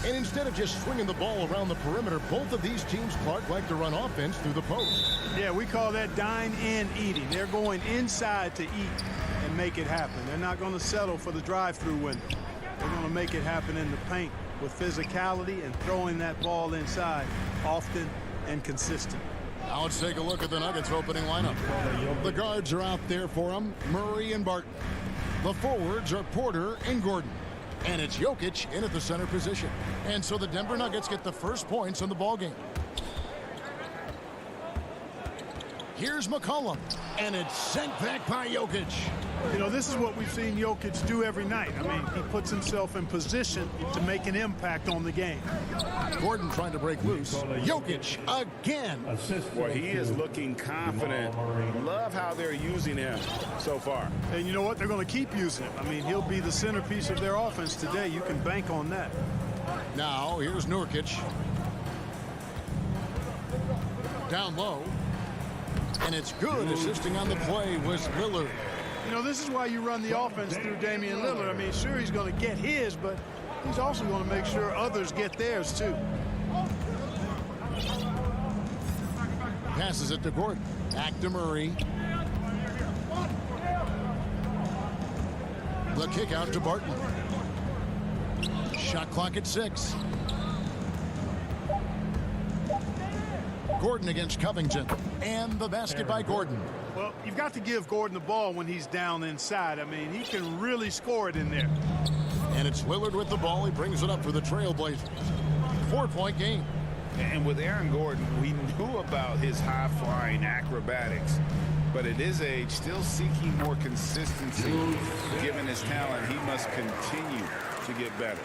And instead of just swinging the ball around the perimeter, both of these teams, Clark, like to run offense through the post. Yeah, we call that dine in eating. They're going inside to eat and make it happen. They're not going to settle for the drive-through window. They're going to make it happen in the paint with physicality and throwing that ball inside often and consistent. Now let's take a look at the Nuggets opening lineup. The guards are out there for them, Murray and Barton. The forwards are Porter and Gordon. And it's Jokic in at the center position. And so the Denver Nuggets get the first points in the ballgame. Here's McCollum. And it's sent back by Jokic. You know, this is what we've seen Jokic do every night. I mean, he puts himself in position to make an impact on the game. Gordon trying to break loose. Jokic again. Well, he is looking confident. Love how they're using him so far. And you know what? They're going to keep using him. I mean, he'll be the centerpiece of their offense today. You can bank on that. Now, here's Nurkic. Down low. And it's good. Assisting on the play was Lillard. You know, this is why you run the offense through Damian Lillard. I mean, sure, he's going to get his, but he's also going to make sure others get theirs, too. Passes it to Gordon. Back to Murray. The kick out to Barton. Shot clock at 6. Gordon against Covington. And the basket by Gordon. Well, you've got to give Gordon the ball when he's down inside. I mean, he can really score it in there. And it's Lillard with the ball. He brings it up for the Trailblazers. 4-point game. And with Aaron Gordon, we knew about his high-flying acrobatics. But at his age, still seeking more consistency. Given his talent, he must continue to get better.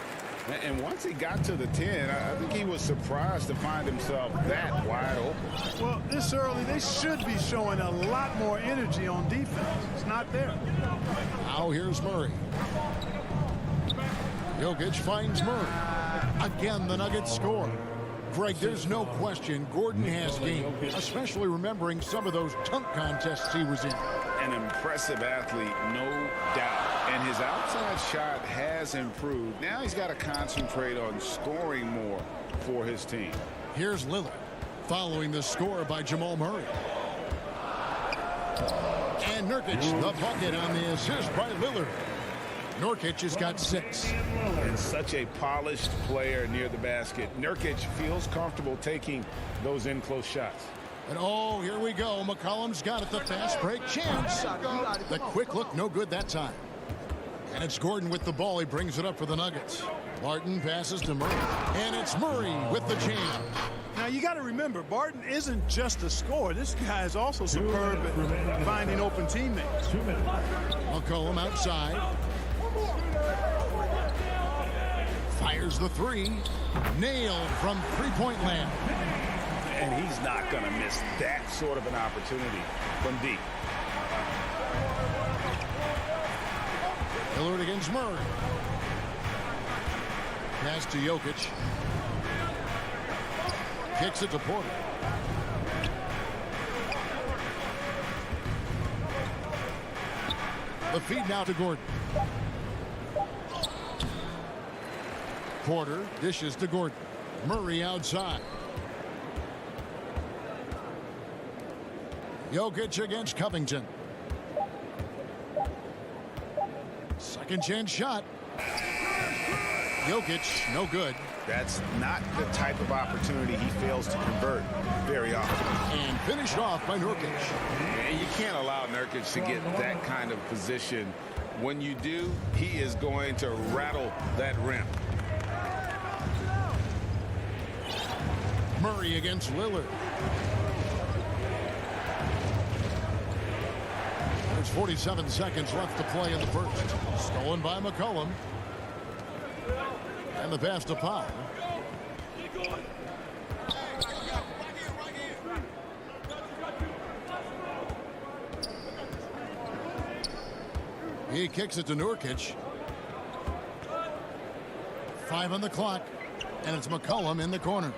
And once he got to the 10, I think he was surprised to find himself that wide open. Well, this early, they should be showing a lot more energy on defense. It's not there. Now here's Murray. Jokic finds Murray. Again, the Nuggets score. Greg, there's no question Gordon has game, especially remembering some of those dunk contests he was in. An impressive athlete, no doubt. And his outside shot has improved. Now he's got to concentrate on scoring more for his team. Here's Lillard following the score by Jamal Murray. And Nurkic, the bucket on the assist by Lillard. Nurkic has got 6. And such a polished player near the basket. Nurkic feels comfortable taking those in-close shots. And oh, here we go. McCollum's got it. The fast break chance. The quick look, no good that time. And it's Gordon with the ball. He brings it up for the Nuggets. Barton passes to Murray. And it's Murray with the jam. Now, you got to remember, Barton isn't just a scorer. This guy is also superb at finding open teammates. McCollum outside. Fires the 3. Nailed from three-point land. And he's not going to miss that sort of an opportunity from deep. Lillard against Murray. Pass to Jokic. Kicks it to Porter. The feed now to Gordon. Porter dishes to Gordon. Murray outside. Jokic against Covington. Second chance shot. Jokic, no good. That's not the type of opportunity he fails to convert very often. And finished off by Nurkic. And you can't allow Nurkic to get that kind of position. When you do, he is going to rattle that rim. Murray against Lillard. There's 47 seconds left to play in the first. Stolen by McCollum. And the pass to Powell. He kicks it to Nurkic. 5 on the clock. And it's McCollum in the corner.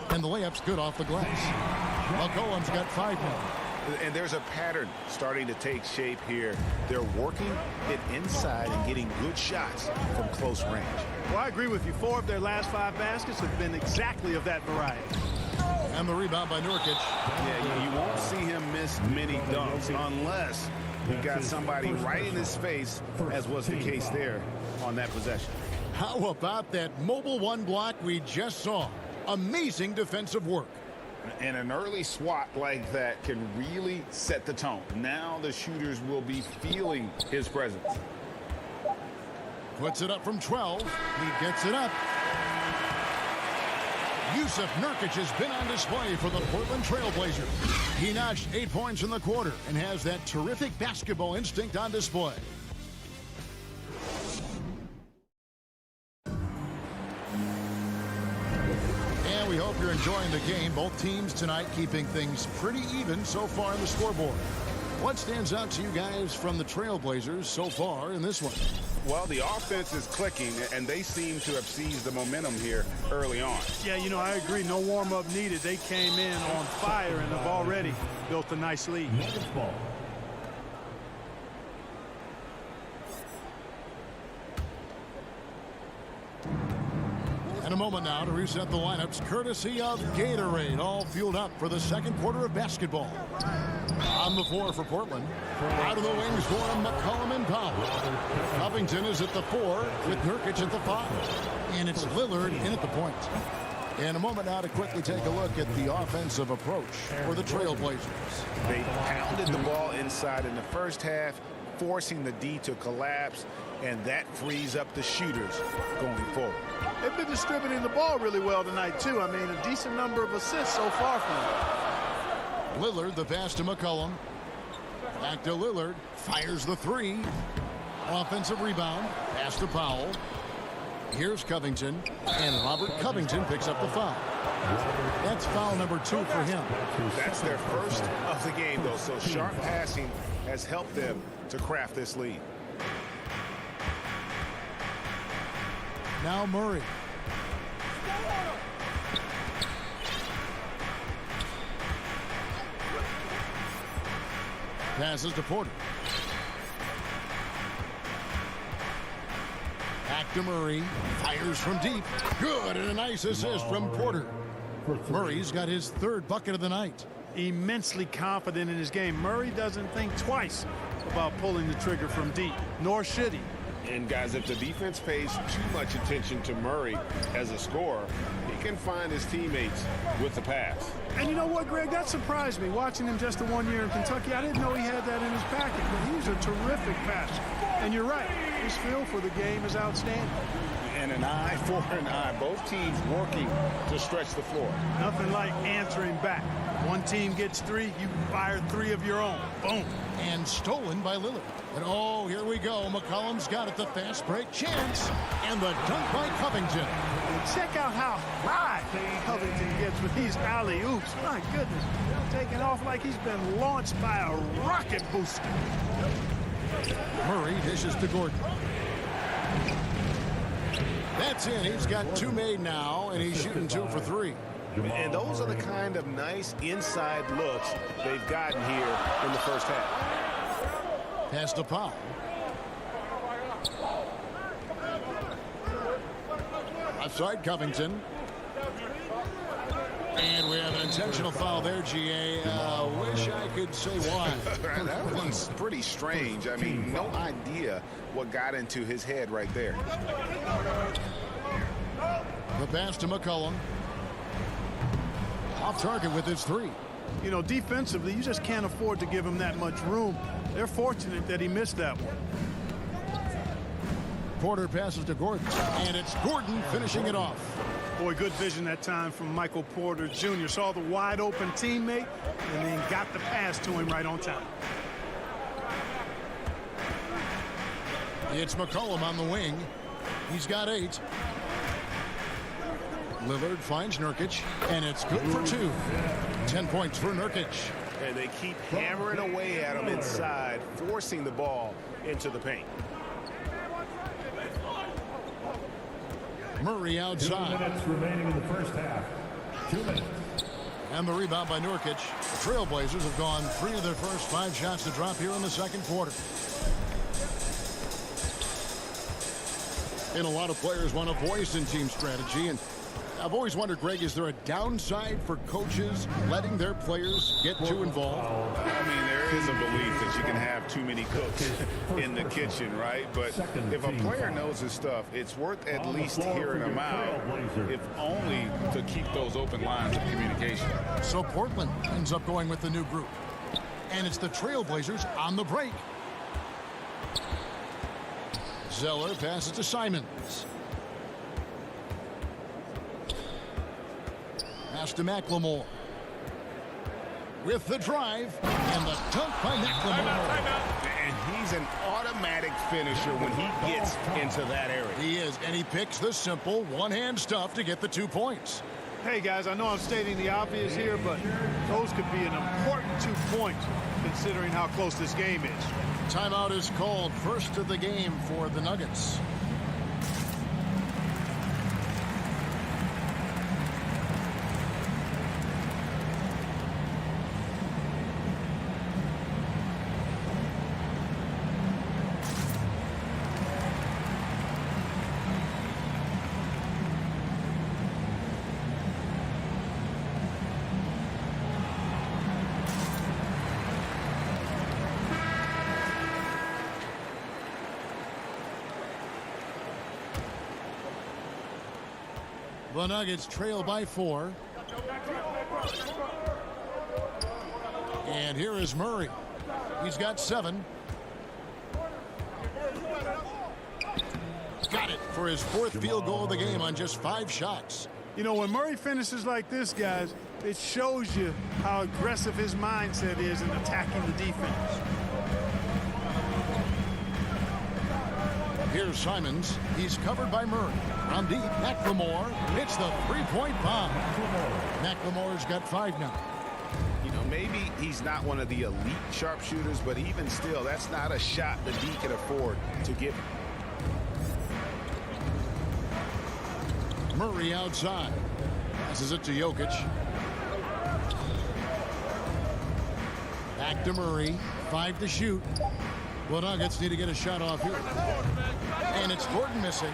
And the layup's good off the glass. McCollum's got 5 now. And there's a pattern starting to take shape here. They're working it inside and getting good shots from close range. Well, I agree with you. 4 of their last 5 baskets have been exactly of that variety. And the rebound by Nurkic. Yeah, you won't see him miss many dunks unless he got somebody right in his face, as was the case there on that possession. How about that mobile 1 block we just saw? Amazing defensive work. And an early swat like that can really set the tone. Now the shooters will be feeling his presence. Puts it up from 12. He gets it up. Yusuf Nurkic has been on display for the Portland Trail Blazers. He notched 8 points in the quarter and has that terrific basketball instinct on display. We hope you're enjoying the game. Both teams tonight keeping things pretty even so far on the scoreboard. What stands out to you guys from the Trailblazers so far in this one? Well, the offense is clicking, and they seem to have seized the momentum here early on. Yeah, you know, I agree. No warm-up needed. They came in on fire and have already built a nice lead. In a moment now to reset the lineups courtesy of Gatorade, all fueled up for the second quarter of basketball. On the floor for Portland. Out of the wings for McCollum and Powell. Covington is at the 4 with Nurkic at the 5. And it's Lillard in at the point. In a moment now to quickly take a look at the offensive approach for the Trailblazers. They pounded the ball inside in the first half, forcing the D to collapse, and that frees up the shooters going forward. They've been distributing the ball really well tonight, too. I mean, a decent number of assists so far from them. Lillard, the pass to McCollum. Back to Lillard. Fires the 3. Offensive rebound. Pass to Powell. Here's Covington. And Robert Covington picks up the foul. That's foul number 2 for him. That's their first of the game, though, so sharp passing has helped them to craft this lead. Now Murray. Passes to Porter. Back to Murray. Fires from deep. Good, and a nice assist from Porter. Murray's got his 3rd bucket of the night. Immensely confident in his game. Murray doesn't think twice about pulling the trigger from deep, nor should he. And guys, if the defense pays too much attention to Murray as a scorer, he can find his teammates with the pass. And you know what, Greg? That surprised me. Watching him just the 1 year in Kentucky, I didn't know he had that in his package, but he's a terrific passer. And you're right, his feel for the game is outstanding. And an eye for an eye. Both teams working to stretch the floor. Nothing like answering back. One team gets 3, you fire 3 of your own. Boom. And stolen by Lillard. And oh, here we go. McCollum's got it, the fast break chance. And the dunk by Covington. And check out how high Covington gets with these alley-oops. My goodness. Taking off like he's been launched by a rocket booster. Murray dishes to Gordon. That's in. He's got 2 made now, and he's shooting 2 for 3. And those are the kind of nice inside looks they've gotten here in the first half. Pass to Powell. Outside Covington. And we have an intentional foul there, GA. Wish I could say why. That one's pretty strange. I mean, no idea what got into his head right there. The pass to McCollum. Off target with his 3. You know, defensively, you just can't afford to give him that much room. They're fortunate that he missed that one. Porter passes to Gordon. And it's Gordon finishing it off. Boy, good vision that time from Michael Porter Jr. Saw the wide open teammate and then got the pass to him right on time. It's McCollum on the wing. He's got 8. Lillard finds Nurkic, and it's good for 2. 10 points for Nurkic. And they keep hammering away at him inside, forcing the ball into the paint. Murray outside. 2 minutes remaining in the first half. 2 minutes. And the rebound by Nurkic. The Trailblazers have gone 3 of their first 5 shots to drop here in the second quarter. And a lot of players want a voice in team strategy. And I've always wondered, Greg, is there a downside for coaches letting their players get too involved? I mean, there is a belief that you can have too many cooks in the kitchen, right? But if a player knows his stuff, it's worth at least hearing him out, if only to keep those open lines of communication. So Portland ends up going with the new group. And it's the Trailblazers on the break. Zeller passes to Simons. Pass to McLemore. With the drive, and the dunk by McLemore. And he's an automatic finisher when he gets into that area. He is, and he picks the simple one-hand stuff to get the 2 points. Hey, guys, I know I'm stating the obvious here, but those could be an important 2 points considering how close this game is. Timeout is called, first of the game for the Nuggets. The Nuggets trail by 4. And here is Murray. He's got 7. Got it for his 4th field goal of the game on just 5 shots. You know, when Murray finishes like this, guys, it shows you how aggressive his mindset is in attacking the defense. Here's Simons. He's covered by Murray. From deep, McLemore hits the 3-point bomb. McLemore's got 5 now. You know, maybe he's not one of the elite sharpshooters, but even still, that's not a shot that he can afford to give. Murray outside. Passes it to Jokic. Back to Murray. 5 to shoot. The Nuggets need to get a shot off here. And it's Gordon missing.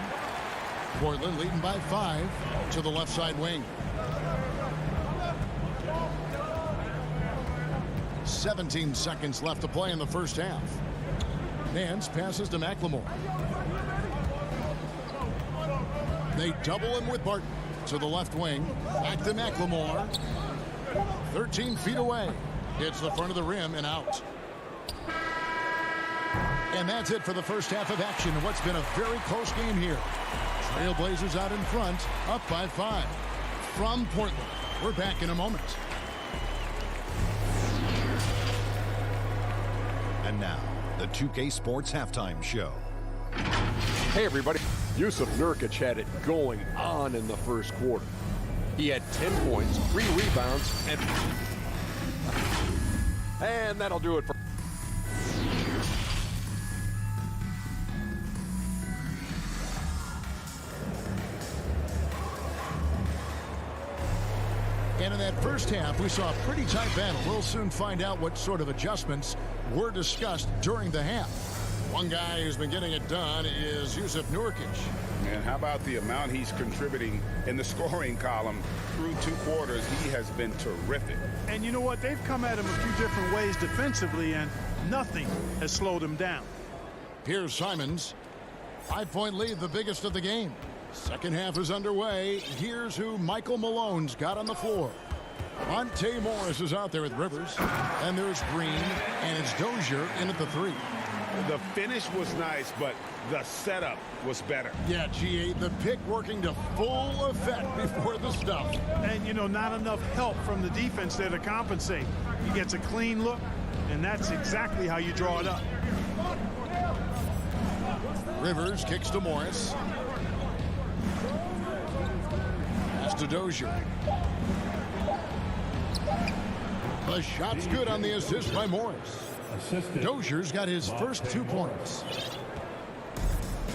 Portland leading by 5 to the left side wing. 17 seconds left to play in the first half. Nance passes to McLemore. They double him with Barton to the left wing. Back to McLemore. 13 feet away. Hits the front of the rim and out. And that's it for the first half of action in what's been a very close game here. Trailblazers out in front, up by 5. From Portland, we're back in a moment. And now, the 2K Sports Halftime Show. Hey everybody, Yusuf Nurkic had it going on in the first quarter. He had 10 points, 3 rebounds, and that'll do it for... And in that first half, we saw a pretty tight battle. We'll soon find out what sort of adjustments were discussed during the half. One guy who's been getting it done is Yusuf Nurkic. And how about the amount he's contributing in the scoring column through 2 quarters? He has been terrific. And you know what? They've come at him a few different ways defensively, and nothing has slowed him down. Here's Simons. 5-point lead, the biggest of the game. Second half is underway. Here's who Michael Malone's got on the floor. Monte Morris is out there with Rivers. And there's Green, and it's Dozier in at the 3. The finish was nice, but the setup was better. Yeah, G8, the pick working to full effect before the stuff. And, you know, not enough help from the defense there to compensate. He gets a clean look, and that's exactly how you draw it up. Rivers kicks to Morris. Pass to Dozier. The shot's good on the assist by Morris. Dozier's got his first 2 points.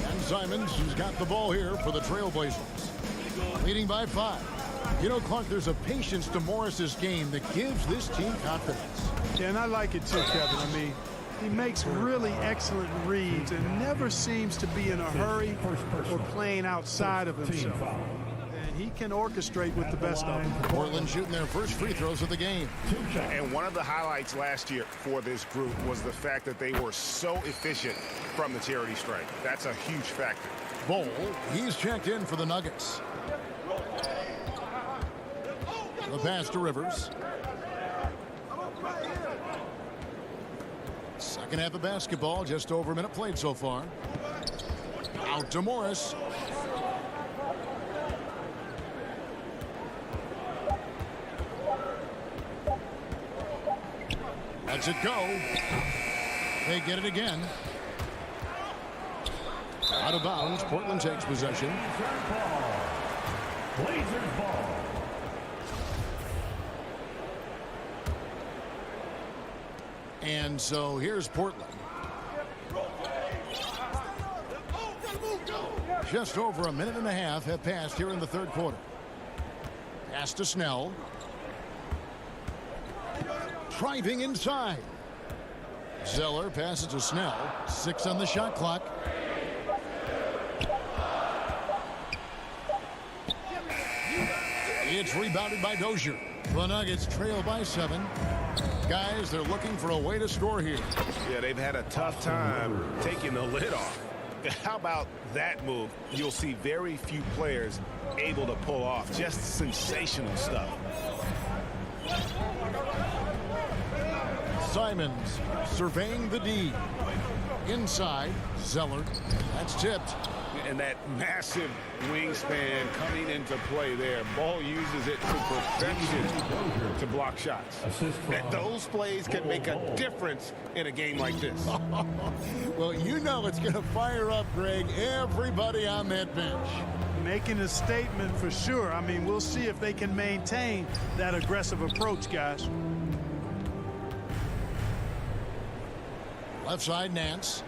And Simons has got the ball here for the Trailblazers. Leading by 5. You know, Clark, there's a patience to Morris's game that gives this team confidence. Yeah, and I like it too, Kevin. I mean, he makes really excellent reads and never seems to be in a hurry or playing outside of himself. And he can orchestrate with the best of them. Portland shooting their first free throws of the game. And one of the highlights last year for this group was the fact that they were so efficient from the charity stripe. That's a huge factor. Bol, he's checked in for the Nuggets. The pass to Rivers. Second half of basketball, just over a minute played so far. Out to Morris. Lets it go. They get it again. Out of bounds. Portland takes possession. Blazers ball. And so here's Portland. Just over a minute and a half have passed here in the third quarter. Pass to Snell. Driving inside. Zeller passes to Snell. 6 on the shot clock. It's rebounded by Dozier. The Nuggets trail by 7. Guys, they're looking for a way to score here. Yeah, they've had a tough time taking the lid off. How about that move? You'll see very few players able to pull off. Just sensational stuff. Simons surveying the D. Inside, Zeller. That's tipped. And that massive wingspan coming into play there. Ball uses it to perfection to block shots. And those plays can make a difference in a game like this. Well, you know it's going to fire up, Greg, everybody on that bench. Making a statement for sure. I mean, we'll see if they can maintain that aggressive approach, guys. Left side, Nance.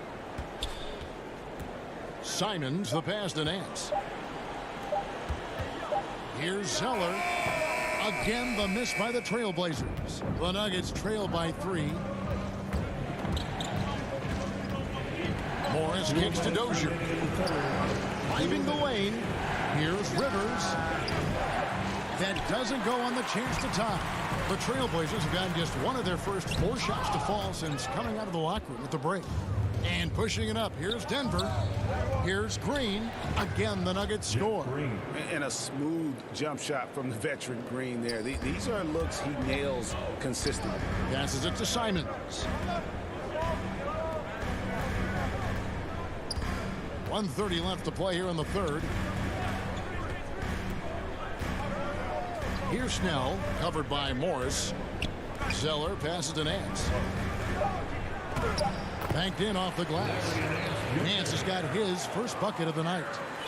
Simons, the pass to Nance. Here's Zeller. Again, the miss by the Trailblazers. The Nuggets trail by 3. Morris kicks to Dozier. Driving the lane. Here's Rivers. That doesn't go on the chance to tie. The Trailblazers have gotten just one of their first 4 shots to fall since coming out of the locker room at the break. And pushing it up. Here's Denver. Here's Green. Again, the Nuggets score. And a smooth jump shot from the veteran Green there. These are looks he nails consistently. Passes it to Simons. 1:30 left to play here in the third. Here's Snell, covered by Morris. Zeller passes to Nance. Banked in off the glass. Nance has got his first bucket of the night.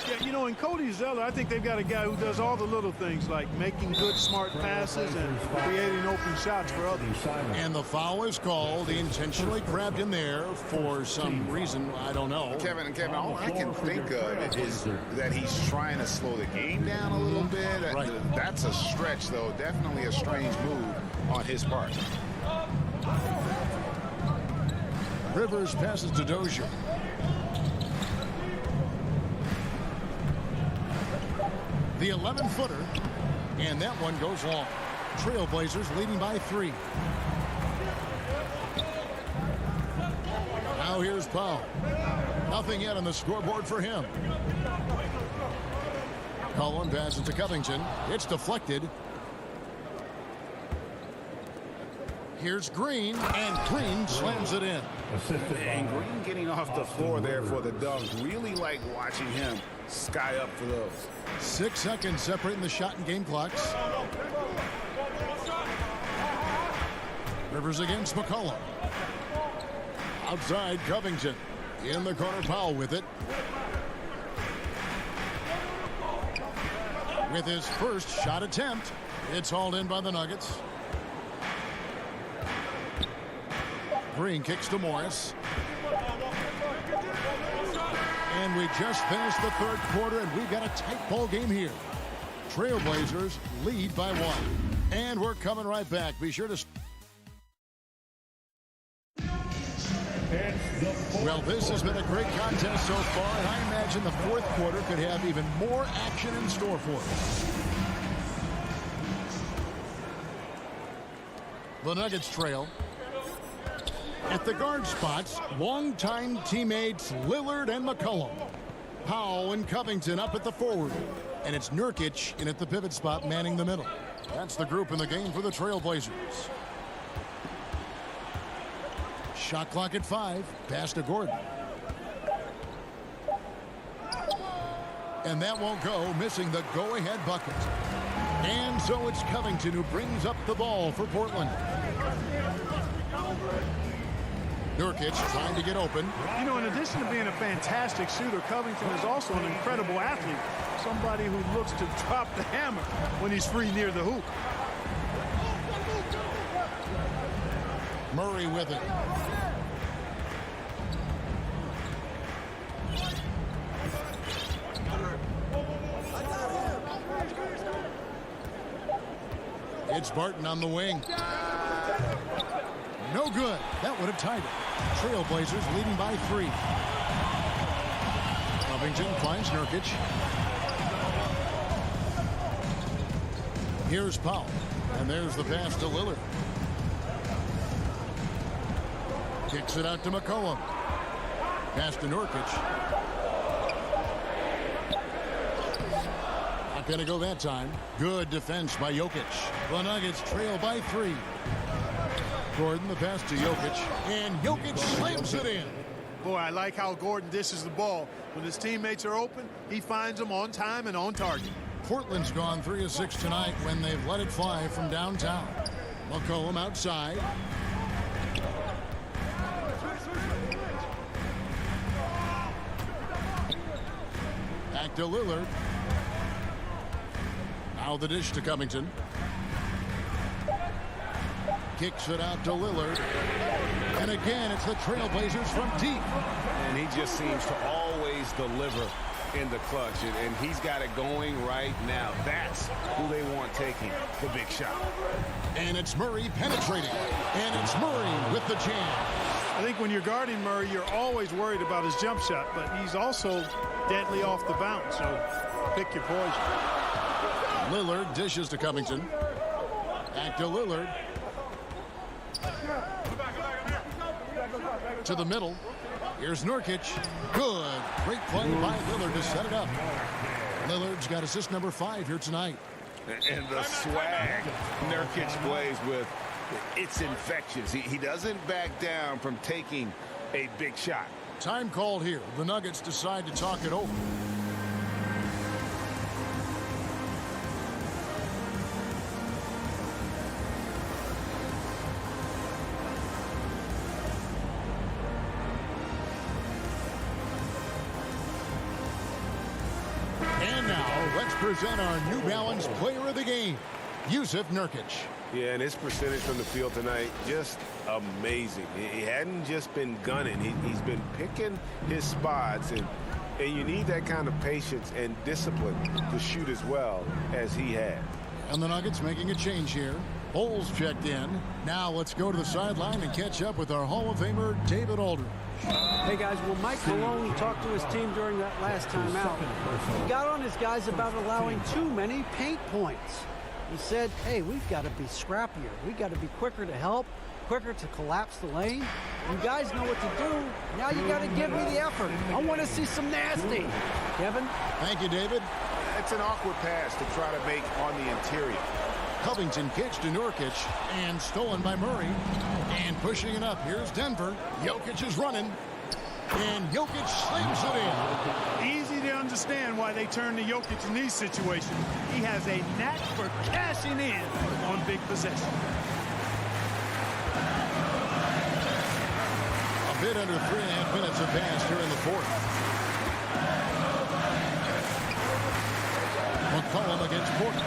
Yeah, you know, in Cody Zeller, I think they've got a guy who does all the little things like making good, smart passes and creating open shots for others. And the foul is called. He intentionally grabbed him there for some reason. I don't know. Kevin, all I can think of is that he's trying to slow the game down a little bit. Right. That's a stretch, though. Definitely a strange move on his part. Rivers passes to Dozier. The 11-footer, and that one goes long. Trailblazers leading by 3. Now here's Powell. Nothing yet on the scoreboard for him. Cullen passes to Covington. It's deflected. Here's Green, and Green slams it in. And Green getting off the floor there for the dunk. Really like watching him sky up for those. 6 seconds separating the shot and game clocks. Rivers against McCollum. Outside, Covington. In the corner, Powell with it. With his first shot attempt, it's hauled in by the Nuggets. Green kicks to Morris. And we just finished the third quarter, and we've got a tight ball game here. Trailblazers lead by 1. And we're coming right back. Be sure to... Well, this has been a great contest so far, and I imagine the fourth quarter could have even more action in store for us. The Nuggets trail. At the guard spots, longtime teammates Lillard and McCollum. Powell and Covington up at the forward. And it's Nurkic in at the pivot spot manning the middle. That's the group in the game for the Trailblazers. Shot clock at 5. Pass to Gordon. And that won't go, missing the go-ahead bucket. And so it's Covington who brings up the ball for Portland. Nurkic trying to get open. You know, in addition to being a fantastic shooter, Covington is also an incredible athlete. Somebody who looks to drop the hammer when he's free near the hoop. Murray with it. It's Barton on the wing. No good. That would have tied it. Trailblazers leading by 3. Covington finds Nurkic. Here's Powell. And there's the pass to Lillard. Kicks it out to McCollum. Pass to Nurkic. Not going to go that time. Good defense by Jokic. The Nuggets trail by 3. Gordon, the pass to Jokic. And Jokic slams it in. Boy, I like how Gordon dishes the ball. When his teammates are open, he finds them on time and on target. Portland's gone 3 of 6 tonight when they've let it fly from downtown. McCollum outside. Back to Lillard. Now the dish to Covington. Kicks it out to Lillard. And again, it's the Trailblazers from deep. And he just seems to always deliver in the clutch. And he's got it going right now. That's who they want taking the big shot. And it's Murray penetrating. And it's Murray with the jam. I think when you're guarding Murray, you're always worried about his jump shot, but he's also deadly off the bounce, so pick your poison. Lillard dishes to Covington. Back to Lillard. To the middle. Here's Nurkic. Good. Great play by Lillard to set it up. Lillard's got assist number 5 here tonight. And the swag Nurkic plays with, it's infectious. He doesn't back down from taking a big shot. Time called here. The Nuggets decide to talk it over. And now, let's present our New Balance player of the game, Yusuf Nurkic. Yeah, and his percentage from the field tonight, just amazing. He hadn't just been gunning. He's been picking his spots, and you need that kind of patience and discipline to shoot as well as he had. And the Nuggets making a change here. Holes checked in. Now let's go to the sideline and catch up with our Hall of Famer, David Aldridge. Hey, guys, well, Mike Malone talked to his team during that last time out. He got on his guys about allowing too many paint points. He said, hey, we've got to be scrappier. We've got to be quicker to help, quicker to collapse the lane. You guys know what to do. Now you got to give me the effort. I want to see some nasty. Kevin? Thank you, David. It's an awkward pass to try to make on the interior. Covington kicks to Nurkic and stolen by Murray. And pushing it up, here's Denver. Jokic is running. And Jokic slams it in. Easy to understand why they turn to Jokic in these situations. He has a knack for cashing in on big possessions. A bit bit under 3.5 minutes have passed here in the fourth. McCollum against Porter.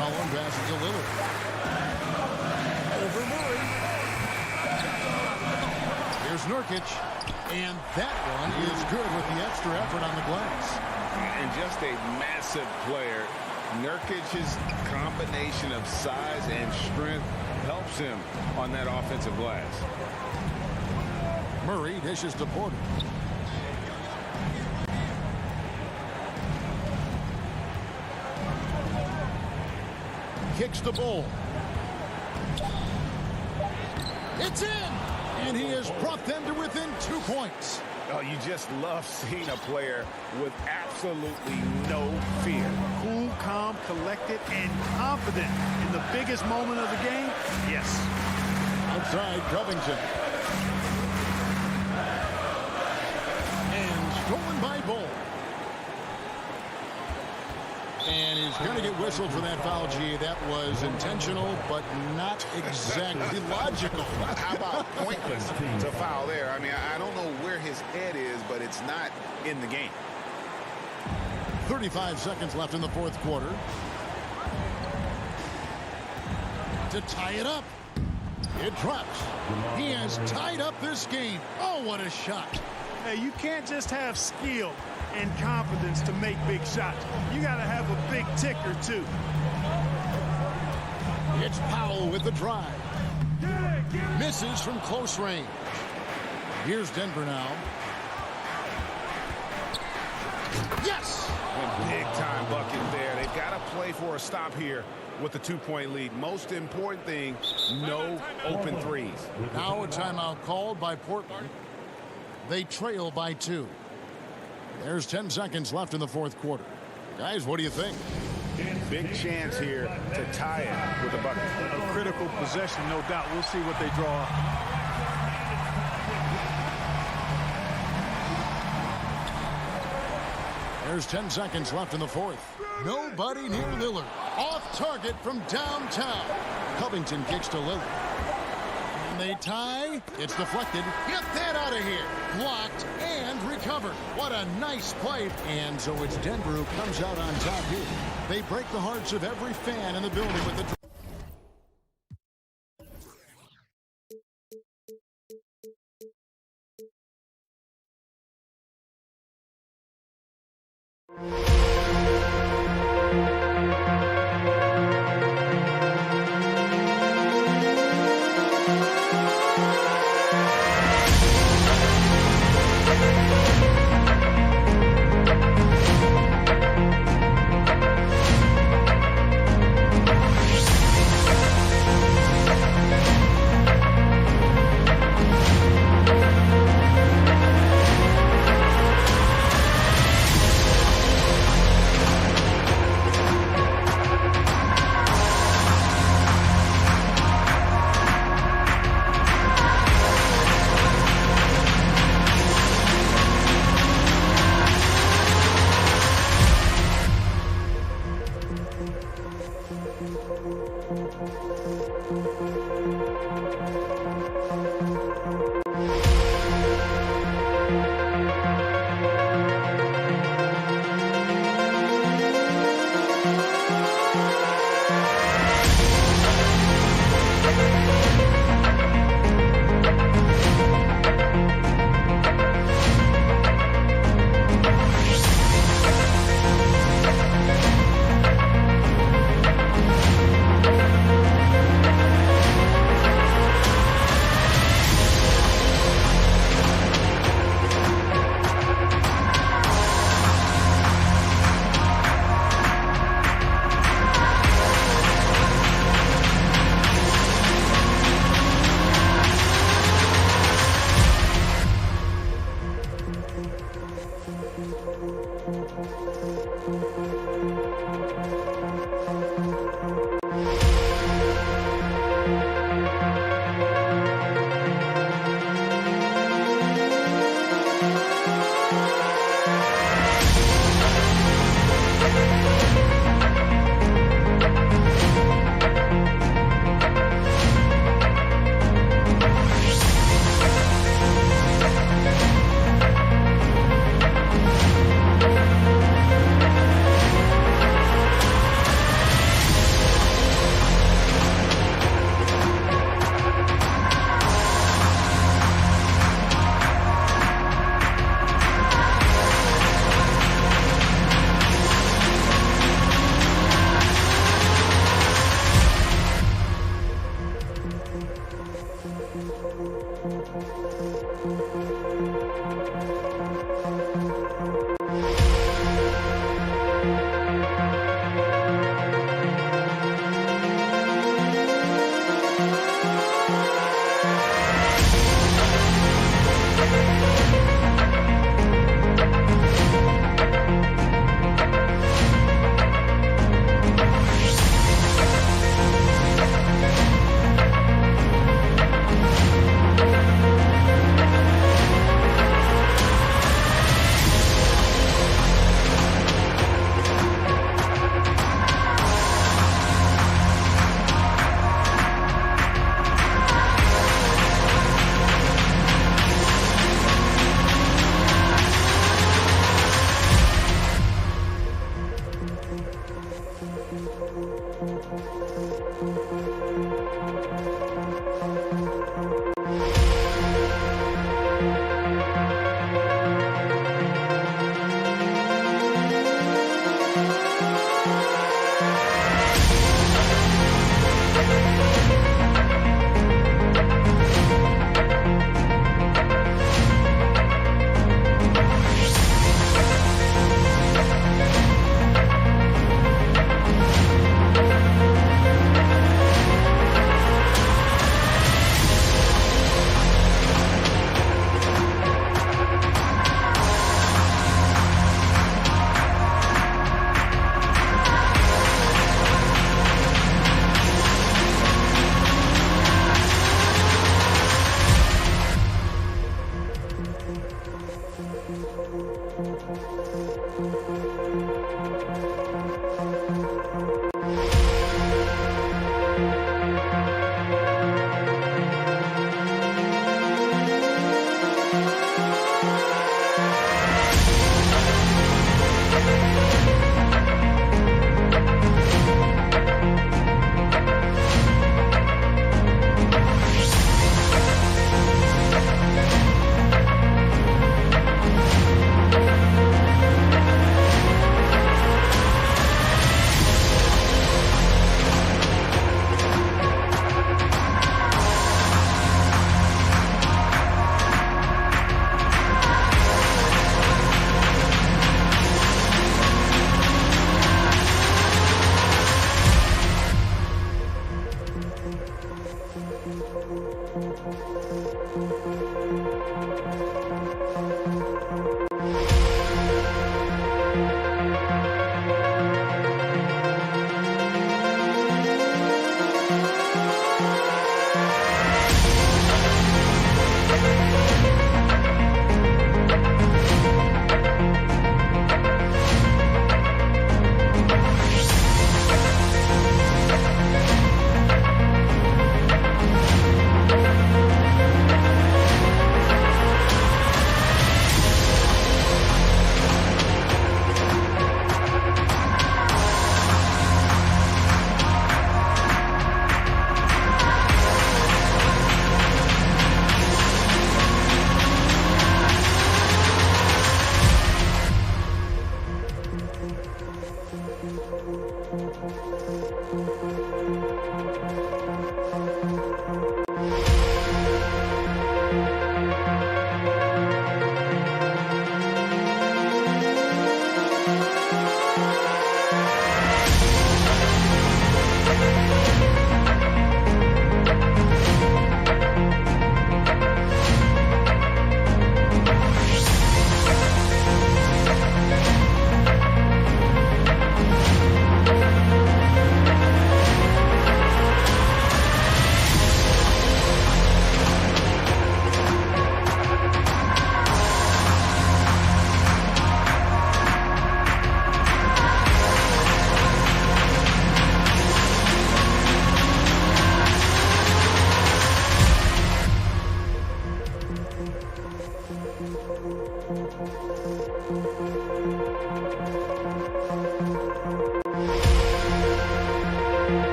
Collum passes to Lillard. Over Murray. Here's Nurkic. And that one is good with the extra effort on the glass. And just a massive player. Nurkic's combination of size and strength helps him on that offensive glass. Murray dishes to Porter. Kicks the ball. It's in! And he has brought them to within 2 points. Oh, you just love seeing a player with absolutely no fear. Cool, calm, collected, and confident in the biggest moment of the game. Yes. Outside Covington. And stolen by Bull. And he's going to get whistled for that foul, G. That was intentional, but not exactly logical. How about pointless to foul there? I mean, I don't know where his head is, but it's not in the game. 35 seconds left in the fourth quarter. To tie it up. It drops. He has tied up this game. Oh, what a shot. Hey, you can't just have skill and confidence to make big shots. You got to have a big ticker, too. It's Powell with the drive. Misses from close range. Here's Denver now. Yes! A big-time bucket there. They've got to play for a stop here with the 2-point lead. Most important thing, no open threes. Now a timeout called by Portland. They trail by 2. There's 10 seconds left in the fourth quarter. Guys, what do you think? Big chance here to tie it with a bucket. A critical possession, no doubt. We'll see what they draw up. There's 10 seconds left in the fourth. Nobody near Lillard. Off target from downtown. Covington kicks to Lillard. And they tie. It's deflected. Get that out of here. Blocked and recovered. What a nice play. And so it's Denver who comes out on top here. They break the hearts of every fan in the building with the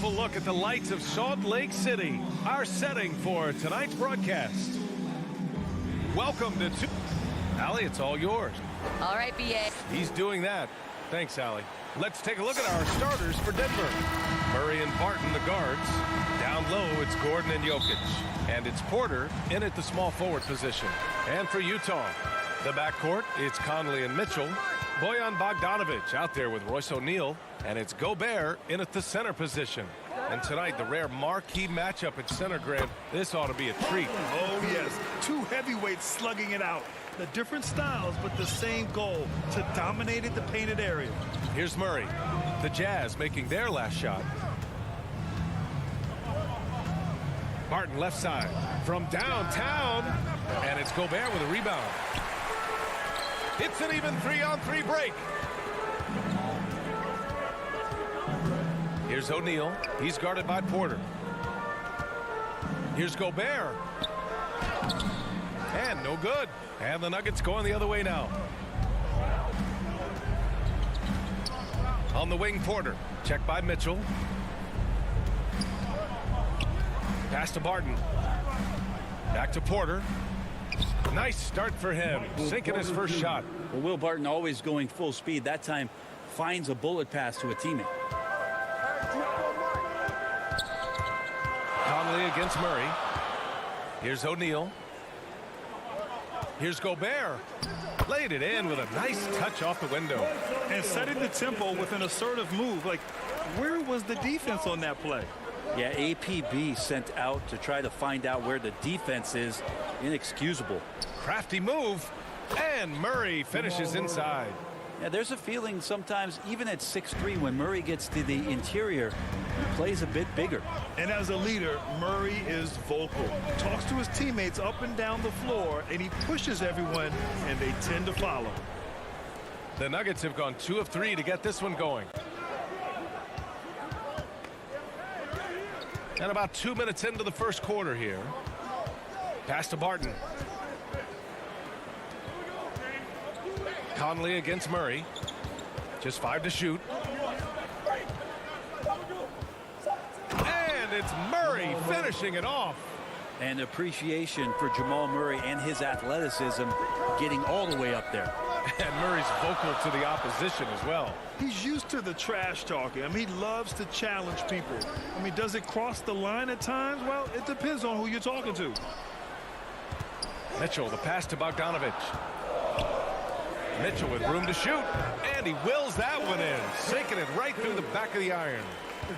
beautiful look at the lights of Salt Lake City, our setting for tonight's broadcast. Welcome to Allie, it's all yours. All right, BA. He's doing that. Thanks, Allie. Let's take a look at our starters for Denver. Murray and Barton, the guards. Down low, it's Gordon and Jokic. And it's Porter in at the small forward position. And for Utah, the backcourt, it's Conley and Mitchell. Bojan Bogdanovic out there with Royce O'Neal. And it's Gobert in at the center position. And tonight, the rare marquee matchup at center, Grant. This ought to be a treat. Oh, yes. Two heavyweights slugging it out. The different styles, but the same goal, to dominate the painted area. Here's Murray. The Jazz making their last shot. Barton left side from downtown. And it's Gobert with a rebound. It's an even 3-on-3 break. Here's O'Neal. He's guarded by Porter. Here's Gobert. And no good. And the Nuggets going the other way now. On the wing, Porter. Checked by Mitchell. Pass to Barton. Back to Porter. Nice start for him. Sinking his first shot. Well, Will Barton always going full speed. That time finds a bullet pass to a teammate. Conley against Murray. Here's O'Neal. Here's Gobert. Laid it in with a nice touch off the window. And setting the tempo with an assertive move. Like, where was the defense on that play? Yeah, APB sent out to try to find out where the defense is. Inexcusable. Crafty move. And Murray finishes inside. Yeah, there's a feeling sometimes, even at 6'3", when Murray gets to the interior, he plays a bit bigger. And as a leader, Murray is vocal. Talks to his teammates up and down the floor, and he pushes everyone, and they tend to follow. The Nuggets have gone 2 of 3 to get this one going. And about 2 minutes into the first quarter here. Pass to Barton. Conley against Murray. Just 5 to shoot. And it's Murray finishing it off. And appreciation for Jamal Murray and his athleticism getting all the way up there. And Murray's vocal to the opposition as well. He's used to the trash talking. I mean, he loves to challenge people. I mean, does it cross the line at times? Well, it depends on who you're talking to. Mitchell, the pass to Bogdanovic. Mitchell with room to shoot, and he wills that one in, sinking it right through the back of the iron.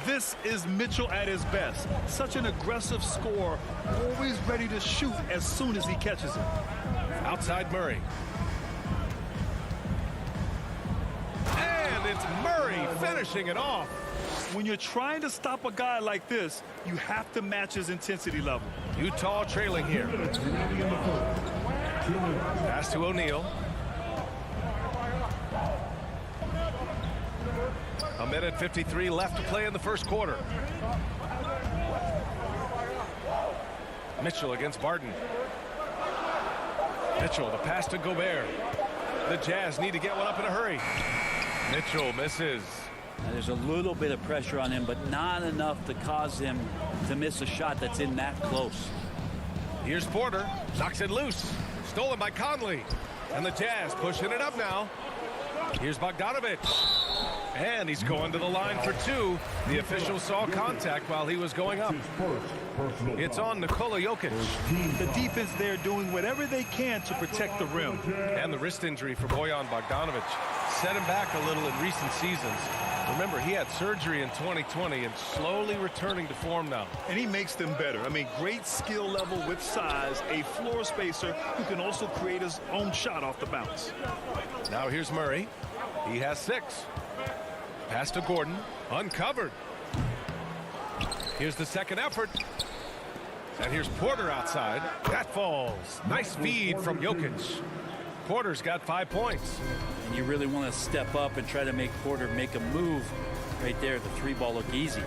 This is Mitchell at his best. Such an aggressive scorer, always ready to shoot as soon as he catches it. Outside Murray. And it's Murray finishing it off. When you're trying to stop a guy like this, you have to match his intensity level. Utah trailing here. Pass to O'Neal. A minute 53 left to play in the first quarter. Mitchell against Barton. Mitchell, the pass to Gobert. The Jazz need to get one up in a hurry. Mitchell misses. Now, there's a little bit of pressure on him, but not enough to cause him to miss a shot that's in that close. Here's Porter. Knocks it loose. Stolen by Conley. And the Jazz pushing it up now. Here's Bogdanovic. And he's going to the line for 2. The official saw contact while he was going up. It's on Nikola Jokic. The defense there doing whatever they can to protect the rim. And the wrist injury for Bojan Bogdanovic set him back a little in recent seasons. Remember, he had surgery in 2020 and slowly returning to form now. And he makes them better. I mean, great skill level with size, a floor spacer who can also create his own shot off the bounce. Now here's Murray. He has 6. Pass to Gordon. Uncovered. Here's the second effort. And here's Porter outside. That falls. Nice feed from Jokic. Porter's got 5 points. And you really want to step up and try to make Porter make a move right there. The 3-ball look easy.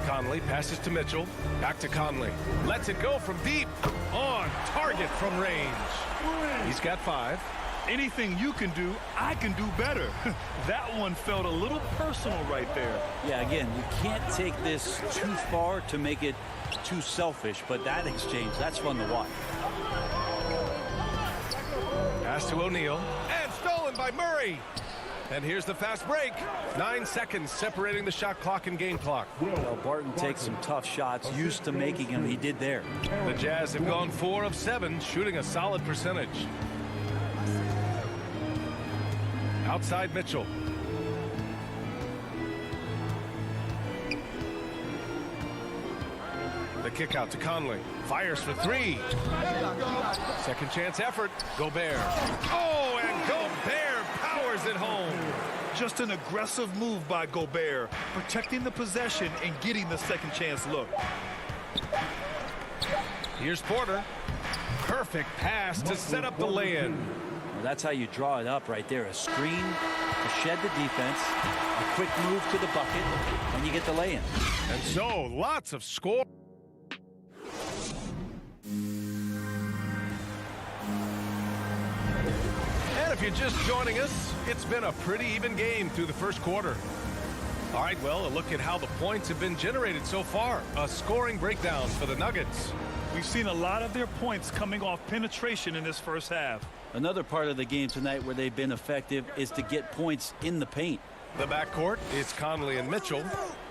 Conley passes to Mitchell. Back to Conley. Lets it go from deep. On target from range. He's got 5. Anything you can do, I can do better. That one felt a little personal right there. Yeah, again, you can't take this too far to make it too selfish, but that exchange, that's fun to watch. Pass to O'Neal. And stolen by Murray. And here's the fast break. 9 seconds separating the shot clock and game clock. Well, Barton takes some tough shots, used to making them. He did there. The Jazz have gone 4 of 7, shooting a solid percentage. Outside Mitchell. The kick out to Conley. Fires for 3. Second chance effort. Gobert. Oh, and Gobert powers it home. Just an aggressive move by Gobert, protecting the possession and getting the second chance look. Here's Porter. Perfect pass to set up the lay-in. Well, that's how you draw it up right there. A screen to shed the defense, a quick move to the bucket, and you get the lay-in. And so, lots of score. And if you're just joining us, it's been a pretty even game through the first quarter. All right, well, a look at how the points have been generated so far. A scoring breakdown for the Nuggets. We've seen a lot of their points coming off penetration in this first half. Another part of the game tonight where they've been effective is to get points in the paint. The backcourt, it's Conley and Mitchell.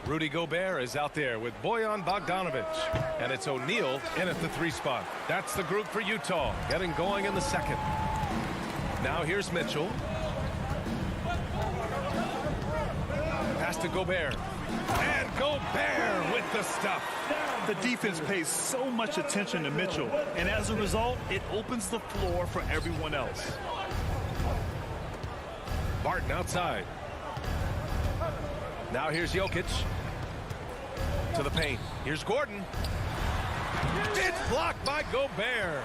Rudy Gobert is out there with Bojan Bogdanovic. And it's O'Neal in at the 3 spot. That's the group for Utah, getting going in the second. Now here's Mitchell. Pass to Gobert. And Gobert with the stuff. The defense pays so much attention to Mitchell, and as a result, it opens the floor for everyone else. Barton outside. Now here's Jokic. To the paint. Here's Gordon. It's blocked by Gobert.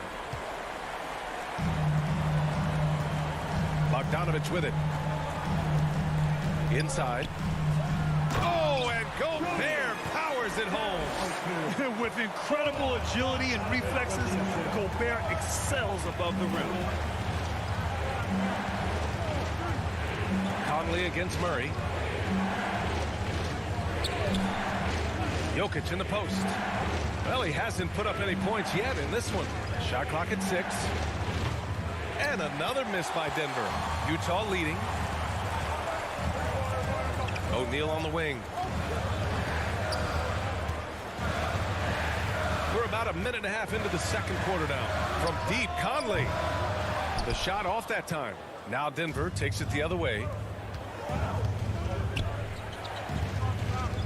Bogdanovic with it. Inside. Oh, and Gobert powers it home. With incredible agility and reflexes, Gobert excels above the rim. Conley against Murray. Jokic in the post. Well, he hasn't put up any points yet in this one. Shot clock at 6. And another miss by Denver. Utah leading. O'Neal on the wing. We're about a minute and a half into the second quarter now. From deep, Conley. The shot off that time. Now Denver takes it the other way.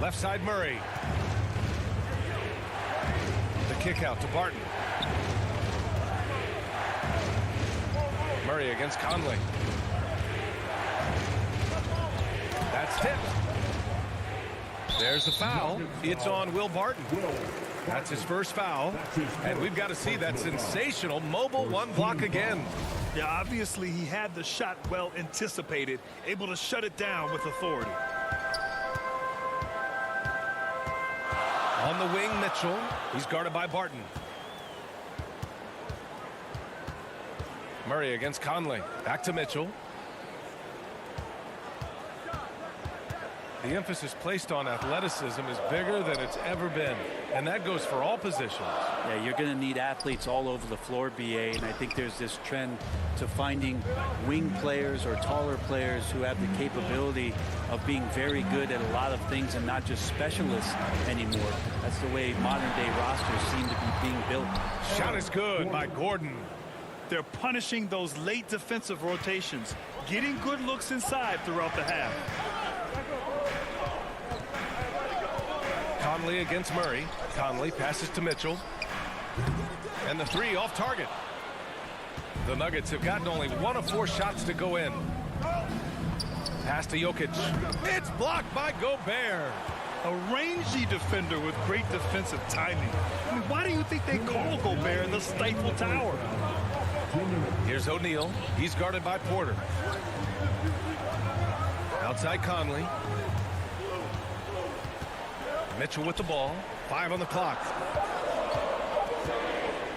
Left side Murray. The kick out to Barton. Murray against Conley. That's tipped. There's the foul. It's on Will Barton. That's his first foul. And we've got to see that sensational mobile 1 block again. Yeah, obviously he had the shot well anticipated, able to shut it down with authority. On the wing, Mitchell. He's guarded by Barton. Murray against Conley. Back to Mitchell. The emphasis placed on athleticism is bigger than it's ever been, and that goes for all positions. Yeah, you're going to need athletes all over the floor, BA, and I think there's this trend to finding wing players or taller players who have the capability of being very good at a lot of things and not just specialists anymore. That's the way modern-day rosters seem to be being built. Shot is good by Gordon. They're punishing those late defensive rotations, getting good looks inside throughout the half. Conley against Murray. Conley passes to Mitchell. And the 3 off target. The Nuggets have gotten only 1 of 4 shots to go in. Pass to Jokic. It's blocked by Gobert. A rangy defender with great defensive timing. I mean, why do you think they call Gobert the Stifle Tower? Here's O'Neal. He's guarded by Porter. Outside Conley. Mitchell with the ball. 5 on the clock.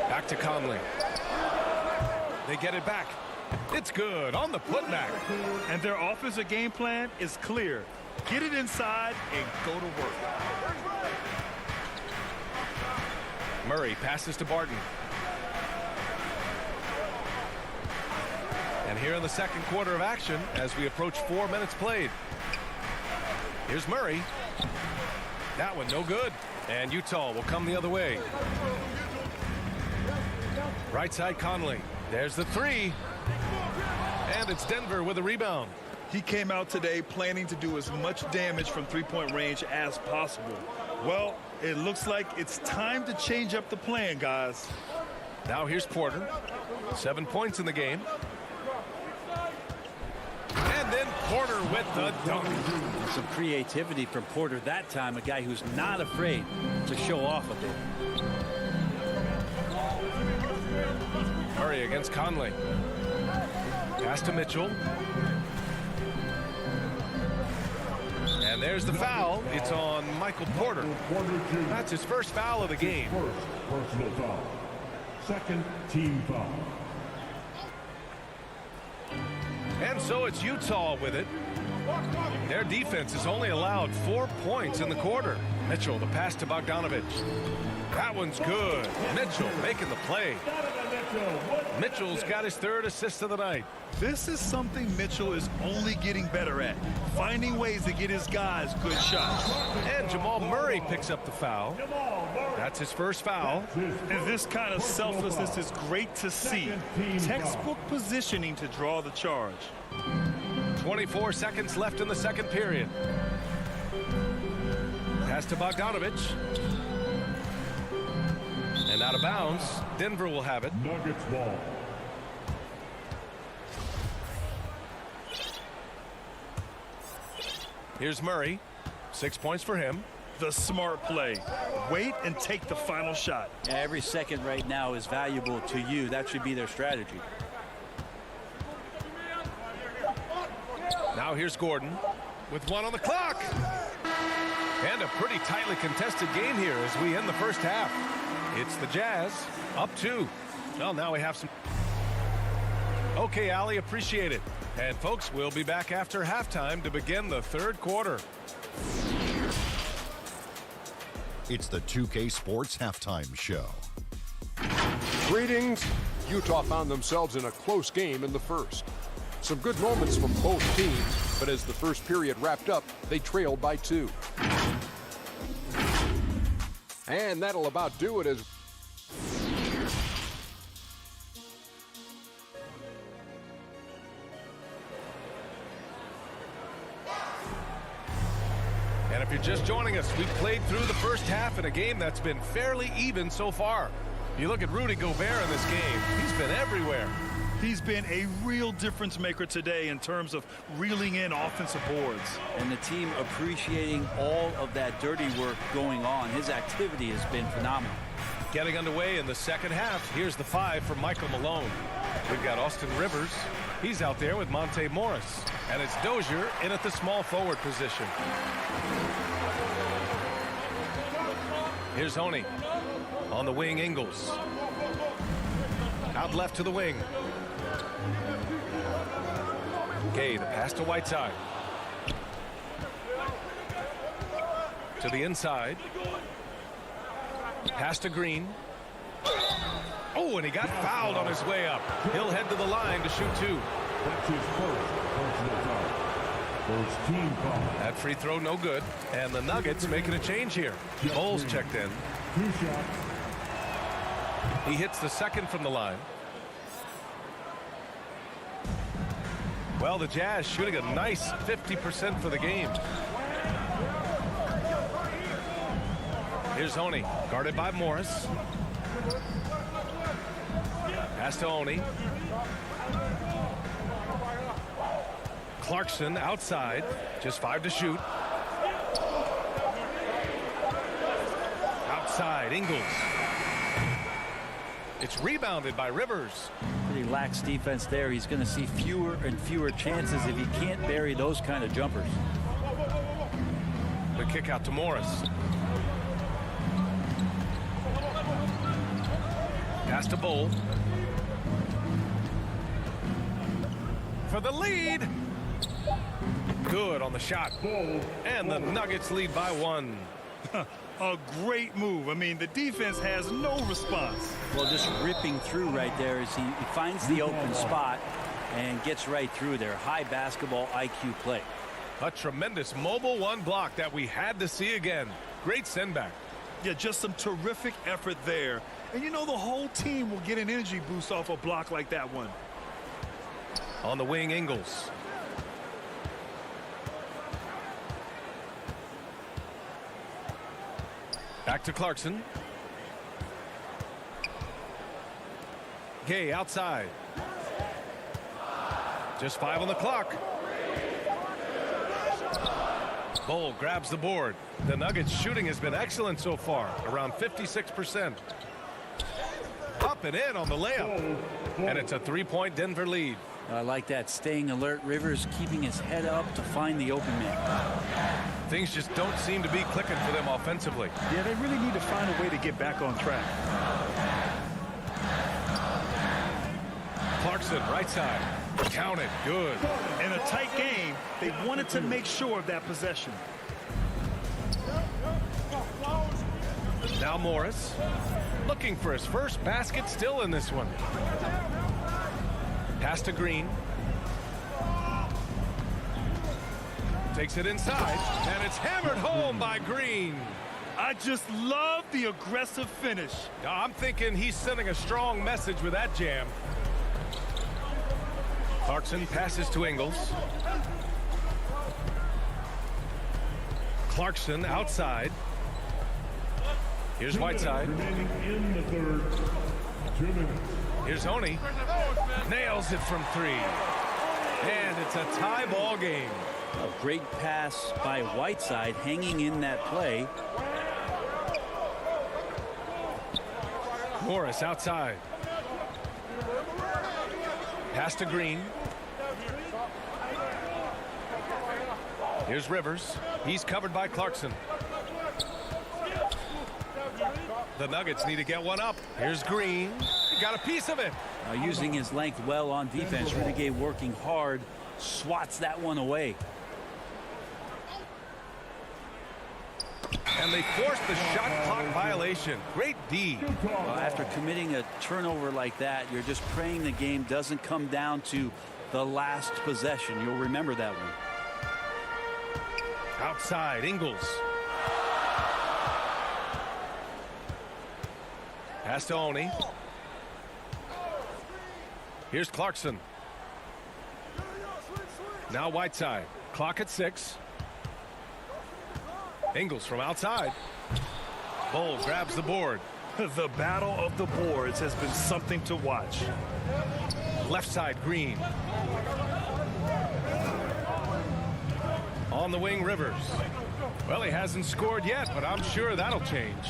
Back to Conley. They get it back. It's good on the putback. And their offensive game plan is clear. Get it inside and go to work. Murray passes to Barton. And here in the second quarter of action as we approach 4 minutes played. Here's Murray. That one no good. And Utah will come the other way. Right side Conley. There's the three. And it's Denver with a rebound. He came out today planning to do as much damage from three-point range as possible. Well, it looks like it's time to change up the plan, guys. Now here's Porter. 7 points in the game. And then Porter with the dunk. Some creativity from Porter that time, a guy who's not afraid to show off a bit. Murray against Conley. Pass to Mitchell. And there's the foul. It's on Michael Porter. That's his first foul of the game. First personal foul. Second team foul. And so it's Utah with it. Their defense has only allowed 4 points in the quarter. Mitchell, the pass to Bogdanovich. That one's good. Mitchell making the play. Mitchell's got his third assist of the night. This is something Mitchell is only getting better at, finding ways to get his guys good shots. And Jamal Murray picks up the foul. That's his first foul. And this kind of selflessness is great to see. Textbook positioning to draw the charge. 24 seconds left in the second period. Pass to Bogdanovich. And out of bounds. Denver will have it. Nuggets ball. Here's Murray. 6 points for him. The smart play. Wait and take the final shot. Every second right now is valuable to you. That should be their strategy. Now here's Gordon with 1 on the clock. And a pretty tightly contested game here as we end the first half. It's the Jazz up 2. Well, now we have some. Okay, Allie, appreciate it. And folks, we'll be back after halftime to begin the third quarter. It's the 2K Sports Halftime Show. Greetings. Utah found themselves in a close game in the first. Some good moments from both teams, but as the first period wrapped up, they trailed by 2. And that'll about do it as And if you're just joining us, we've played through the first half in a game that's been fairly even so far. You look at Rudy Gobert in this game, he's been everywhere. He's been a real difference maker today in terms of reeling in offensive boards. And the team appreciating all of that dirty work going on. His activity has been phenomenal. Getting underway in the second half. Here's the 5 from Michael Malone. We've got Austin Rivers. He's out there with Monte Morris. And it's Dozier in at the small forward position. Here's Honey. On the wing, Ingles. Out left to the wing. Gay, the pass to Whiteside. To the inside. Pass to Green. Oh, and he got fouled on his way up. He'll head to the line to shoot 2. That's his first personal foul. First team foul. That free throw no good. And the Nuggets making a change here. Bowles checked in. 2 shots. He hits the second from the line. Well, the Jazz shooting a nice 50% for the game. Here's Honey, guarded by Morris. Pass to Honey. Clarkson outside, just 5 to shoot. Outside, Ingles. It's rebounded by Rivers. Pretty lax defense there. He's going to see fewer and fewer chances if he can't bury those kind of jumpers. The kick out to Morris. Pass to Bull. for the lead. Good on the shot. And the Nuggets lead by 1. A great move. I mean, the defense has no response. Well, just ripping through right there as he finds the open spot and gets right through there. High basketball IQ play. A tremendous mobile 1 block that we had to see again. Great send back. Yeah, just some terrific effort there. And you know, the whole team will get an energy boost off a block like that one. On the wing, Ingles. Back to Clarkson. Gay outside. Just 5 on the clock. Bull grabs the board. The Nuggets shooting has been excellent so far, around 56%. Up and in on the layup. And it's a 3-point Denver lead. I like that, staying alert. Rivers keeping his head up to find the open man. Things just don't seem to be clicking for them offensively. Yeah, they really need to find a way to get back on track. Clarkson, right side. Counted. Good. In a tight game, they wanted to make sure of that possession. Now Morris. Looking for his first basket, still in this one. Pass to Green. Takes it inside, and it's hammered home by Green. I just love the aggressive finish. I'm thinking he's sending a strong message with that jam. Clarkson passes to Ingles. Clarkson outside. Here's Whiteside. In the third. 2 minutes. Here's Honey. Nails it from 3. And it's a tie ball game. A great pass by Whiteside, hanging in that play. Morris outside. Pass to Green. Here's Rivers. He's covered by Clarkson. The Nuggets need to get one up. Here's Green. He got a piece of it. Using his length well on defense. Renegade working hard. Swats that one away. And they forced the shot clock violation. Great D. Well, after committing a turnover like that, you're just praying the game doesn't come down to the last possession. You'll remember that one. Outside, Ingles. Pass to Oni. Here's Clarkson. Now Whiteside. Clock at 6. Ingles from outside. Bull grabs the board. The battle of the boards has been something to watch. Left side, Green. On the wing, Rivers. Well, he hasn't scored yet, but I'm sure that'll change.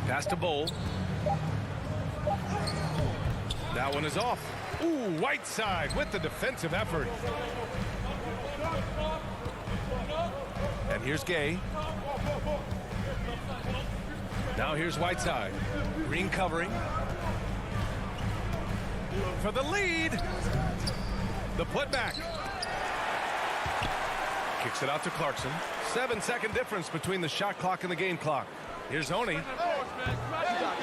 Pass to Bull. That one is off. Ooh, Whiteside with the defensive effort. And here's Gay. Now here's Whiteside. Green covering. For the lead. The putback. Kicks it out to Clarkson. 7-second difference between the shot clock and the game clock. Here's Oni.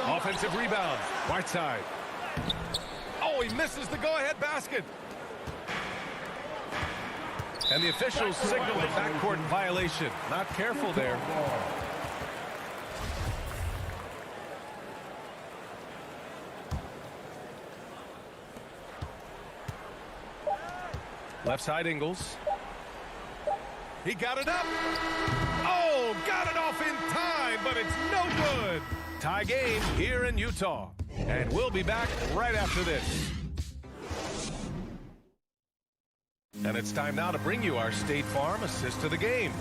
Offensive rebound. Whiteside. Oh, he misses the go-ahead basket. And the officials signal the backcourt violation. Not careful there. Left side, Ingles. He got it up. Oh, got it off in time, but it's no good. Tie game here in Utah. And we'll be back right after this. And it's time now to bring you our State Farm assist to the game.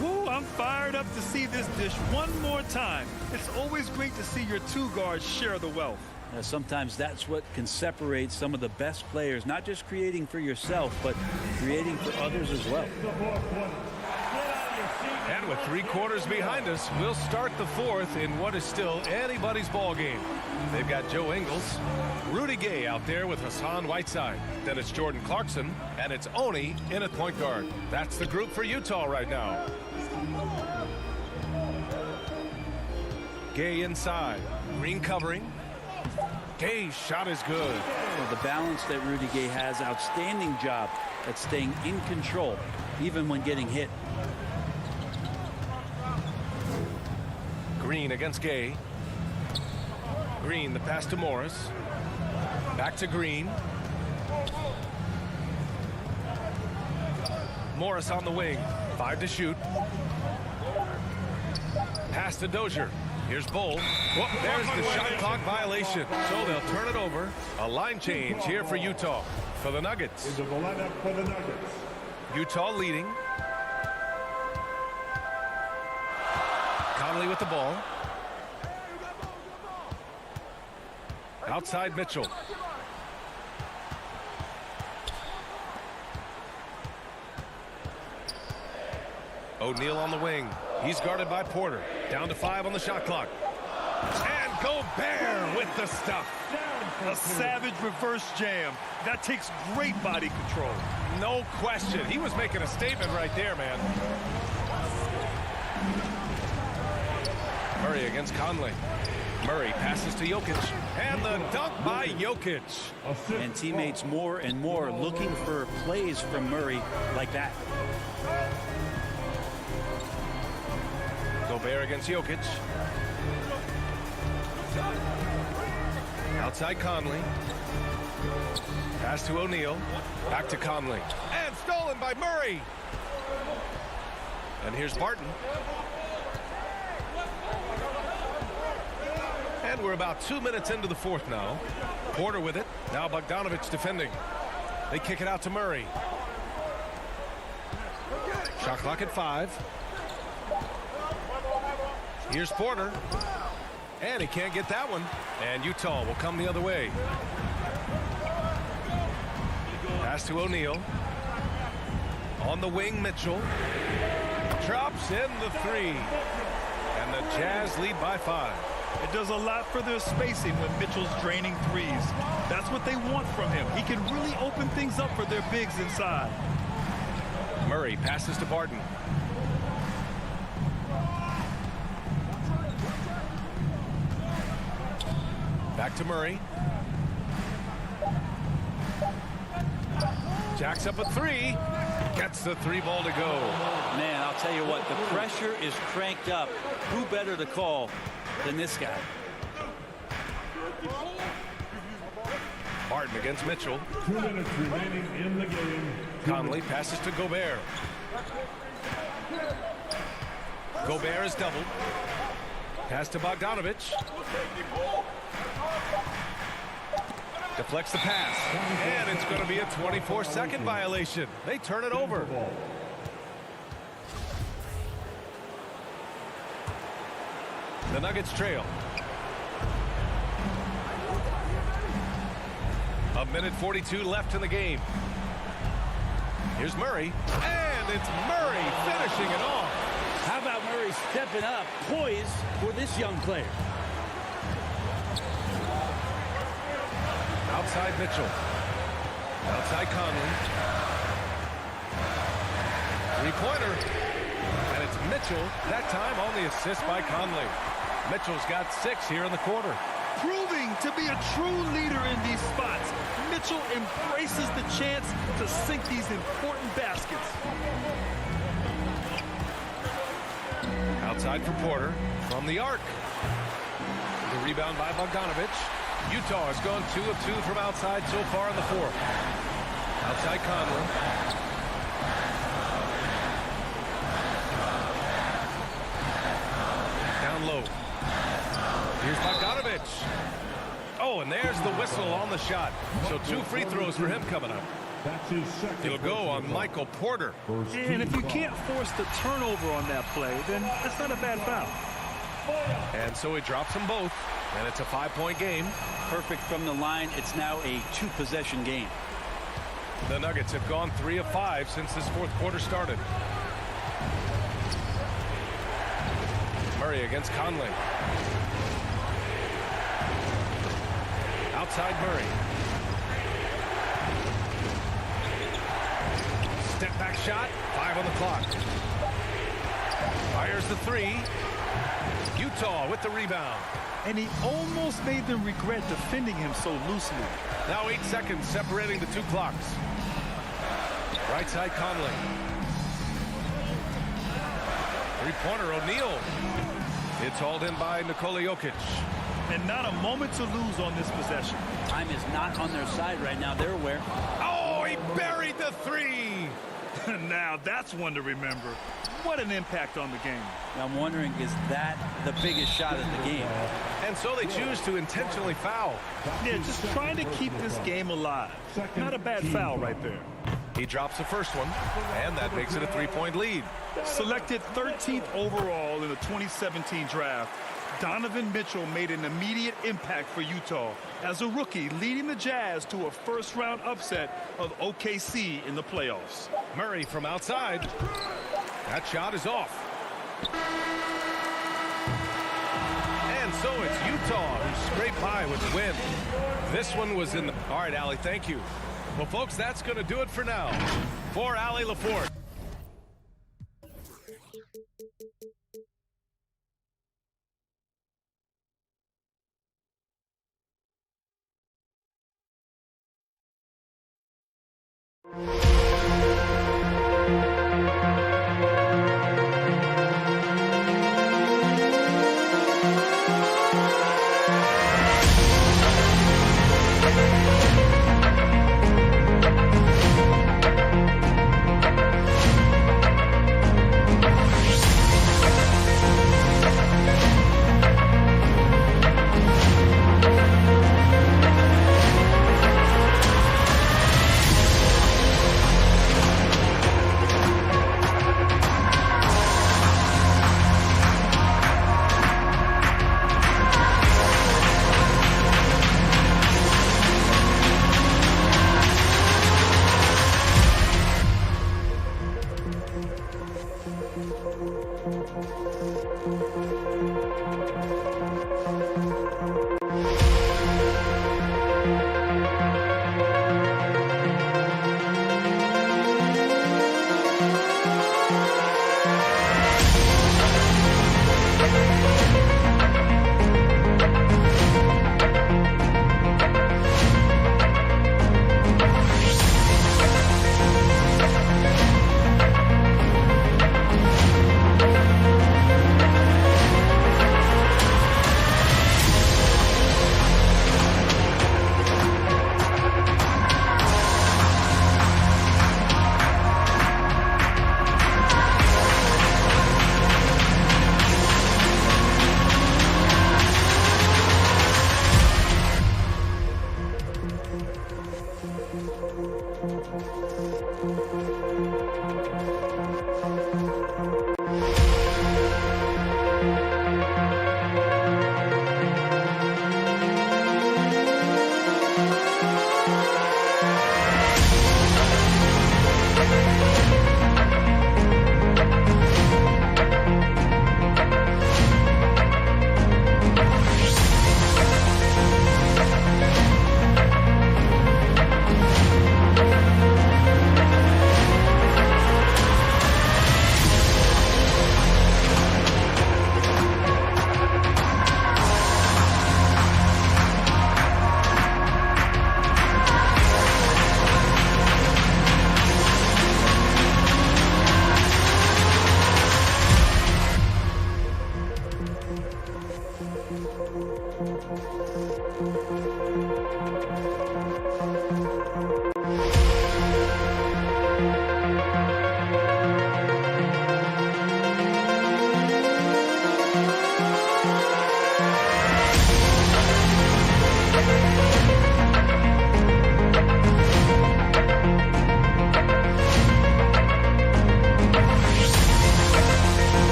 Woo, I'm fired up to see this dish one more time. It's always great to see your two guards share the wealth. Sometimes that's what can separate some of the best players, not just creating for yourself, but creating for others as well. And with 3 quarters behind us, we'll start the 4th in what is still anybody's ball game. They've got Joe Ingles, Rudy Gay out there with Hassan Whiteside. Then it's Jordan Clarkson, and it's Oni in at point guard. That's the group for Utah right now. Gay inside, Green covering. Gay's shot is good. Well, the balance that Rudy Gay has, outstanding job at staying in control, even when getting hit. Green against Gay. Green, the pass to Morris. Back to Green. Morris on the wing. 5 to shoot. Pass to Dozier. Here's Bull. Whoop, there's the shot clock violation. So they'll turn it over. A line change here for Utah. For the Nuggets. Into the lineup for the Nuggets. Utah leading. Conley with the ball. Outside Mitchell. O'Neal on the wing. He's guarded by Porter. Down to 5 on the shot clock. And Gobert with the stuff. A savage reverse jam. That takes great body control. No question. He was making a statement right there, man. Murray against Conley. Murray passes to Jokic. And the dunk by Jokic. And teammates more and more looking for plays from Murray like that. Gobert against Jokic. Outside Conley. Pass to O'Neal. Back to Conley. And stolen by Murray. And here's Barton. And we're about 2 minutes into the 4th now. Porter with it. Now Bogdanovich defending. They kick it out to Murray. Shot clock at 5. Here's Porter. And he can't get that one. And Utah will come the other way. Pass to O'Neal. On the wing, Mitchell. Drops in the 3. And the Jazz lead by 5. It does a lot for their spacing when Mitchell's draining threes. That's what they want from him. He can really open things up for their bigs inside. Murray passes to Barton. Back to Murray. Jacks up a 3. Gets the 3 ball to go. Man, I'll tell you what, the pressure is cranked up. Who better to call than this guy? Barton against Mitchell. 2 minutes remaining in the game. Conley passes to Gobert. Gobert is doubled. Pass to Bogdanovich. Deflects the pass. And it's going to be a 24-second violation. They turn it over. The Nuggets trail. A minute 42 left in the game. Here's Murray. And it's Murray finishing it off. How about Murray stepping up, poised for this young player? Outside Mitchell. Outside Conley. 3-pointer. And it's Mitchell, that time on the assist by Conley. Mitchell's got 6 here in the quarter. Proving to be a true leader in these spots. Mitchell embraces the chance to sink these important baskets. Outside for Porter from the arc. The rebound by Bogdanovich. Utah has gone 2 of 2 from outside so far in the 4th. Outside Conley. Down low. Here's Bogdanovich. Oh, and there's the whistle on the shot. So 2 free throws for him coming up. That's his second. It'll go on Michael Porter. And if you can't force the turnover on that play, then that's not a bad foul. And so he drops them both. And it's a 5-point game. Perfect from the line. It's now a 2-possession game. The Nuggets have gone 3 of 5 since this 4th quarter started. Murray against Conley. Outside Murray. Step back shot. 5 on the clock. Fires the 3. Utah with the rebound. And he almost made them regret defending him so loosely. Now 8 seconds separating the 2 clocks. Right side Conley. Three-pointer O'Neal. It's hauled in by Nikola Jokic. And not a moment to lose on this possession. Time is not on their side right now. They're aware. Oh, he buried the 3. Now that's one to remember. What an impact on the game. I'm wondering, is that the biggest shot of the game? And so they choose to intentionally foul. Yeah, just trying to keep this game alive. Not a bad foul right there. He drops the first one, and that makes it a 3-point lead. Selected 13th overall in the 2017 draft, Donovan Mitchell made an immediate impact for Utah as a rookie, leading the Jazz to a first-round upset of OKC in the playoffs. Murray from outside. That shot is off. And so it's Utah who scrape by with the win. This one was in the... All right, Allie, thank you. Well, folks, that's going to do it for now. For Allie LaForte.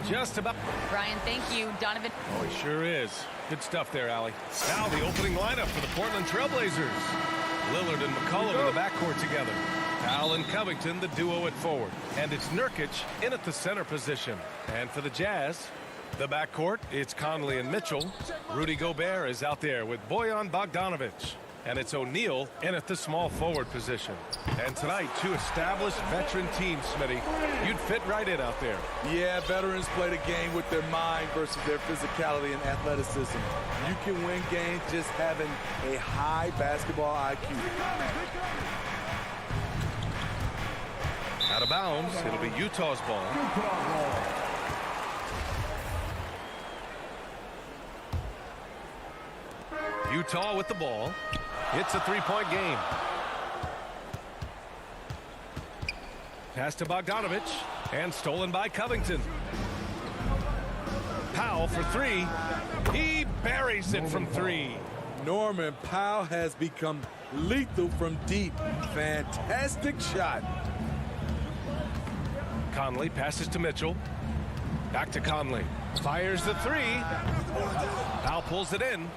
Just about. Brian, thank you. Donovan. Oh, he sure is. Good stuff there, Allie. Now the opening lineup for the Portland Trailblazers. Lillard and McCollum in the backcourt together. Powell and Covington, the duo at forward. And it's Nurkic in at the center position. And for the Jazz, the backcourt, it's Conley and Mitchell. Rudy Gobert is out there with Bojan Bogdanovic. And it's O'Neal in at the small forward position. And tonight, two established veteran teams, Smitty. You'd fit right in out there. Yeah, veterans play the game with their mind versus their physicality and athleticism. You can win games just having a high basketball IQ. Out of bounds. It'll be Utah's ball. Utah with the ball. It's a three-point game. Pass to Bogdanovic and stolen by Covington. Powell for three. He buries it from three. Norman Powell has become lethal from deep. Fantastic shot. Conley passes to Mitchell. Back to Conley. Fires the three. Powell pulls it in.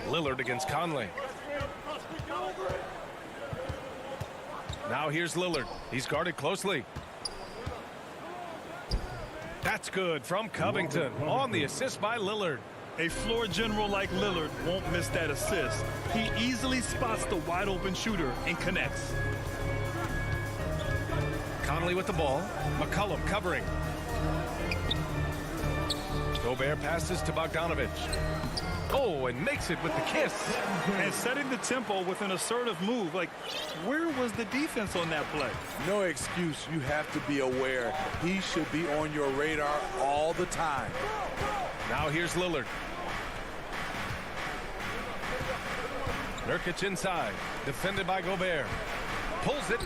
Lillard against Conley. Now here's Lillard. He's guarded closely. That's good from Covington on the assist by Lillard. A floor general like Lillard won't miss that assist. He easily spots the wide open shooter and connects. Conley with the ball. McCollum covering. Gobert passes to Bogdanovic. Oh, and makes it with the kiss. And setting the tempo with an assertive move. Like, where was the defense on that play? No excuse. You have to be aware. He should be on your radar all the time. Now here's Lillard. Nurkic inside. Defended by Gobert. Pulls it.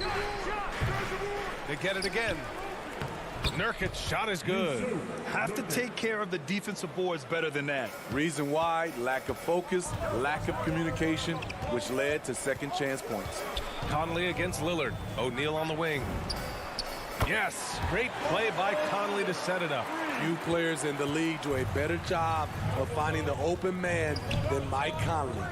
They get it again. Nurkic's shot is good. Have to take care of the defensive boards better than that. Reason why: lack of focus, lack of communication, which led to second chance points. Conley against Lillard. O'Neal on the wing. Yes, great play by Conley to set it up. Few players in the league do a better job of finding the open man than Mike Conley.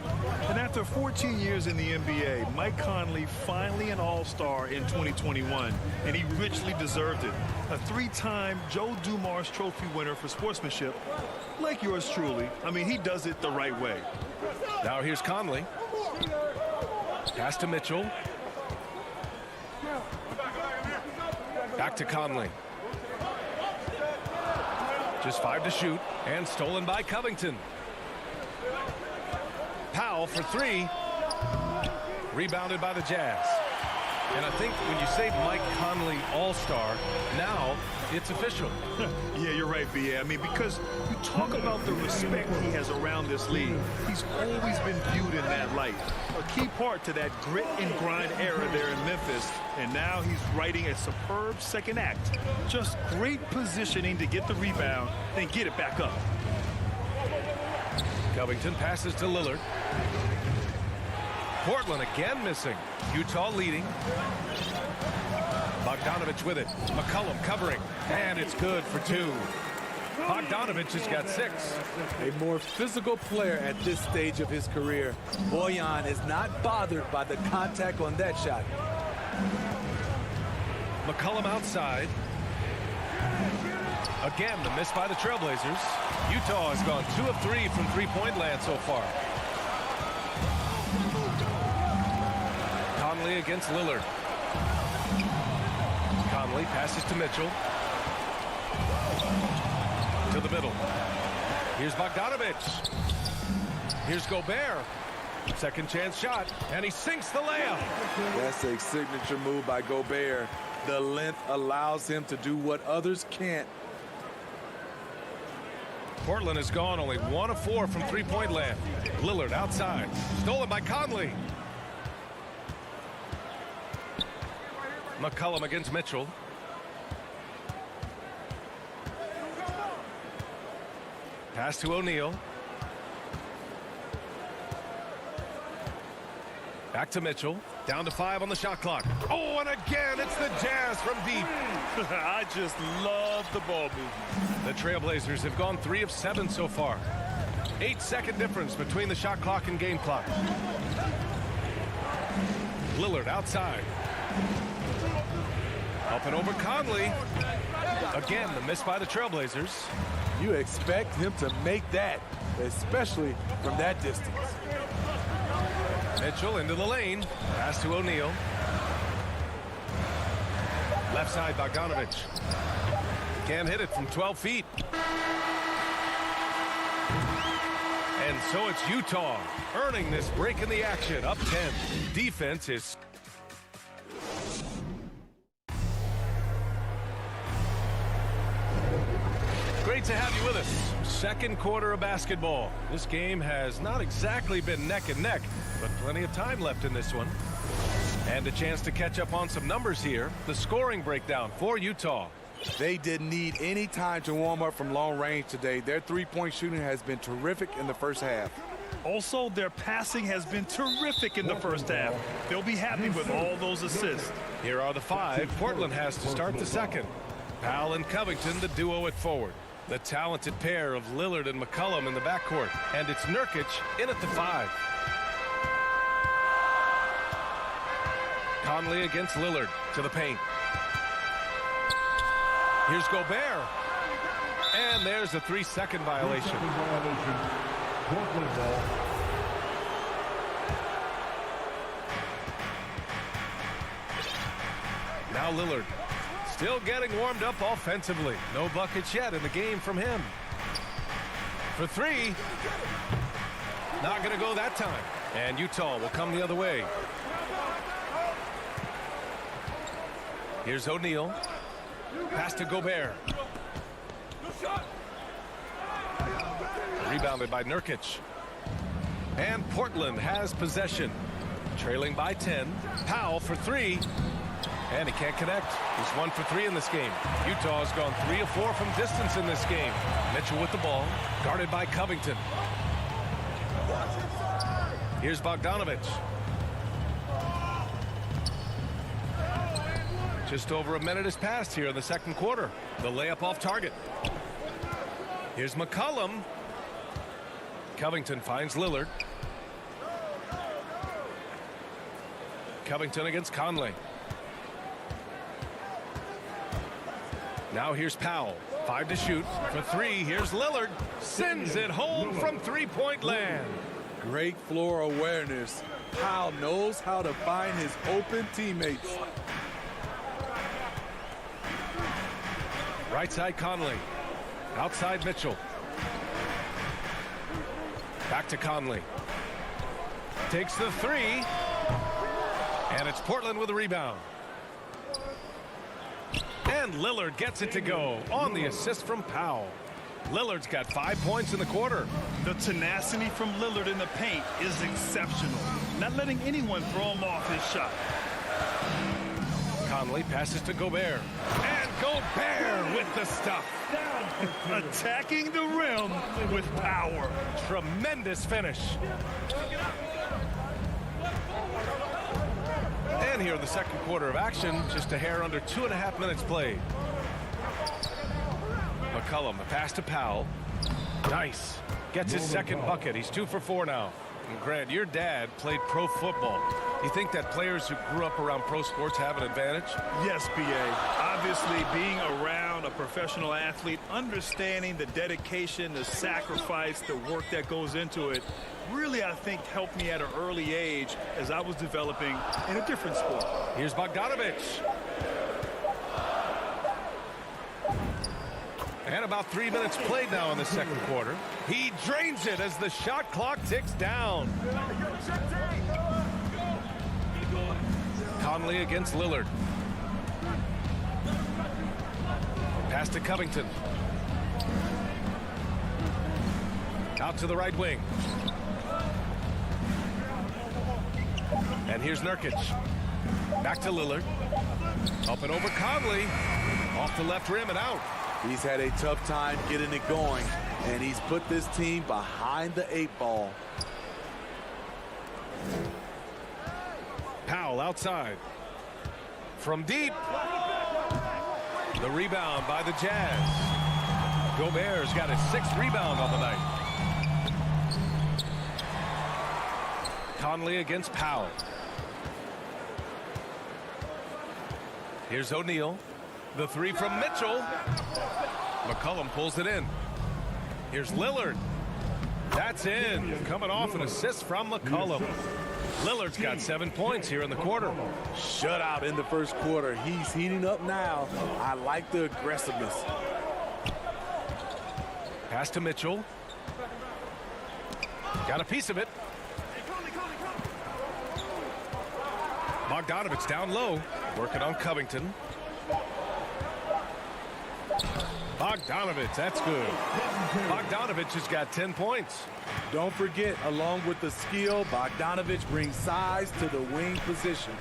And after 14 years in the NBA, Mike Conley finally an all-star in 2021, and he richly deserved it. A three-time Joe Dumars Trophy winner for sportsmanship, like yours truly. I mean, he does it the right way. Now here's Conley. Pass to Mitchell. Back to Conley. Just 5 to shoot, and stolen by Covington. Powell for three. Rebounded by the Jazz. And I think when you say Mike Conley all-star, now it's official. Yeah, you're right, B.A. I mean, because you talk about the respect he has around this league. He's always been viewed in that light. A key part to that grit and grind era there in Memphis. And now he's writing a superb second act. Just great positioning to get the rebound, then get it back up. Covington passes to Lillard. Portland again missing. Utah leading. Bogdanovic with it. McCollum covering. And it's good for two. Bogdanovic has got 6. A more physical player at this stage of his career. Bojan is not bothered by the contact on that shot. McCollum outside. Again, the miss by the Trailblazers. Utah has gone 2 of 3 from three-point land so far. Conley against Lillard. Conley passes to Mitchell. To the middle. Here's Bogdanovic. Here's Gobert. Second chance shot, and he sinks the layup. That's a signature move by Gobert. The length allows him to do what others can't. Portland has gone only 1 of 4 from three-point land. Lillard outside. Stolen by Conley. McCollum against Mitchell. Pass to O'Neal. Back to Mitchell. Down to 5 on the shot clock. Oh, and again, it's the Jazz from deep. I just love the ball movement. The Trailblazers have gone 3 of 7 so far. 8-second difference between the shot clock and game clock. Lillard outside. Up and over Conley. Again, the miss by the Trailblazers. You expect him to make that, especially from that distance. Mitchell into the lane. Pass to O'Neal. Left side, Bogdanovich. Can't hit it from 12 feet. And so it's Utah earning this break in the action. Up 10. Defense is... Great to have you with us. Second quarter of basketball. This game has not exactly been neck and neck, but plenty of time left in this one. And a chance to catch up on some numbers here. The scoring breakdown for Utah. They didn't need any time to warm up from long range today. Their three-point shooting has been terrific in the first half. Also, their passing has been terrific in the first half. They'll be happy with all those assists. Here are the 5 Portland has to start the second. Powell and Covington, the duo at forward. The talented pair of Lillard and McCollum in the backcourt. And it's Nurkic in at the 5. Conley against Lillard to the paint. Here's Gobert. And there's a 3-second violation. Now Lillard. Still getting warmed up offensively. No buckets yet in the game from him. For 3. Not going to go that time. And Utah will come the other way. Here's O'Neal. Pass to Gobert. Rebounded by Nurkic. And Portland has possession. Trailing by 10. Powell for 3. And he can't connect. He's 1 for 3 in this game. Utah has gone 3 of 4 from distance in this game. Mitchell with the ball. Guarded by Covington. Here's Bogdanovich. Just over a minute has passed here in the second quarter. The layup off target. Here's McCollum. Covington finds Lillard. Covington against Conley. Now here's Powell. 5 to shoot. For 3, here's Lillard. Sends it home from three-point land. Great floor awareness. Powell knows how to find his open teammates. Right side Conley. Outside Mitchell. Back to Conley. Takes the 3. And it's Portland with a rebound. And Lillard gets it to go on the assist from Powell. Lillard's got 5 points in the quarter. The tenacity from Lillard in the paint is exceptional. Not letting anyone throw him off his shot. Conley passes to Gobert. And Gobert with the stuff. Attacking the rim with power. Tremendous finish. And here in the second quarter of action, just a hair under 2.5 minutes played. McCollum, the pass to Powell. Nice. Gets his second bucket. He's 2 for 4 now. And Grant, your dad played pro football. You think that players who grew up around pro sports have an advantage? Yes, B.A. Obviously, being around a professional athlete, understanding the dedication, the sacrifice, the work that goes into it, really, I think, helped me at an early age as I was developing in a different sport. Here's Bogdanovich. And about 3 minutes played now in the second quarter. He drains it as the shot clock ticks down. Conley against Lillard. Pass to Covington. Out to the right wing. And here's Nurkic. Back to Lillard. Up and over Conley. Off the left rim and out. He's had a tough time getting it going, and he's put this team behind the 8 ball. Powell outside. From deep. The rebound by the Jazz. Gobert's got his 6th rebound on the night. Conley against Powell. Here's O'Neal. The 3 from Mitchell. McCollum pulls it in. Here's Lillard. That's in. Coming off an assist from McCollum. Lillard's got 7 points here in the quarter. Shutout in the first quarter. He's heating up now. I like the aggressiveness. Pass to Mitchell. Got a piece of it. Bogdanovich down low. Working on Covington. Bogdanovich, that's good. Bogdanovich has got 10 points. Don't forget, along with the skill, Bogdanovich brings size to the wing position.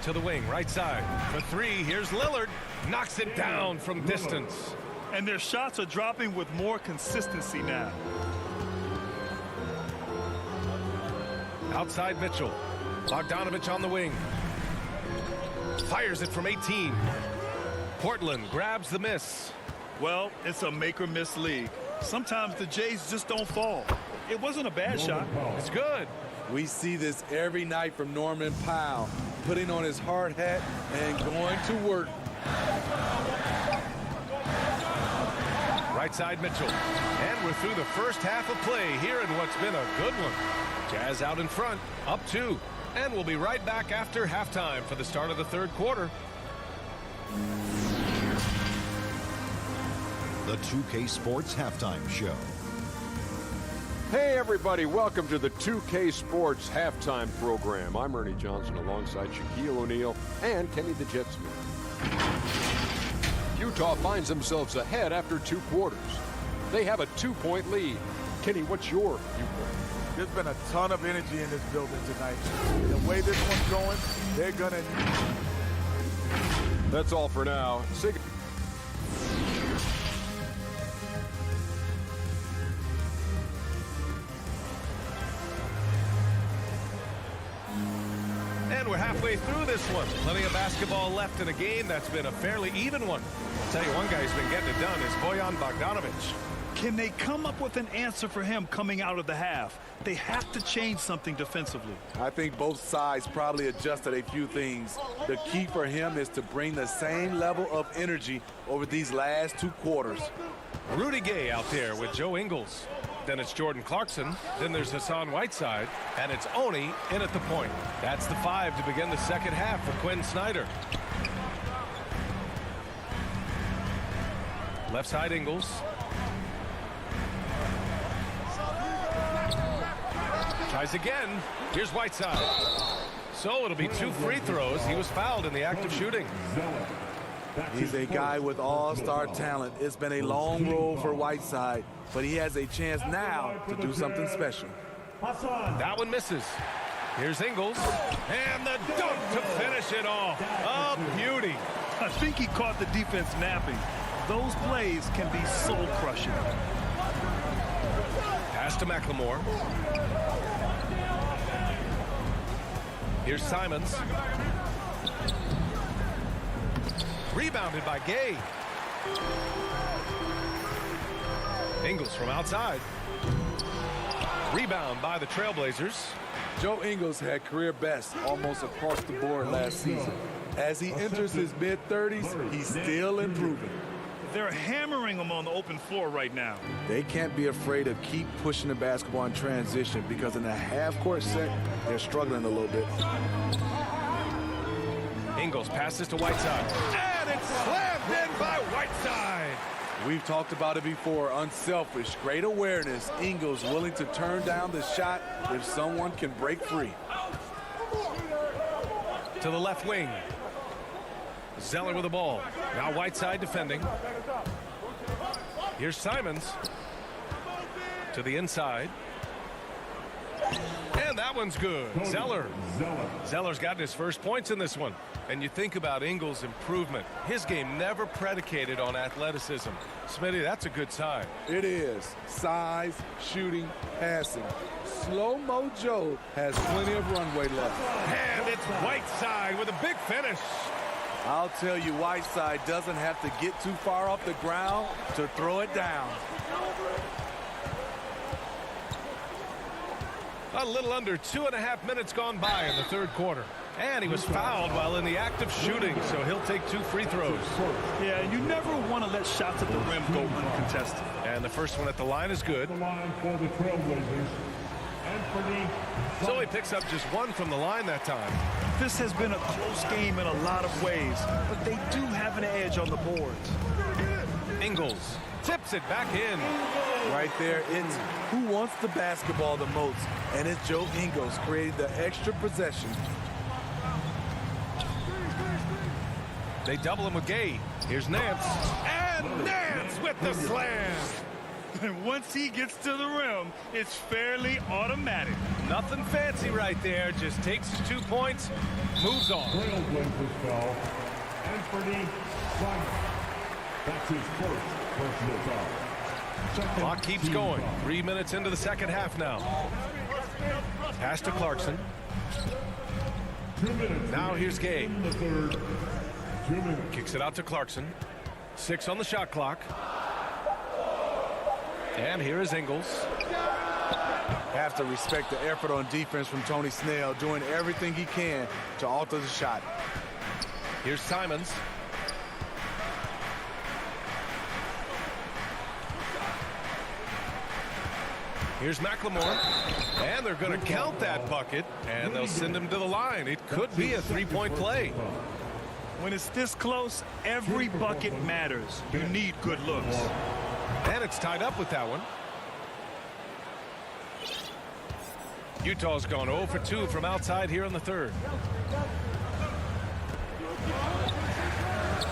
To the wing, right side. For 3, here's Lillard. Knocks it down from distance. And their shots are dropping with more consistency now. Outside Mitchell. Bogdanovich on the wing. Fires it from 18. Portland grabs the miss. Well, it's a make-or-miss league. Sometimes the Jays just don't fall. It wasn't a bad shot. It's good. We see this every night from Norman Powell, putting on his hard hat and going to work. Right side Mitchell. And we're through the first half of play here in what's been a good one. Jazz out in front, up 2. And we'll be right back after halftime for the start of the third quarter. The 2K Sports Halftime Show. Hey everybody, welcome to the 2K Sports Halftime Program. I'm Ernie Johnson alongside Shaquille O'Neal and Kenny the Jet Smith. Utah finds themselves ahead after 2 quarters. They have a 2-point lead. Kenny, what's your viewpoint? There's been a ton of energy in this building tonight. The way this one's going, they're going to... That's all for now. And we're halfway through this one. Plenty of basketball left in a game that's been a fairly even one. I'll tell you, one guy who's been getting it done is Bojan Bogdanovich. Can they come up with an answer for him coming out of the half? They have to change something defensively. I think both sides probably adjusted a few things. The key for him is to bring the same level of energy over these last 2 quarters. Rudy Gay out there with Joe Ingles. Then it's Jordan Clarkson. Then there's Hassan Whiteside. And it's Oni in at the point. That's the 5 to begin the second half for Quinn Snyder. Left side Ingles. Tries again. Here's Whiteside. So it'll be 2 free throws. He was fouled in the act of shooting. He's a guy with all-star talent. It's been a long road for Whiteside, but he has a chance now to do something special. That one misses. Here's Ingles. And the dunk to finish it off. A beauty. I think he caught the defense napping. Those plays can be soul-crushing. Pass to McLemore. Here's Simons. Rebounded by Gay. Ingles from outside. Rebound by the Trailblazers. Joe Ingles had career best almost across the board last season. As he enters his mid-30s, he's still improving. They're hammering him on the open floor right now. They can't be afraid to keep pushing the basketball in transition because in the half-court set, they're struggling a little bit. Ingles passes to Whiteside. And it's slammed in by Whiteside. We've talked about it before. Unselfish, great awareness. Ingles willing to turn down the shot if someone can break free. To the left wing. Zeller with the ball. Now Whiteside defending. Here's Simons. To the inside. And that one's good. Zeller. Zeller's gotten his first points in this one. And you think about Ingles' improvement. His game never predicated on athleticism. Smitty, that's a good sign. It is. Size, shooting, passing. Slow-mo Joe has plenty of runway left. And it's Whiteside with a big finish. I'll tell you, Whiteside doesn't have to get too far off the ground to throw it down. A little under 2.5 minutes gone by in the third quarter. And he was fouled while in the act of shooting, so he'll take 2 free throws. Yeah, you never want to let shots at the rim go uncontested. And the first one at the line is good. So he picks up just 1 from the line that time. This has been a close game in a lot of ways, but they do have an edge on the boards. Ingles tips it back in. Right there, it's who wants the basketball the most, and it's Joe Ingles created the extra possession. They double him with Gay. Here's Nance. And Nance with the slam. And once he gets to the rim, it's fairly automatic. Nothing fancy right there. Just takes his 2 points, moves on. Trailblazers foul. Anthony Simon. That's his first personal foul. Clock keeps going. 3 minutes into the second half now. Pass to Clarkson. 2 minutes. Now here's Gay. In the third. 2 minutes. Kicks it out to Clarkson. 6 on the shot clock. And here is Ingles. Have to respect the effort on defense from Tony Snell, doing everything he can to alter the shot. Here's Simons. Here's McLemore. And they're going to count that bucket, and they'll send him to the line. It could be a 3-point play. When it's this close, every bucket matters. You need good looks. And it's tied up with that one. Utah's gone 0 for 2 from outside here in the third.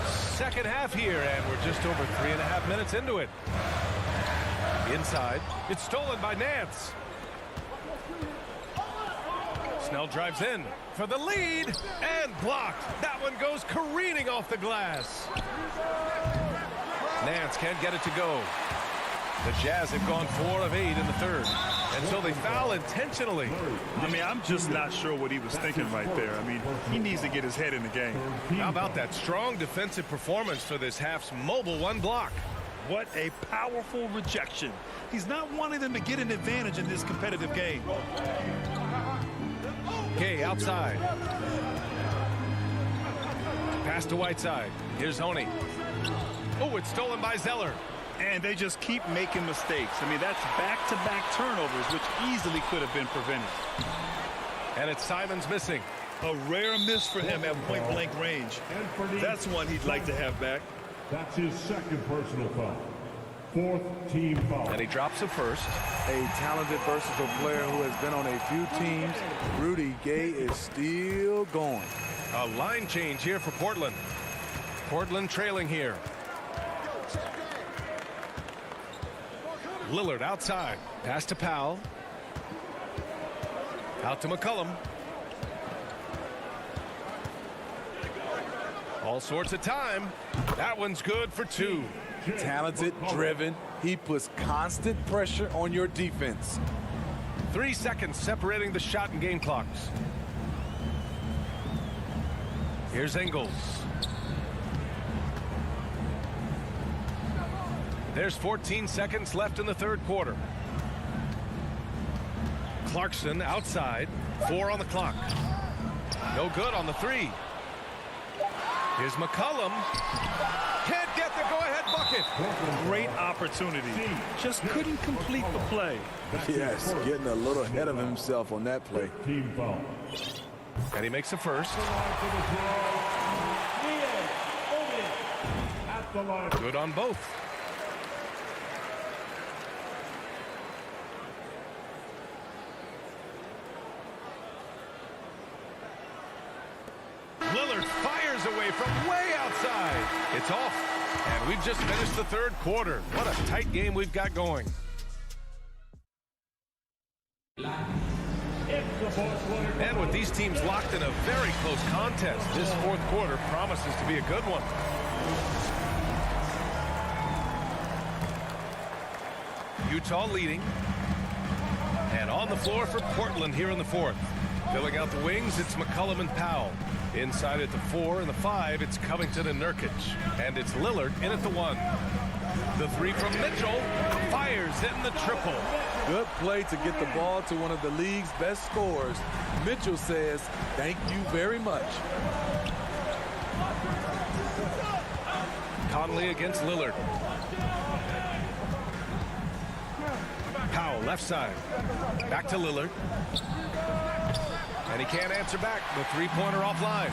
Second half here, and we're just over 3.5 minutes into it. Inside, it's stolen by Nance. Snell drives in for the lead and blocked. That one goes careening off the glass. Nance can't get it to go. The Jazz have gone 4 of 8 in the third. And so they foul intentionally. I mean, I'm just not sure what he was thinking right there. I mean, he needs to get his head in the game. How about that strong defensive performance for this half's mobile 1 block? What a powerful rejection. He's not wanting them to get an advantage in this competitive game. Gay outside. Pass to Whiteside. Here's Honey. Oh, it's stolen by Zeller. And they just keep making mistakes. I mean, that's back-to-back turnovers, which easily could have been prevented. And it's Simons missing. A rare miss for him at point-blank range. That's one he'd like to have back. That's his second personal foul. 4th team foul. And he drops the first. A talented, versatile player who has been on a few teams. Rudy Gay is still going. A line change here for Portland. Portland trailing here. Lillard outside. Pass to Powell. Out to McCollum. All sorts of time. That one's good for 2. Talented, driven. He puts constant pressure on your defense. 3 seconds separating the shot and game clocks. Here's Ingles. There's 14 seconds left in the third quarter. Clarkson outside. 4 on the clock. No good on the 3. Here's McCollum. Can't get the go-ahead bucket. Great opportunity. Just couldn't complete the play. Yes, getting a little ahead of himself on that play. Team foul. And he makes the first. Good on both. Lillard fires away from way outside. It's off. And we've just finished the third quarter. What a tight game we've got going. And with these teams locked in a very close contest, this fourth quarter promises to be a good one. Utah leading. And on the floor for Portland here in the fourth. Filling out the wings, it's McCollum and Powell. Inside at the 4 and the 5, it's Covington and Nurkic. And it's Lillard in at the 1. The 3 from Mitchell fires in the triple. Good play to get the ball to one of the league's best scorers. Mitchell says, thank you very much. Conley against Lillard. Powell left side. Back to Lillard. And he can't answer back. The three-pointer offline.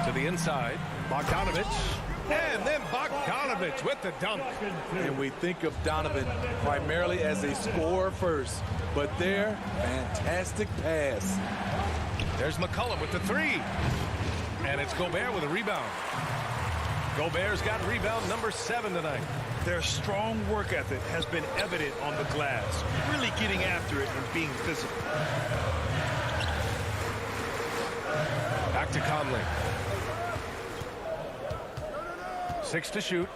To the inside. Bogdanovich. And then Bogdanovich with the dunk. And we think of Donovan primarily as a scorer first. But there, fantastic pass. There's McCollum with the 3. And it's Gobert with a rebound. Gobert's got rebound number 7 tonight. Their strong work ethic has been evident on the glass, really getting after it and being physical. Back to Conley. 6 to shoot.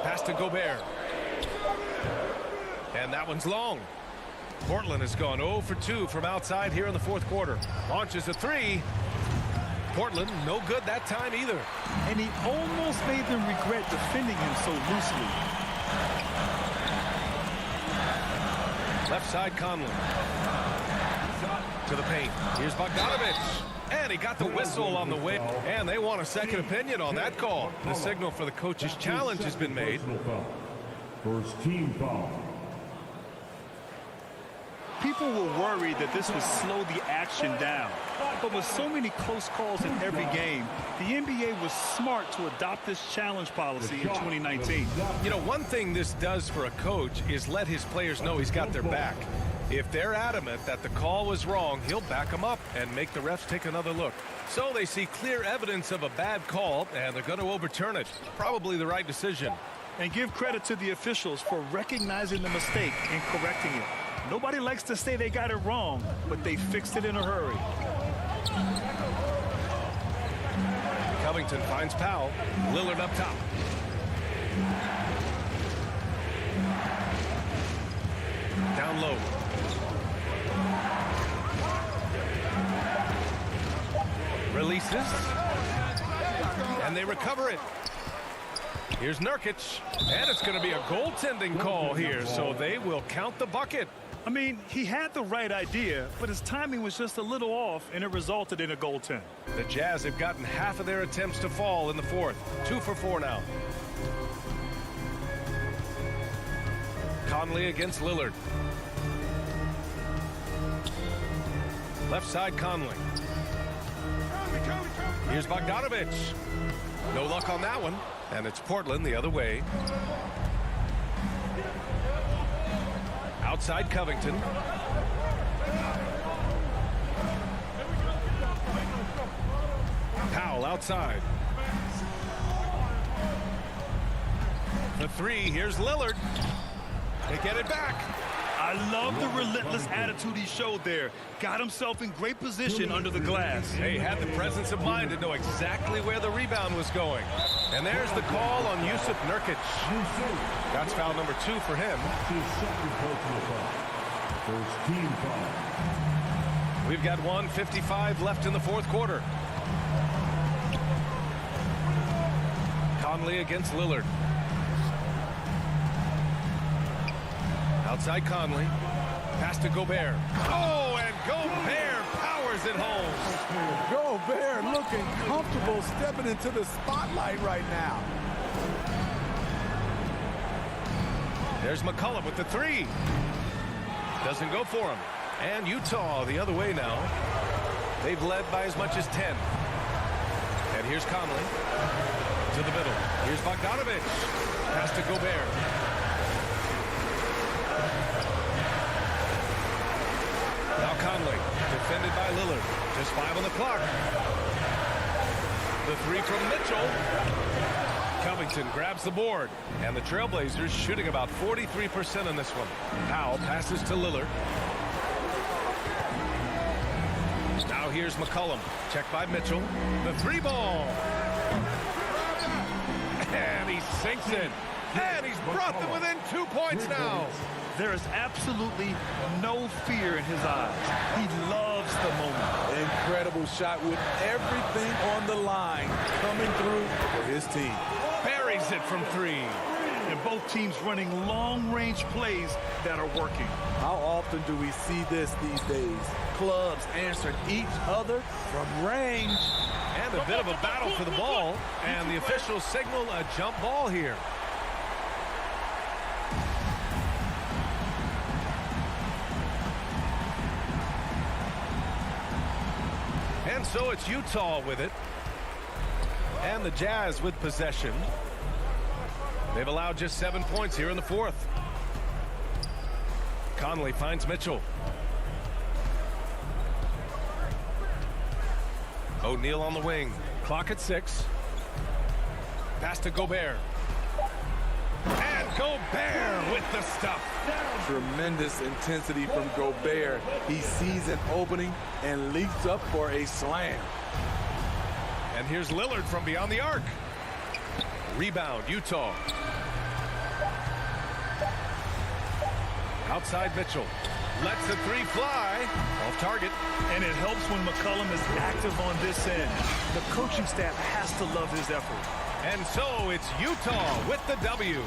Pass to Gobert. And that one's long. Portland has gone 0 for 2 from outside here in the fourth quarter. Launches a 3. Portland, no good that time either. And he almost made them regret defending him so loosely. Left side, Conley. To the paint. Here's Bogdanovich. And he got the whistle on the way. And they want a second opinion on that call. The signal for the coach's challenge has been made. First team foul. People were worried that this would slow the action down. But with so many close calls in every game, the NBA was smart to adopt this challenge policy in 2019. You know, one thing this does for a coach is let his players know he's got their back. If they're adamant that the call was wrong, he'll back them up and make the refs take another look. So they see clear evidence of a bad call, and they're going to overturn it. Probably the right decision. And give credit to the officials for recognizing the mistake and correcting it. Nobody likes to say they got it wrong, but they fixed it in a hurry. Covington finds Powell. Lillard up top. Down low. Releases. And they recover it. Here's Nurkic. And it's going to be a goaltending call here, so they will count the bucket. I mean, he had the right idea, but his timing was just a little off, and it resulted in a goaltend. The Jazz have gotten half of their attempts to fall in the fourth. 2 for 4 now. Conley against Lillard. Left side, Conley. Here's Bogdanovich. No luck on that one. And it's Portland the other way. Outside Covington. Powell outside. The 3, here's Lillard. They get it back. I love the relentless attitude he showed there. Got himself in great position under the glass. He had the presence of mind to know exactly where the rebound was going. And there's the call on Yusuf Nurkic. That's foul number 2 for him. First team foul. We've got 1:55 left in the fourth quarter. Conley against Lillard. Outside Conley. Pass to Gobert. Oh, and Gobert powers it home. Gobert looking comfortable stepping into the spotlight right now. There's McCollum with the 3. Doesn't go for him. And Utah the other way now. They've led by as much as 10. And here's Conley. To the middle. Here's Bogdanovich. Pass to Gobert. Now Conley, defended by Lillard. Just 5 on the clock. The 3 from Mitchell. Covington grabs the board, and the Trailblazers shooting about 43% on this one. Powell passes to Lillard. Now here's McCollum. Checked by Mitchell. The three ball. And he sinks it. And he's brought them within 2 points now. There is absolutely no fear in his eyes. He loves the moment. Incredible shot with everything on the line coming through for his team. Buries it from three. And both teams running long-range plays that are working. How often do we see this these days? Clubs answering each other from range. And a bit of a battle for the ball. And the officials signal a jump ball here. And so it's Utah with it. And the Jazz with possession. They've allowed just 7 points here in the fourth. Conley finds Mitchell. O'Neal on the wing. Clock at 6. Pass to Gobert. And Gobert with the stuff. Tremendous intensity from Gobert. He sees an opening and leaps up for a slam. And here's Lillard from beyond the arc. Rebound, Utah. Outside Mitchell. Lets the three fly. Off target. And it helps when McCollum is active on this end. The coaching staff has to love his effort. And so it's Utah with the W.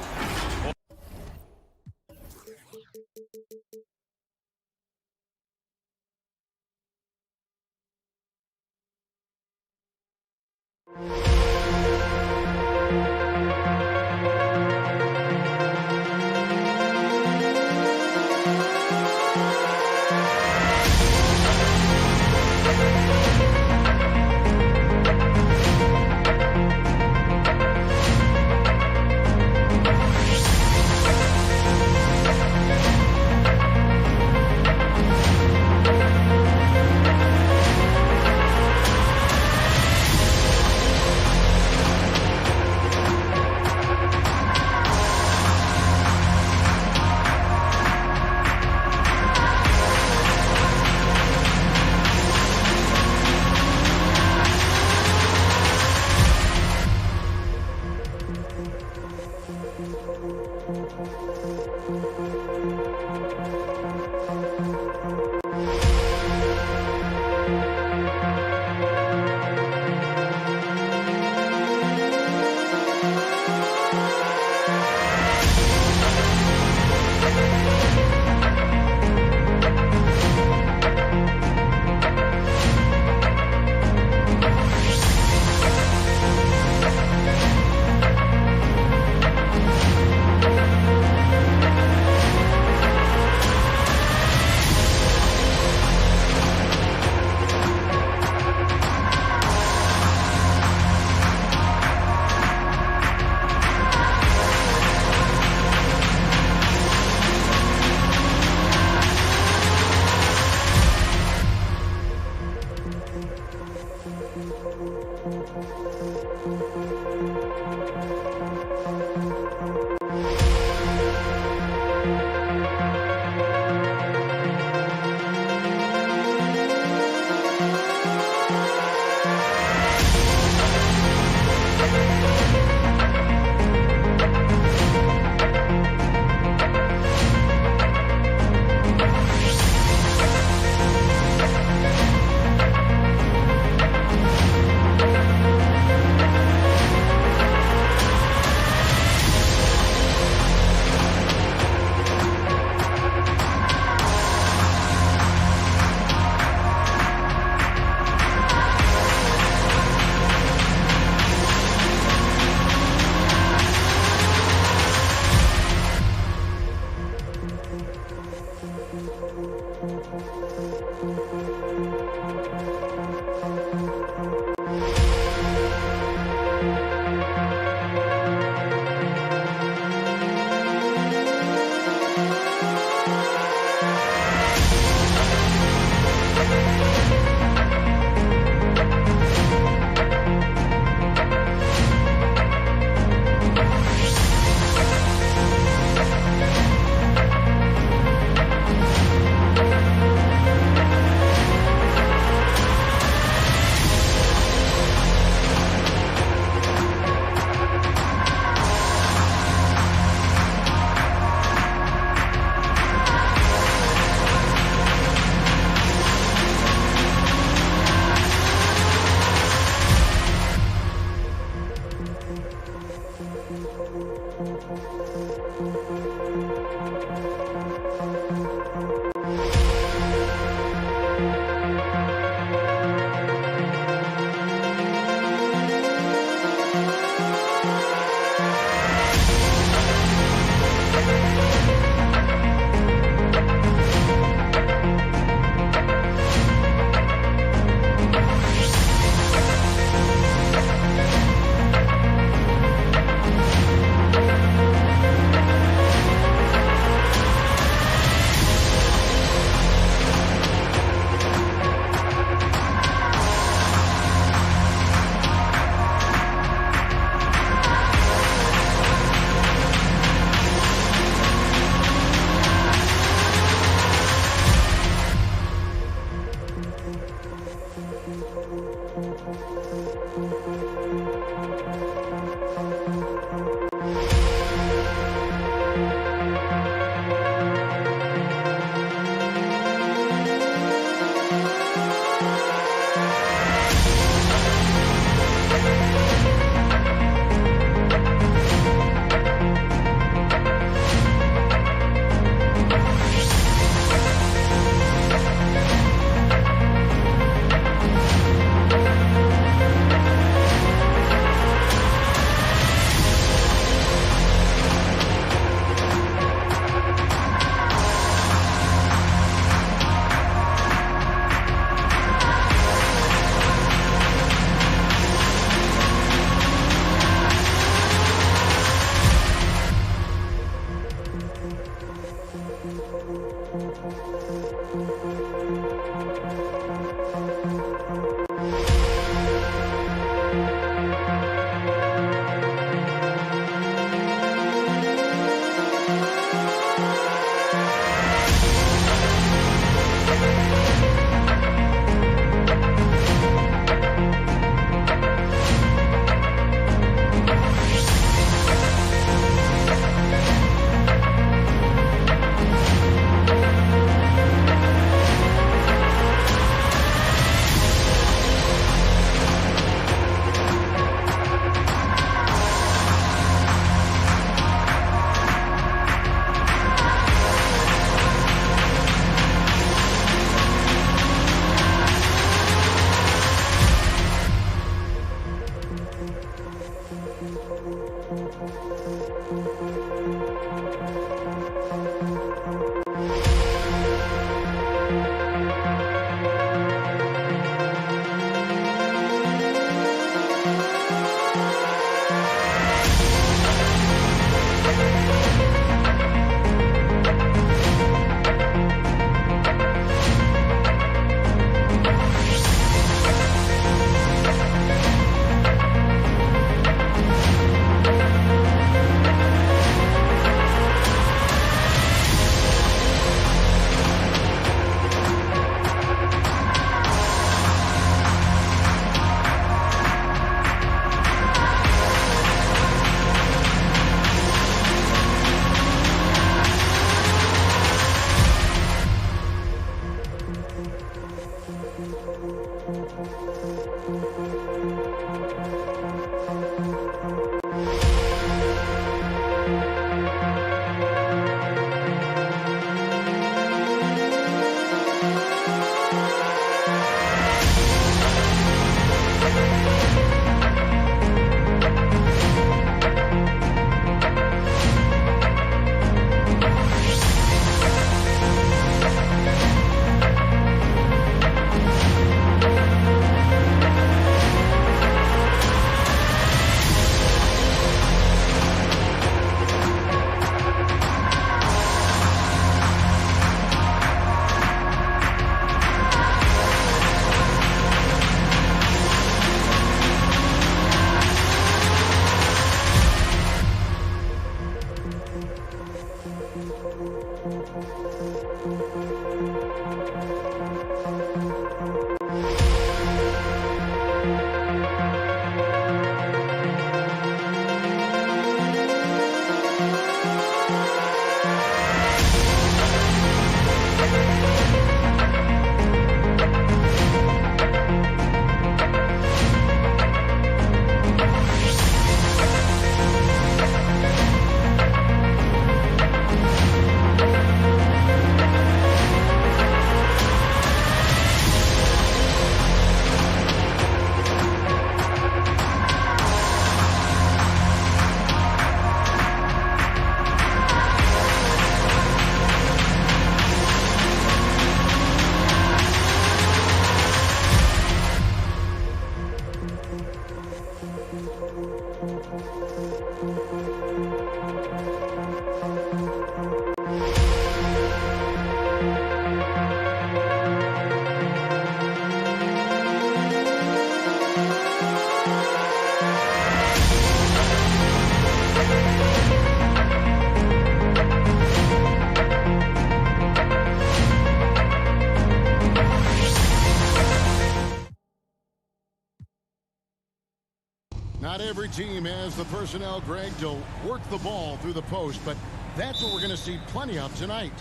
Not every team has the personnel, Greg, to work the ball through the post, but that's what we're going to see plenty of tonight.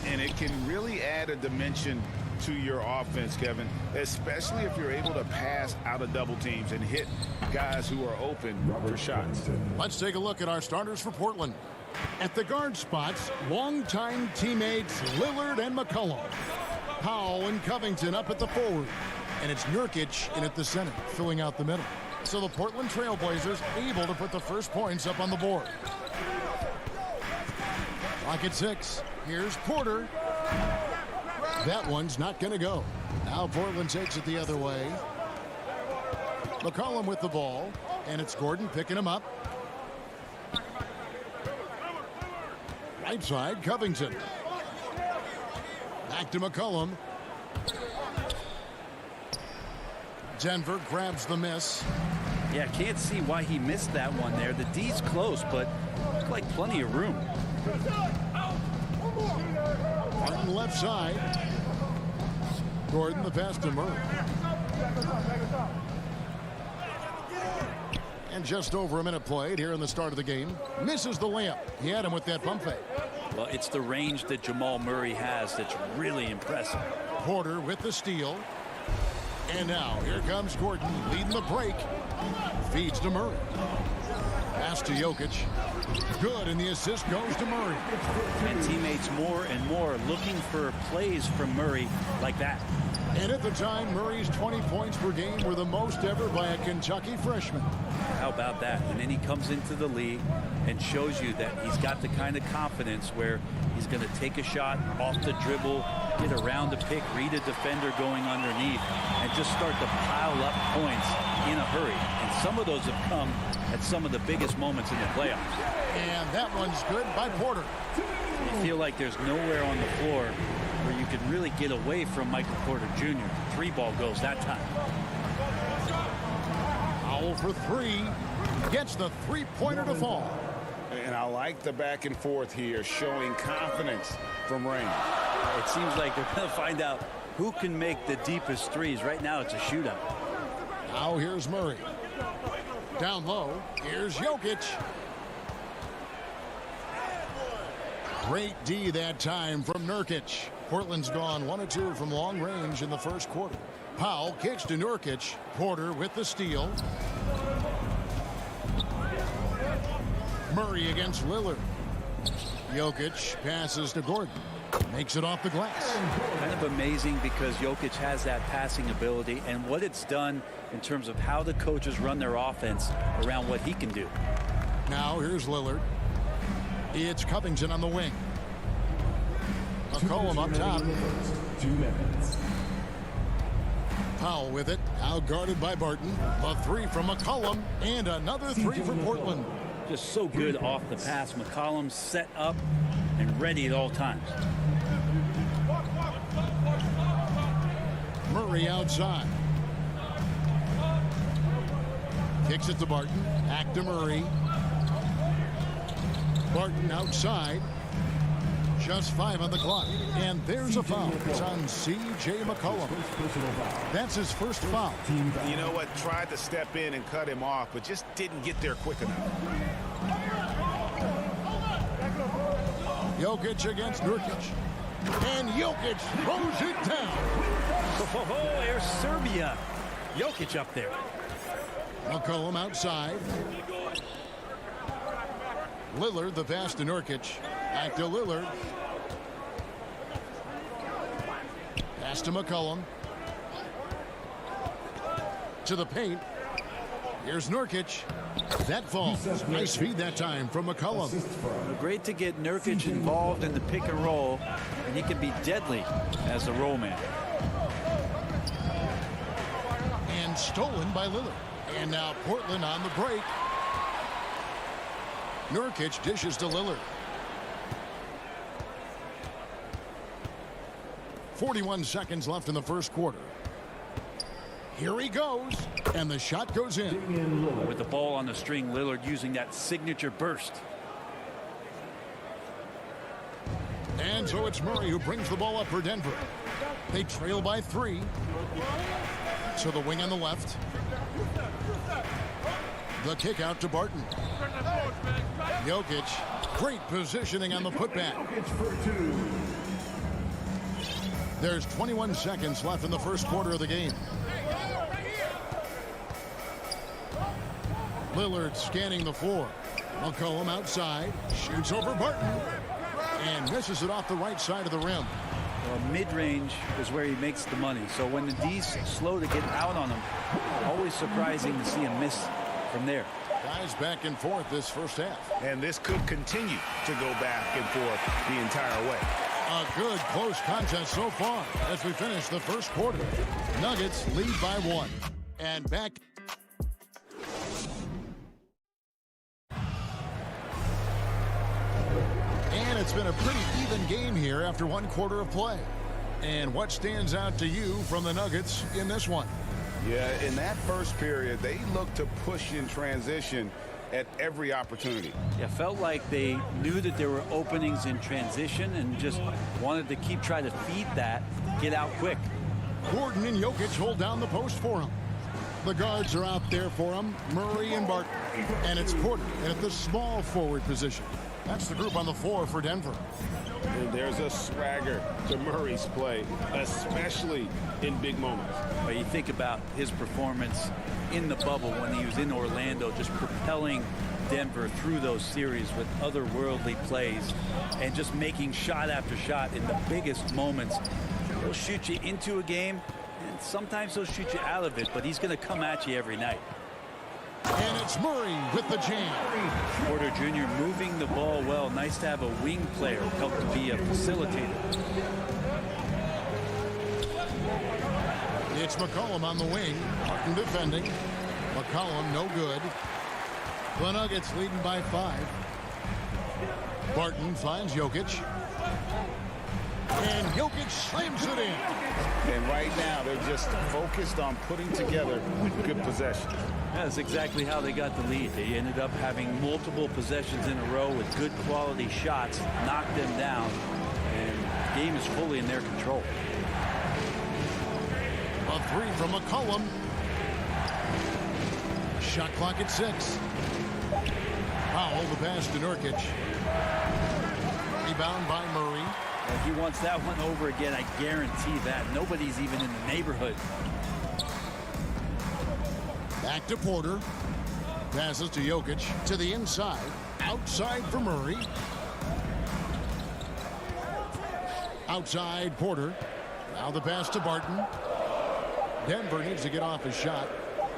And it can really add a dimension to your offense, Kevin, especially if you're able to pass out of double teams and hit guys who are open for shots. Let's take a look at our starters for Portland. At the guard spots, longtime teammates Lillard and McCollum. Powell and Covington up at the forward. And it's Nurkic in at the center, filling out the middle. So the Portland Trailblazers able to put the first points up on the board. Clock at 6. Here's Porter. That one's not going to go. Now Portland takes it the other way. McCollum with the ball, and it's Gordon picking him up. Right side, Covington. Back to McCollum. Denver grabs the miss. Yeah, can't see why he missed that one there. The D's close, but looked like plenty of room. Martin left side. Gordon the pass to Murray. And just over a minute played here in the start of the game. Misses the layup. He had him with that pump fake. Well, it's the range that Jamal Murray has that's really impressive. Porter with the steal. And now here comes Gordon leading the break. Feeds to Murray. Pass to Jokic. Good, and the assist goes to Murray. And teammates more and more looking for plays from Murray like that. And at the time, Murray's 20 points per game were the most ever by a Kentucky freshman. How about that? And then he comes into the league and shows you that he's got the kind of confidence where he's going to take a shot off the dribble, get around the pick, read a defender going underneath, and just start to pile up points in a hurry. And some of those have come at some of the biggest moments in the playoffs. And that one's good by Porter. You feel like there's nowhere on the floor where you can really get away from Michael Porter Jr. The three ball goes that time. Foul for three. Gets the three-pointer to fall. And I like the back and forth here, showing confidence from Rain. It seems like they're going to find out who can make the deepest threes. Right now, it's a shootout. Now here's Murray. Down low, here's Jokic. Great D that time from Nurkic. Portland's gone 1 of 2 from long range in the first quarter. Powell kicks to Nurkic. Porter with the steal. Murray against Lillard. Jokic passes to Gordon. Makes it off the glass. Kind of amazing because Jokic has that passing ability and what it's done in terms of how the coaches run their offense around what he can do. Now here's Lillard. It's Covington on the wing. McCollum up top. 2 minutes. Powell with it. Out guarded by Barton. A three from McCollum. And another three for Portland. Just so good off the pass. McCollum set up and ready at all times. Murray outside. Kicks it to Barton. Back to Murray. Barton outside. Just 5 on the clock. And there's a foul. It's on C.J. McCollum. That's his first foul. You know what? Tried to step in and cut him off, but just didn't get there quick enough. Jokic against Nurkic. And Jokic throws it down. Oh, there's Serbia. Jokic up there. McCollum outside. Lillard the pass to Nurkic. Back to Lillard. Pass to McCollum. To the paint. Here's Nurkic. That falls. Nice feed that time from McCollum. Great to get Nurkic involved in the pick and roll, and he can be deadly as a roll man. And stolen by Lillard. And now Portland on the break. Nurkic dishes to Lillard. 41 seconds left in the first quarter. Here he goes, and the shot goes in. With the ball on the string, Lillard using that signature burst. And so it's Murray who brings the ball up for Denver. They trail by 3. To the wing on the left. The kick out to Barton. Jokic, great positioning on the putback. There's 21 seconds left in the first quarter of the game. Lillard scanning the floor. McCollum outside, shoots over Barton, and misses it off the right side of the rim. Well, mid-range is where he makes the money. So when the D's slow to get out on him, always surprising to see him miss from there. Guys back and forth this first half. And this could continue to go back and forth the entire way. A good close contest so far as we finish the first quarter. Nuggets lead by 1. And back. And it's been a pretty even game here after 1 quarter of play. And what stands out to you from the Nuggets in this one? Yeah, in that first period, they looked to push in transition at every opportunity. Yeah, felt like they knew that there were openings in transition and just wanted to keep trying to feed that, get out quick. Gordon and Jokic hold down the post for him. The guards are out there for him, Murray and Barton. And it's Porter at the small forward position. That's the group on the floor for Denver. And there's a swagger to Murray's play, especially in big moments. But you think about his performance in the bubble when he was in Orlando, just propelling Denver through those series with otherworldly plays and just making shot after shot in the biggest moments. He'll shoot you into a game, and sometimes he'll shoot you out of it, but he's going to come at you every night. And it's Murray with the jam. Porter Jr. moving the ball well. Nice to have a wing player help to be a facilitator. It's McCollum on the wing. Martin defending. McCollum no good. The Nuggets leading by 5. Barton finds Jokic. And Jokic slams it in. And right now, they're just focused on putting together good possession. That's exactly how they got the lead. They ended up having multiple possessions in a row with good quality shots, knocked them down, and the game is fully in their control. A 3 from McCollum. Shot clock at 6. Powell the pass to Nurkic. Rebound by Murray. If he wants that one over again, I guarantee that. Nobody's even in the neighborhood. Back to Porter. Passes to Jokic. To the inside. Outside for Murray. Outside Porter. Now the pass to Barton. Denver needs to get off his shot.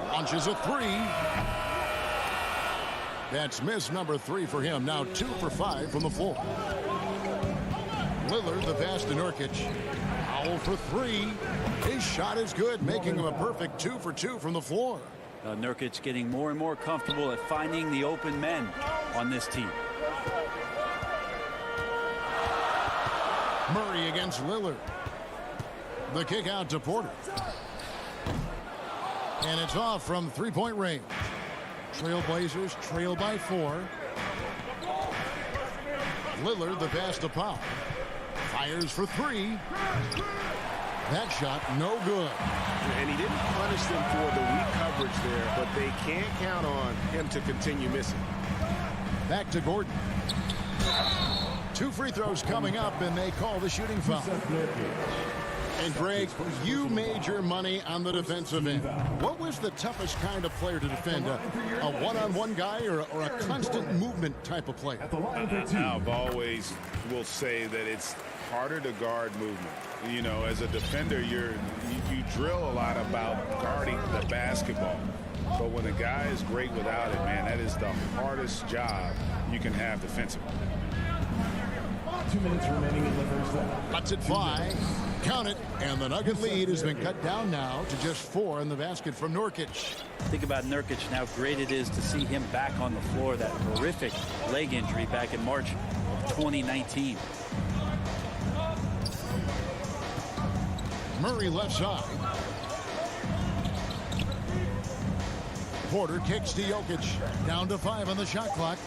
Launches a 3. That's miss number 3 for him. Now 2 for 5 from the floor. Lillard the pass to Nurkic. Powell for 3. His shot is good, making him a perfect 2 for 2 from the floor. Nurkic getting more and more comfortable at finding the open men on this team. Murray against Lillard. The kick out to Porter. And it's off from three-point range. Trailblazers trail by 4. Lillard the pass to Powell. Fires for 3. That shot no good. And he didn't punish them for the weak coverage there, but they can't count on him to continue missing. Back to Gordon. 2 free throws coming up, and they call the shooting foul. And Greg, you made your money on the defensive end. What was the toughest kind of player to defend? A one-on-one guy or a constant movement type of player? I've always will say that it's harder to guard movement. You know, as a defender, you drill a lot about guarding the basketball. But when a guy is great without it, man, that is the hardest job you can have defensively. 2 minutes remaining in the first half. Cuts it 5. Count it. And the Nugget lead has been cut down now to just 4 in the basket from Nurkic. Think about Nurkic and how great it is to see him back on the floor. That horrific leg injury back in March of 2019. Murray left side. Porter kicks to Jokic. Down to 5 on the shot clock.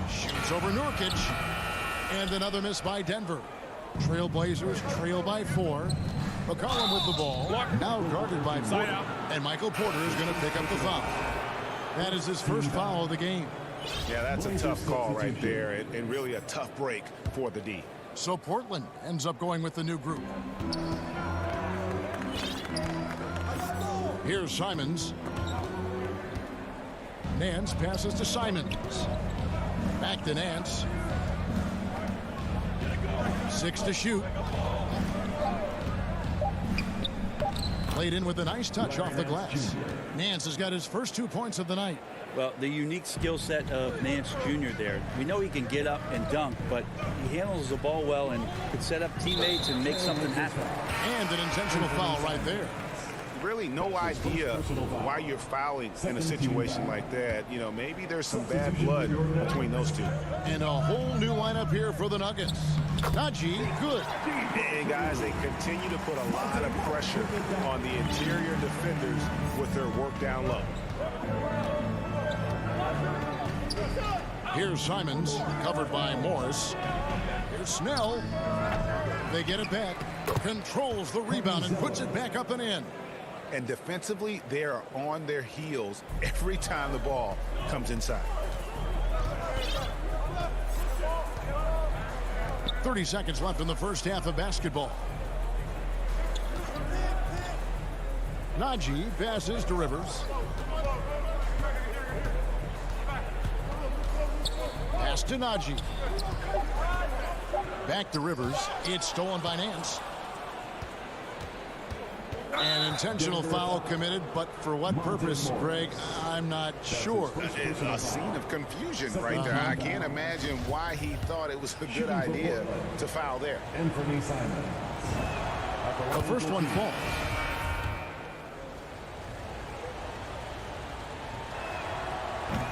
Shoots over Nurkic. And another miss by Denver. Trailblazers trail by 4. McCollum with the ball. Now guarded by Porter. And Michael Porter is going to pick up the foul. That is his first foul of the game. Yeah, that's a tough call right there, and really a tough break for the D. So Portland ends up going with the new group. Here's Simons. Nance passes to Simons. Back to Nance. 6 to shoot. Played in with a nice touch off the glass. Nance has got his first 2 points of the night. Well, the unique skill set of Nance Jr. there. We know he can get up and dunk, but he handles the ball well and could set up teammates and make something happen. And an intentional foul right there. really no idea why you're fouling in a situation like that. You know, maybe there's some bad blood between those two. And a whole new lineup here for the Nuggets. Najee, good. And guys, they continue to put a lot of pressure on the interior defenders with their work down low. Here's Simons, covered by Morris. Here's Snell. They get it back. Controls the rebound and puts it back up and in. And defensively, they are on their heels every time the ball comes inside. 30 seconds left in the first half of basketball. Najee passes to Rivers. Pass to Najee. Back to Rivers. It's stolen by Nance. An intentional foul committed, but for what purpose, Greg? I'm not sure. It's a scene of confusion right there. I can't imagine why he thought it was a good idea to foul there. The first one falls.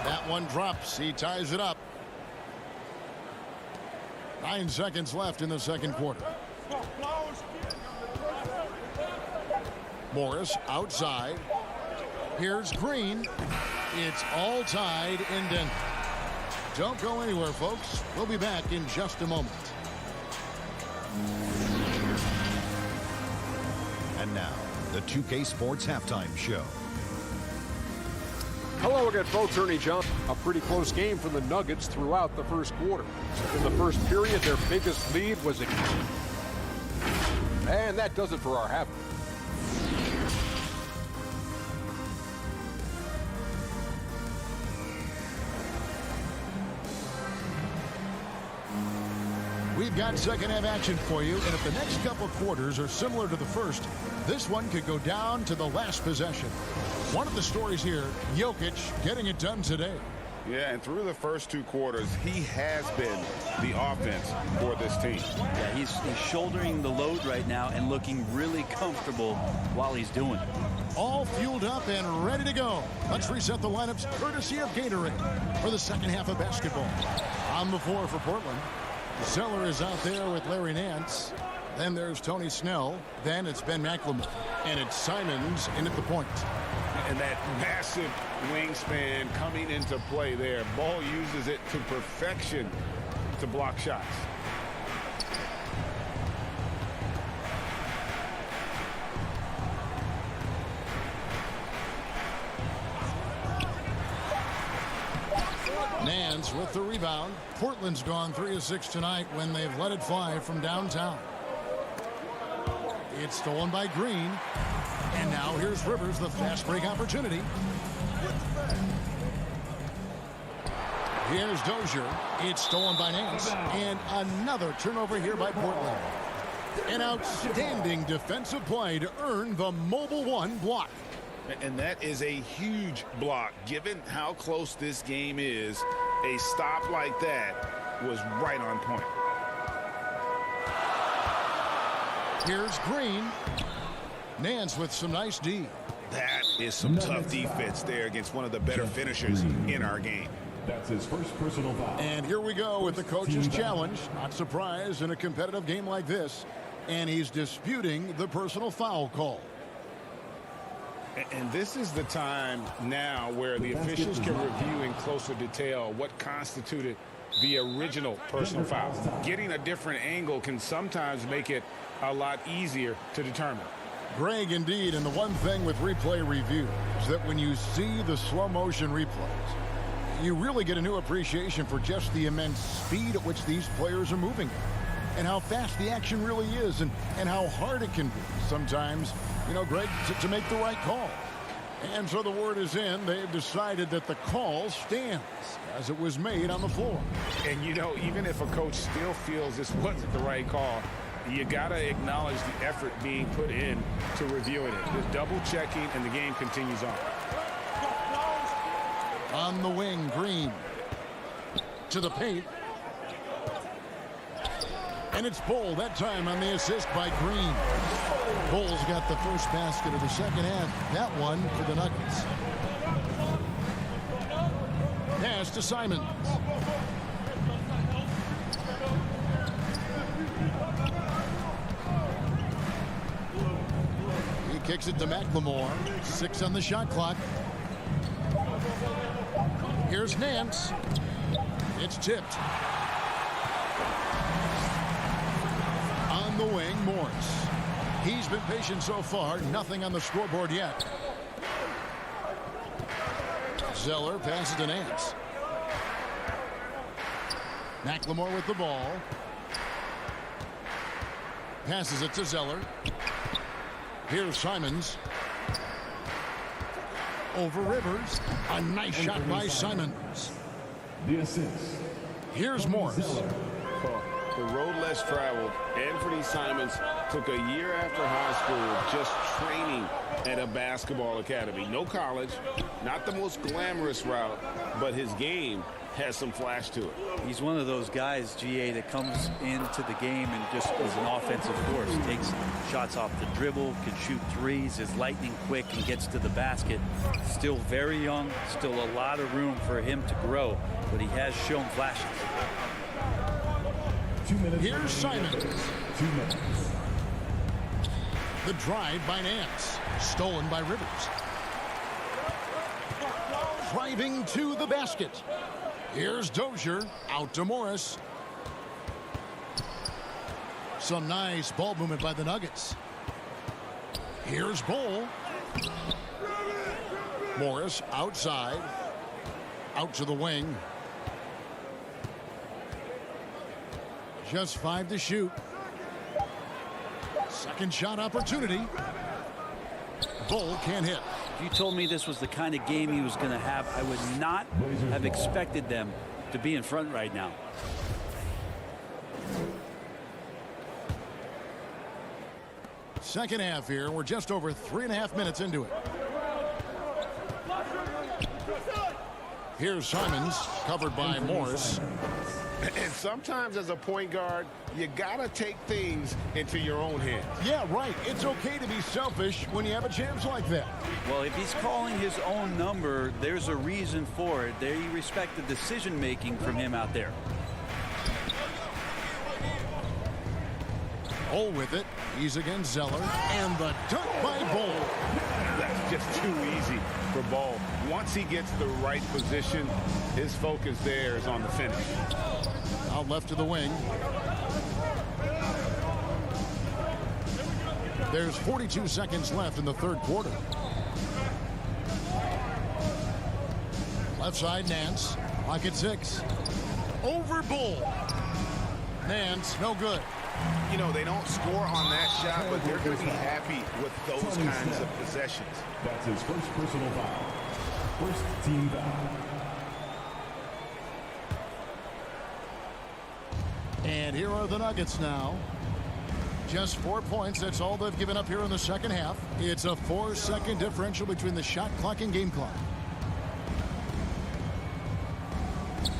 That one drops. He ties it up. 9 seconds left in the second quarter. Morris outside. Here's Green. It's all tied in Denver. Don't go anywhere, folks. We'll be back in just a moment. And now, the 2K Sports Halftime Show. Hello again, folks. Ernie Johnson. A pretty close game for the Nuggets throughout the first quarter. In the first period, their biggest lead was and that does it for our half. We've got second half action for you, and if the next couple quarters are similar to the first, this one could go down to the last possession. One of the stories here, Jokic getting it done today. Yeah, and through the first 2 quarters, he has been the offense for this team. Yeah, he's shouldering the load right now and looking really comfortable while he's doing it. All fueled up and ready to go. Let's reset the lineups courtesy of Gatorade for the second half of basketball. On the floor for Portland, Zeller is out there with Larry Nance. Then there's Tony Snell. Then it's Ben McLemore. And it's Simons in at the point. And that massive wingspan coming into play there. Ball uses it to perfection to block shots. Nance with the rebound. Portland's gone 3 of 6 tonight when they've let it fly from downtown. It's stolen by Green. And now here's Rivers, the fast break opportunity. Here's Dozier. It's stolen by Nance. And another turnover here by Portland. An outstanding defensive play to earn the Mobile One block. And that is a huge block. Given how close this game is, a stop like that was right on point. Here's Green. Nance with some nice D. That is some tough defense there against one of the better finishers in our game. That's his first personal foul. And here we go with the coach's challenge. Not surprised in a competitive game like this. And he's disputing the personal foul call. And this is the time now where the officials can review in closer detail what constituted the original personal foul. Getting a different angle can sometimes make it a lot easier to determine. Greg, indeed, and the one thing with replay review is that when you see the slow motion replays, you really get a new appreciation for just the immense speed at which these players are moving and how fast the action really is and how hard it can be sometimes, you know, Greg, to make the right call. And so the word is in. They've decided that the call stands as it was made on the floor. And, you know, even if a coach still feels this wasn't the right call, you got to acknowledge the effort being put in to reviewing it. The double checking, and the game continues on. On the wing, Green to the paint. And it's Bull that time on the assist by Green. Bull's got the first basket of the second half. That one for the Nuggets. Pass to Simons. He kicks it to McLemore. 6 on the shot clock. Here's Nance. It's tipped. On the wing, Morris. He's been patient so far. Nothing on the scoreboard yet. Zeller passes to Nance. McLemore with the ball. Passes it to Zeller. Here's Simons. Over Rivers. A nice shot by Simons. The assist. Here's Morris. The road less traveled. Anthony Simons took a year after high school just training at a basketball academy. No college, not the most glamorous route, but his game has some flash to it. He's one of those guys, GA, that comes into the game and just is an offensive force. Takes shots off the dribble, can shoot threes, is lightning quick, and gets to the basket. Still very young, still a lot of room for him to grow, but he has shown flashes. 2 minutes. Here's Simons. 2 minutes. The drive by Nance. Stolen by Rivers. Driving to the basket. Here's Dozier. Out to Morris. Some nice ball movement by the Nuggets. Here's Bull. Morris outside. Out to the wing. Just 5 to shoot. Second shot opportunity. Bull can't hit. If you told me this was the kind of game he was going to have, I would not have expected them to be in front right now. Second half here. We're just over 3.5 minutes into it. Here's Simons, covered by Morris. And sometimes as a point guard, you gotta take things into your own hands. Yeah, right. It's okay to be selfish when you have a chance like that. Well, if he's calling his own number, there's a reason for it. They respect the decision-making from him out there. Bull with it. He's against Zeller. And the dunk by Bull. That's just too easy for Bull. Once he gets the right position, his focus there is on the finish. Out left to the wing. There's 42 seconds left in the third quarter. Left side, Nance. Clock at 6. Over Bull. Nance, no good. You know, they don't score on that shot, but they're going to be happy with those kinds of possessions. That's his first personal foul. First team foul. And here are the Nuggets now. Just 4 points. That's all they've given up here in the second half. It's a 4-second differential between the shot clock and game clock.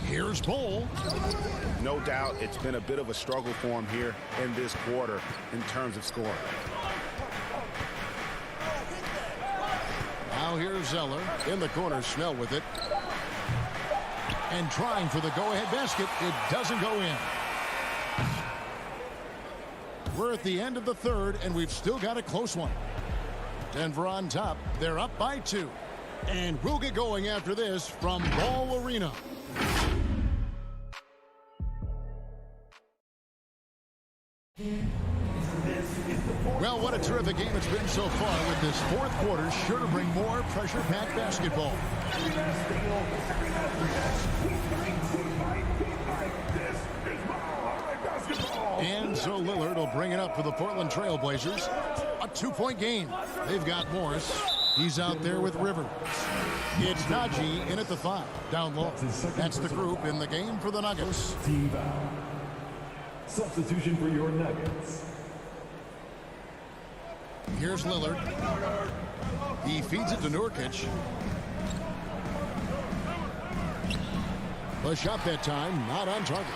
Here's Bull. No doubt it's been a bit of a struggle for him here in this quarter in terms of scoring. Now here's Zeller in the corner. Snell with it. And trying for the go-ahead basket. It doesn't go in. We're at the end of the third, and we've still got a close one. Denver on top. They're up by 2. And we'll get going after this from Ball Arena. Well, what a terrific game it's been so far, with this fourth quarter sure to bring more pressure-packed basketball. And so Lillard will bring it up for the Portland Trail Blazers. A 2-point game. They've got Morris. He's out there with Rivers. It's Najee in at the 5. Down low. That's the group in the game for the Nuggets. Team foul. Substitution for your Nuggets. Here's Lillard. He feeds it to Nurkic. The shot that time, not on target.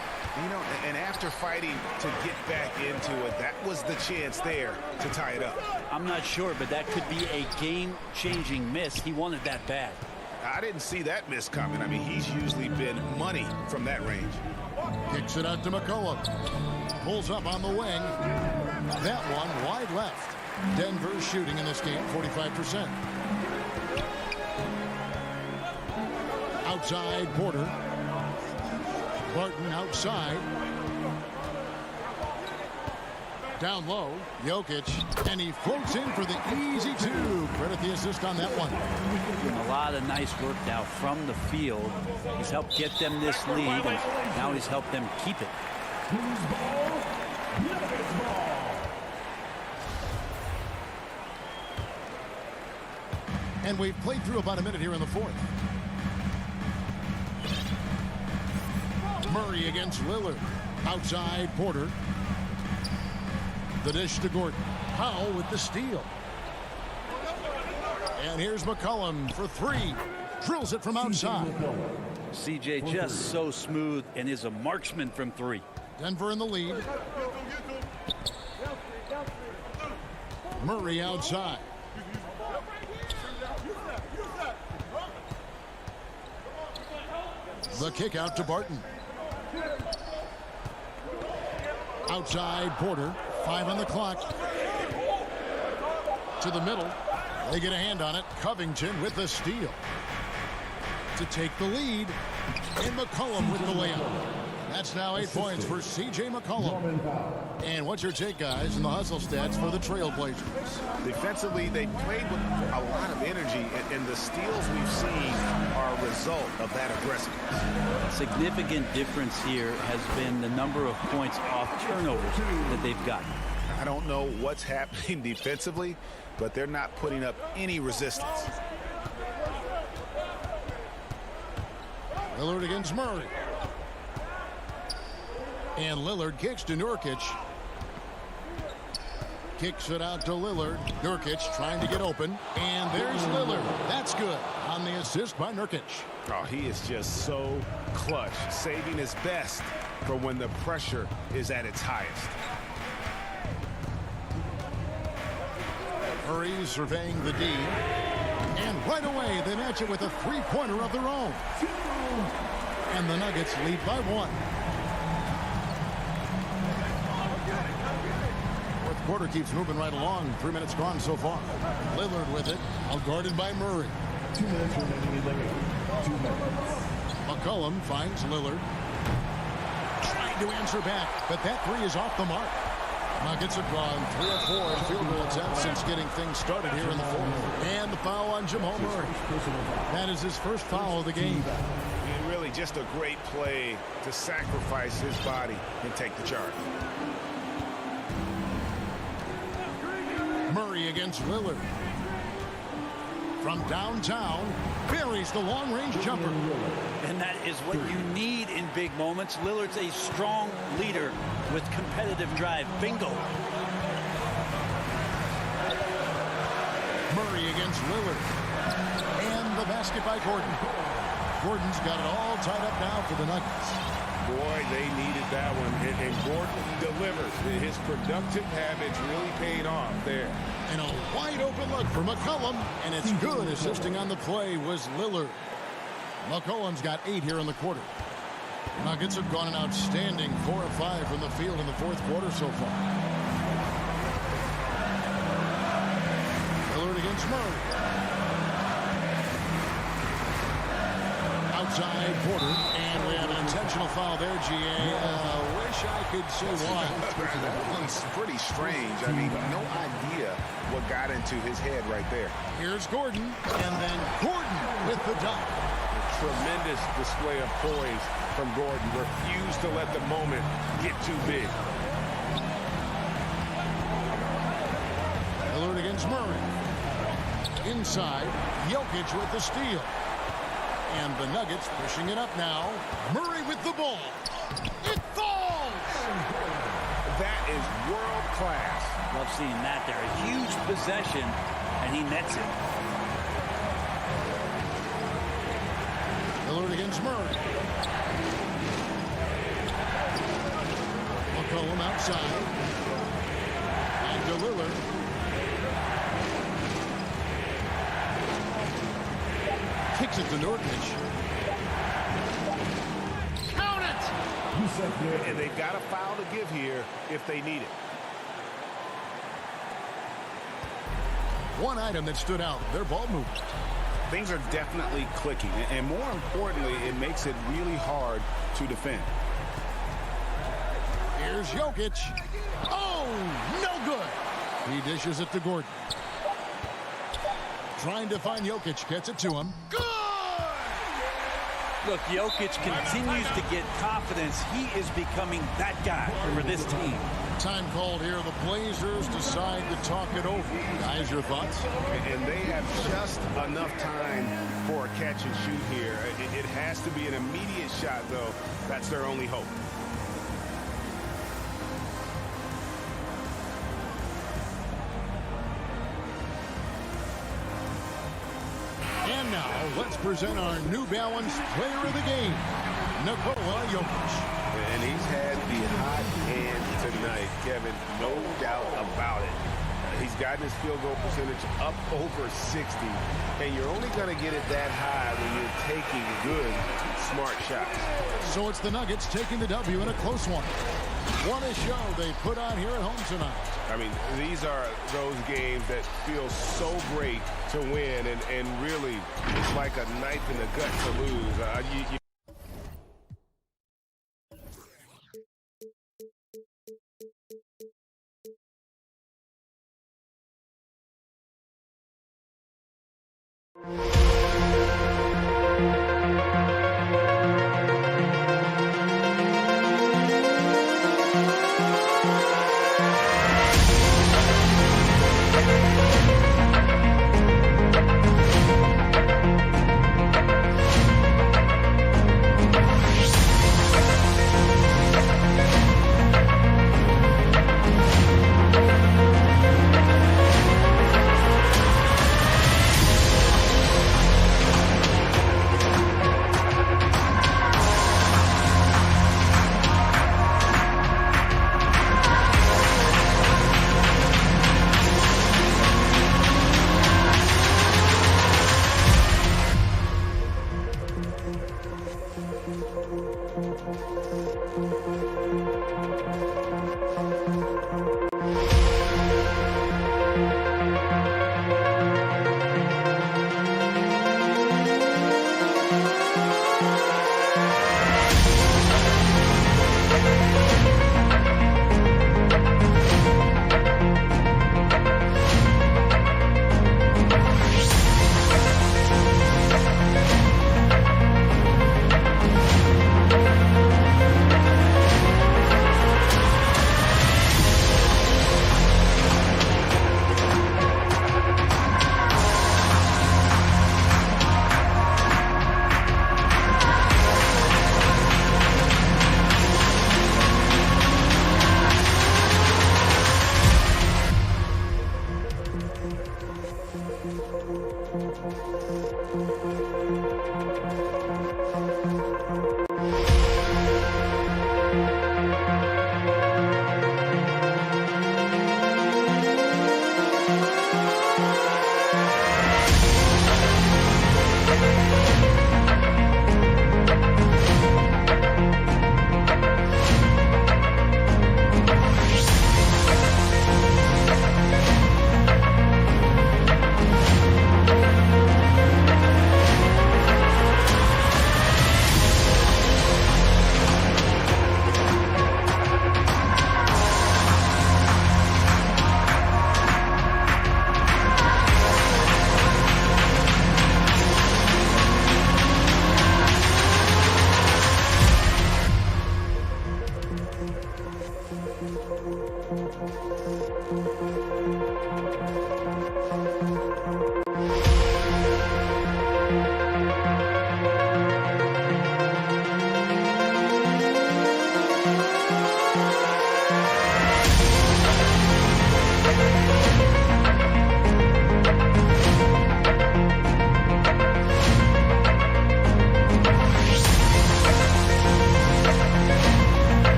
You know, and after fighting to get back into it, that was the chance there to tie it up. I'm not sure, but that could be a game-changing miss. He wanted that bad. I didn't see that miss coming. I mean, he's usually been money from that range. Kicks it out to McCullough. Pulls up on the wing. That one wide left. Denver shooting in this game 45%. Outside Porter. Barton outside. Down low, Jokic, and he floats in for the easy two. Credit the assist on that one. Doing a lot of nice work now from the field. He's helped get them this lead, and now he's helped them keep it. And we've played through about a minute here in the fourth. Murray against Lillard. Outside Porter. The dish to Gordon. Powell with the steal. And here's McCollum for three. Drills it from outside. CJ just so smooth and is a marksman from three. Denver in the lead. Murray outside. The kick out to Barton. Outside Porter. 5 on the clock. To the middle. They get a hand on it. Covington with the steal. To take the lead. And McCollum with the layup. That's now 8 points for C.J. McCollum. And what's your take, guys, in the hustle stats for the Trailblazers? Defensively, they played with a lot of energy, and the steals we've seen are a result of that aggressiveness. A significant difference here has been the number of points off turnovers that they've gotten. I don't know what's happening defensively, but they're not putting up any resistance. Lillard against Murray. And Lillard kicks to Nurkic. Kicks it out to Lillard. Nurkic trying to get open. And there's Lillard. That's good on the assist by Nurkic. Oh, he is just so clutch, saving his best for when the pressure is at its highest. Murray surveying the D. And right away, they match it with a three-pointer of their own. And the Nuggets lead by 1. Fourth quarter keeps moving right along. 3 minutes gone so far. Lillard with it, outguarded by Murray. 2 minutes remaining in the game. 2 minutes. McCollum finds Lillard. Trying to answer back, but that three is off the mark. Nuggets have gone 3 of 4 field goal attempts since getting things started here in the fourth. And the foul on Jamal Murray. That is his first foul of the game. And really just a great play to sacrifice his body and take the charge. Murray against Lillard. From downtown, buries the long-range jumper. And that is what you need in big moments. Lillard's a strong leader with competitive drive. Bingo. Murray against Lillard. And the basket by Gordon. Gordon's got it all tied up now for the Nuggets. Boy, they needed that one, and Gordon delivers. His productive habits really paid off there. And a wide-open look for McCollum, and it's good. Assisting on the play was Lillard. McCollum's got 8 here in the quarter. Nuggets have gone an outstanding 4 of 5 from the field in the fourth quarter so far. Lillard against Murray. Outside Porter, and we have an intentional foul there, G.A. Wish I could say why. It's pretty strange. I mean, no idea what got into his head right there. Here's Gordon, and then Gordon with the dunk. Tremendous display of poise from Gordon. Refused to let the moment get too big. Lillard against Murray. Inside, Jokic with the steal. And the Nuggets pushing it up now. Murray with the ball. It falls! That is world class. Love seeing that there. A huge possession, and he nets it. Lillard against Murray. McCollum outside. And to Lillard. Kicks it to Nurkic. Count it! And they've got a foul to give here if they need it. One item that stood out, their ball movement. Things are definitely clicking, and more importantly, it makes it really hard to defend. Here's Jokic. Oh, no good. He dishes it to Gordon. Trying to find Jokic, gets it to him. Good! Look, Jokic continues to get confidence. He is becoming that guy for this team. Time called here. The Blazers decide to talk it over. Guys, your thoughts? And they have just enough time for a catch and shoot here. It has to be an immediate shot, though. That's their only hope. And now, let's present our New Balance player of the game, Nikola Jokic. And he's had the hot hand tonight, Kevin, no doubt about it. He's gotten his field goal percentage up over 60, and you're only going to get it that high when you're taking good, smart shots. So it's the Nuggets taking the W in a close one. What a show they put on here at home tonight. I mean, these are those games that feel so great to win, and really, it's like a knife in the gut to lose.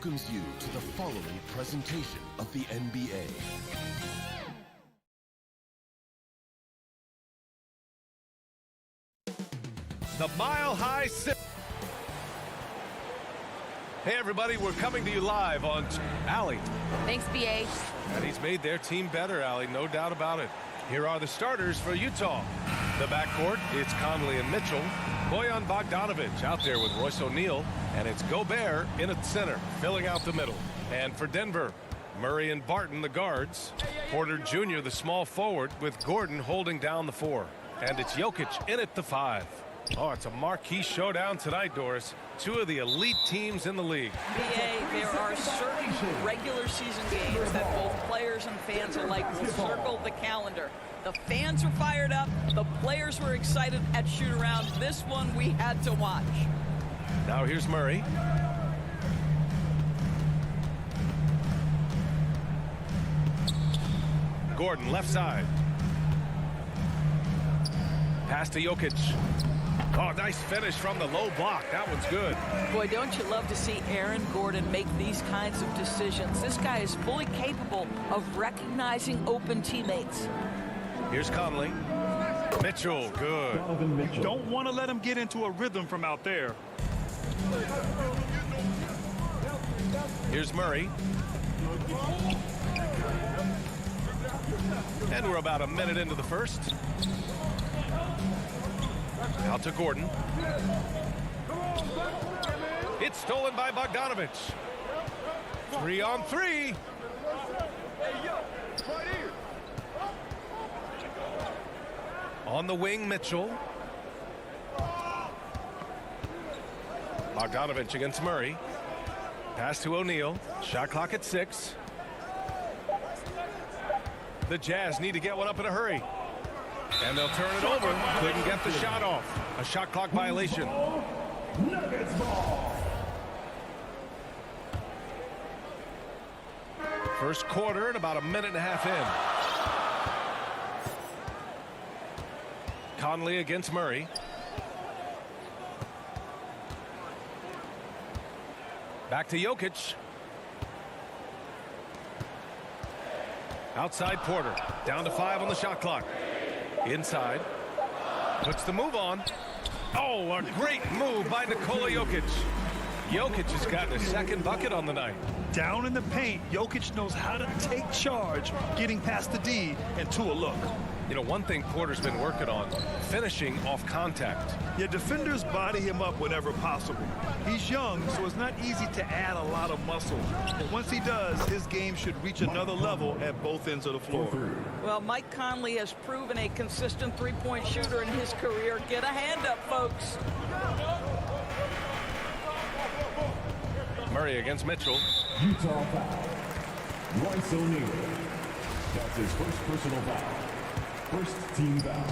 welcomes you to the following presentation of the NBA. The Mile High Sip. Hey, everybody, we're coming to you live on Allie. Thanks, BA. And he's made their team better, Allie, no doubt about it. Here are the starters for Utah. The backcourt, it's Conley and Mitchell. Bojan Bogdanovic out there with Royce O'Neal. And it's Gobert in at center, filling out the middle. And for Denver, Murray and Barton, the guards. Porter Jr., the small forward, with Gordon holding down the 4. And it's Jokic in at the 5. Oh, it's a marquee showdown tonight, Doris. Two of the elite teams in the league. BA, there are certain regular season games that both players and fans alike will circle the calendar. The fans were fired up. The players were excited at shoot-around. This one we had to watch. Now here's Murray. Gordon, left side. Pass to Jokic. Oh, nice finish from the low block. That one's good. Boy, don't you love to see Aaron Gordon make these kinds of decisions. This guy is fully capable of recognizing open teammates. Here's Conley. Mitchell, good. You don't want to let him get into a rhythm from out there. Here's Murray. And we're about a minute into the first. Out to Gordon. It's stolen by Bogdanovic. 3-on-3. On the wing, Mitchell. Bogdanovich against Murray. Pass to O'Neal. Shot clock at 6. The Jazz need to get one up in a hurry. And they'll turn it over. Couldn't get the shot off. A shot clock violation. Nuggets ball. First quarter and about a minute and a half in. Conley against Murray. Back to Jokic. Outside Porter. Down to 5 on the shot clock. Inside. Puts the move on. Oh, a great move by Nikola Jokic. Jokic has gotten a second bucket on the night. Down in the paint, Jokic knows how to take charge, getting past the D and to a look. You know, one thing Porter's been working on, finishing off contact. Yeah, defenders body him up whenever possible. He's young, so it's not easy to add a lot of muscle. But once he does, his game should reach another level at both ends of the floor. Well, Mike Conley has proven a consistent three-point shooter in his career. Get a hand up, folks. Murray against Mitchell. Utah foul. Royce O'Neal. That's his first personal foul. First team foul.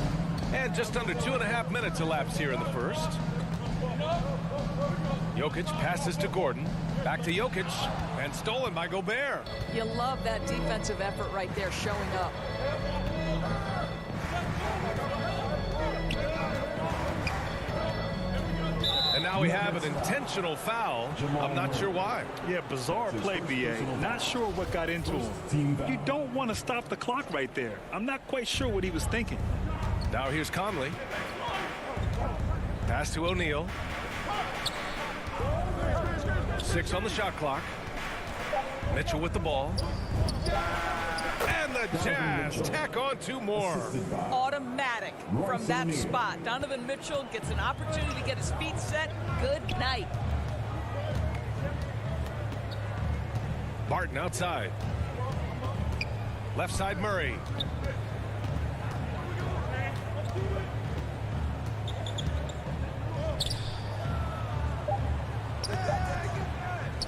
And just under 2.5 minutes elapsed here in the first. Jokic passes to Gordon. Back to Jokic. And stolen by Gobert. You love that defensive effort right there showing up. And now we have an intentional foul. I'm not sure why. Yeah, bizarre play, B.A. Not sure what got into him. You don't want to stop the clock right there. I'm not quite sure what he was thinking. Now here's Conley. Pass to O'Neal. 6 on the shot clock. Mitchell with the ball. And the Jazz tack on 2 more. Automatic from that spot. Donovan Mitchell gets an opportunity to get his feet set. Good night. Barton outside. Left side Murray.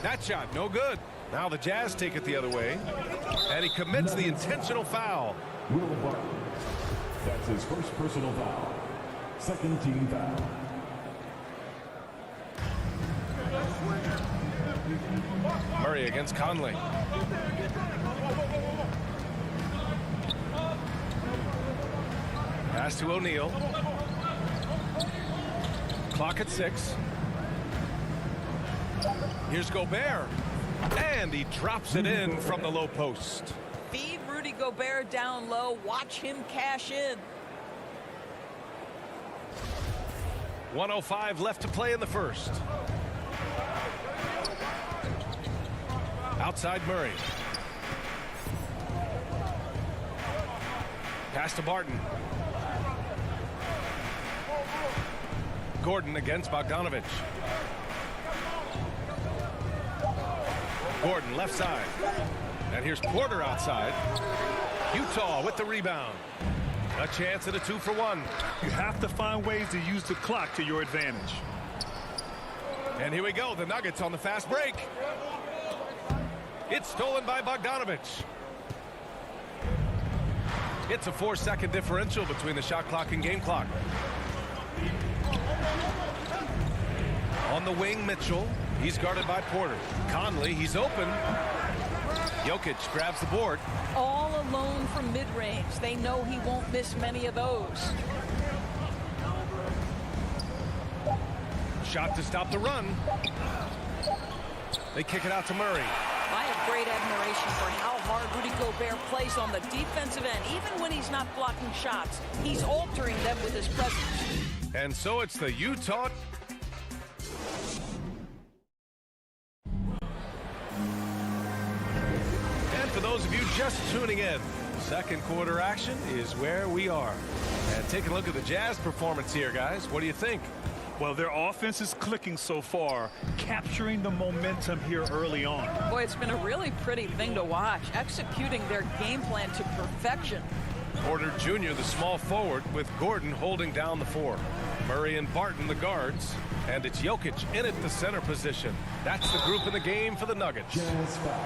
That shot no good. Now the Jazz take it the other way. And he commits the intentional foul. Will Barton. That's his first personal foul. Second team foul. Murray against Conley. Pass to O'Neal. Clock at 6. Here's Gobert. And he drops it in from the low post. Feed Rudy Gobert down low. Watch him cash in. 1:05 left to play in the first. Outside Murray. Pass to Barton. Gordon against Bogdanovich. Gordon left side. And here's Porter outside. Utah with the rebound. A chance at a 2-for-1. You have to find ways to use the clock to your advantage. And here we go. The Nuggets on the fast break. It's stolen by Bogdanovich. It's a 4-second differential between the shot clock and game clock. On the wing, Mitchell. He's guarded by Porter. Conley, he's open. Jokic grabs the board. All alone from mid-range. They know he won't miss many of those. Shot to stop the run. They kick it out to Murray. I have great admiration for how hard Rudy Gobert plays on the defensive end. Even when he's not blocking shots, he's altering them with his presence. And so it's the Utah. And for those of you just tuning in, second quarter action is where we are. And take a look at the Jazz performance here, guys. What do you think? Well, their offense is clicking so far, capturing the momentum here early on. Boy, it's been a really pretty thing to watch, executing their game plan to perfection. Porter Jr., the small forward, with Gordon holding down the 4. Murray and Barton, the guards. And it's Jokic in at the center position. That's the group in the game for the Nuggets.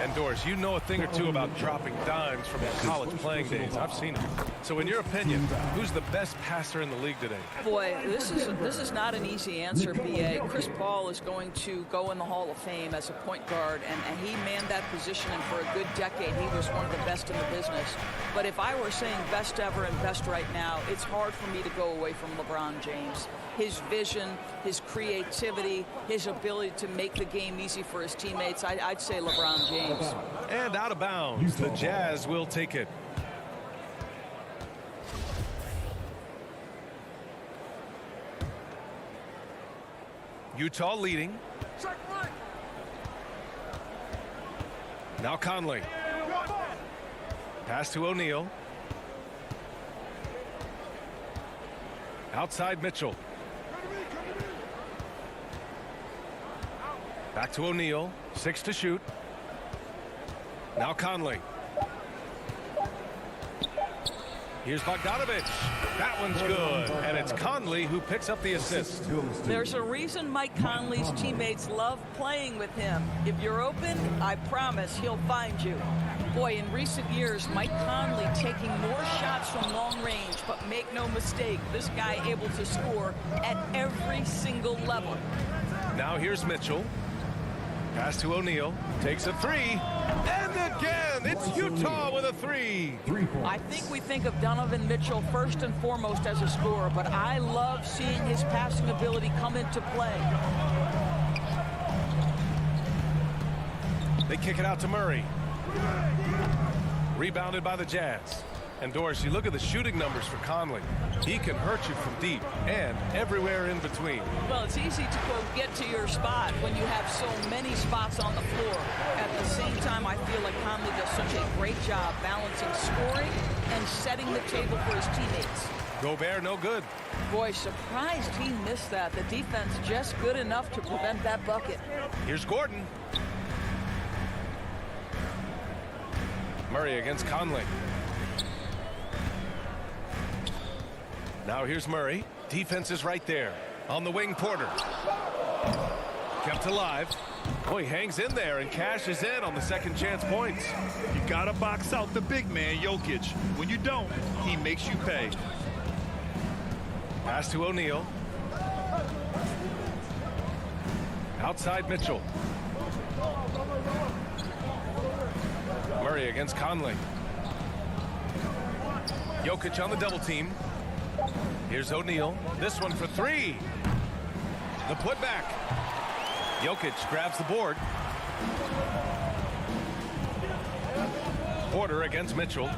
And Doris, you know a thing or two about dropping dimes from your college playing days. I've seen it. So in your opinion, who's the best passer in the league today? Boy, this is not an easy answer, BA. Chris Paul is going to go in the Hall of Fame as a point guard, and he manned that position, and for a good decade, he was one of the best in the business. But if I were saying best ever and best right now, it's hard for me to go away from LeBron James. His vision, his creativity, his ability to make the game easy for his teammates, I'd say LeBron James. And out of bounds, the Jazz will take it. Utah leading. Now Conley. Pass to O'Neal. Outside Mitchell. Back to O'Neal. 6 to shoot. Now Conley. Here's Bogdanovich. That one's good. And it's Conley who picks up the assist. There's a reason Mike Conley's teammates love playing with him. If you're open, I promise he'll find you. Boy, in recent years, Mike Conley taking more shots from long range, but make no mistake, this guy able to score at every single level. Now here's Mitchell. Pass to O'Neal. Takes a 3. And again, it's Utah with a 3. I think we think of Donovan Mitchell first and foremost as a scorer, but I love seeing his passing ability come into play. They kick it out to Murray. Rebounded by the Jazz. And Doris, you look at the shooting numbers for Conley. He can hurt you from deep and everywhere in between. Well, it's easy to, quote, get to your spot when you have so many spots on the floor. At the same time, I feel like Conley does such a great job balancing scoring and setting the table for his teammates. Gobert, no good. Boy, surprised he missed that. The defense just good enough to prevent that bucket. Here's Gordon. Murray against Conley. Now here's Murray. Defense is right there. On the wing, Porter. Kept alive. Boy, hangs in there and cashes in on the second chance points. You gotta box out the big man, Jokic. When you don't, he makes you pay. Pass to O'Neal. Outside Mitchell. Murray against Conley. Jokic on the double team. Here's O'Neal. This one for 3. The putback. Jokic grabs the board. Porter against Mitchell.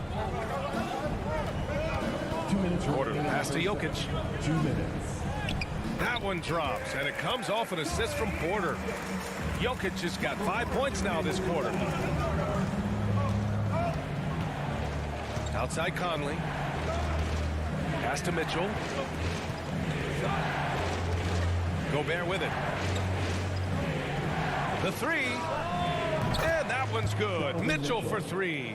2 minutes. Porter pass to Jokic. 2 minutes. That one drops, and it comes off an assist from Porter. Jokic has got 5 points now this quarter. Outside Conley. Pass to Mitchell. Gobert with it. The 3. And that one's good. Mitchell for 3.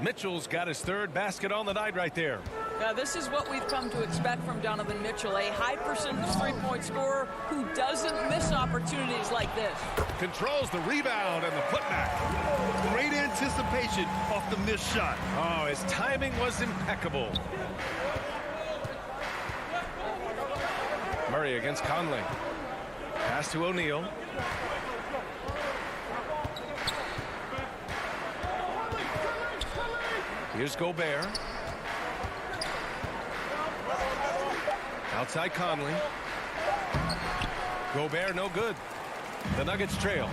Mitchell's got his 3rd basket on the night right there. Now, this is what we've come to expect from Donovan Mitchell, a high percentage three-point scorer who doesn't miss opportunities like this. Controls the rebound and the putback. Great anticipation off the missed shot. Oh, his timing was impeccable. Murray against Conley. Pass to O'Neal. Here's Gobert. Outside Conley. Gobert no good. The Nuggets trail.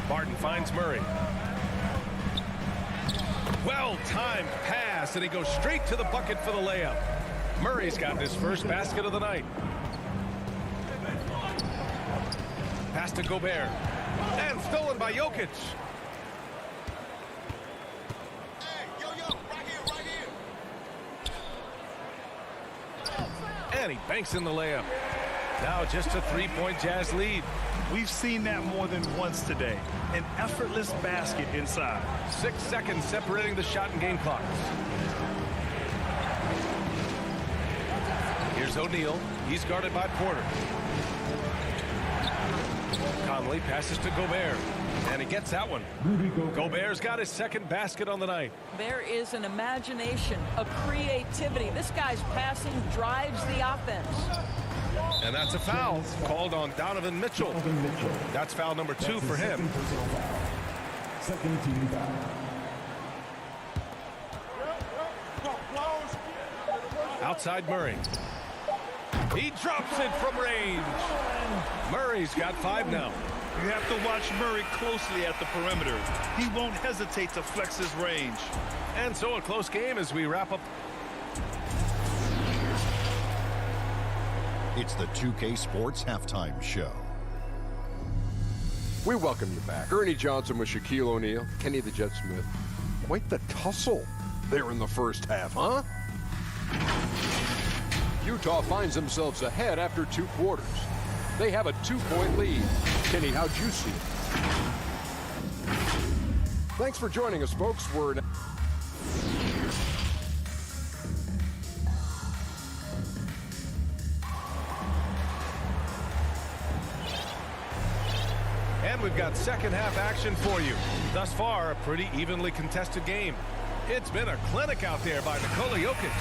Barton finds Murray. Well-timed pass, and he goes straight to the bucket for the layup. Murray's got his first basket of the night. Pass to Gobert. And stolen by Jokic. And he banks in the layup. Now just a 3-point Jazz lead. We've seen that more than once today. An effortless basket inside. 6 seconds separating the shot and game clocks. Here's O'Neal. He's guarded by Porter. Conley passes to Gobert. And he gets that one. Gobert's got his second basket on the night. There is an imagination, a creativity. This guy's passing drives the offense. And that's a foul called on Donovan Mitchell. That's foul number 2 for him. Second team foul. Outside Murray. He drops it from range. Murray's got 5 now. You have to watch Murray closely at the perimeter. He won't hesitate to flex his range. And so a close game as we wrap up. It's the 2K Sports Halftime Show. We welcome you back. Ernie Johnson with Shaquille O'Neal, Kenny the Jet Smith. Quite the tussle there in the first half, huh? Utah finds themselves ahead after 2 quarters. They have a 2-point lead. Kenny, how'd you see it? Thanks for joining us, folks. We're And we've got second half action for you. Thus far, a pretty evenly contested game. It's been a clinic out there by Nikola Jokic.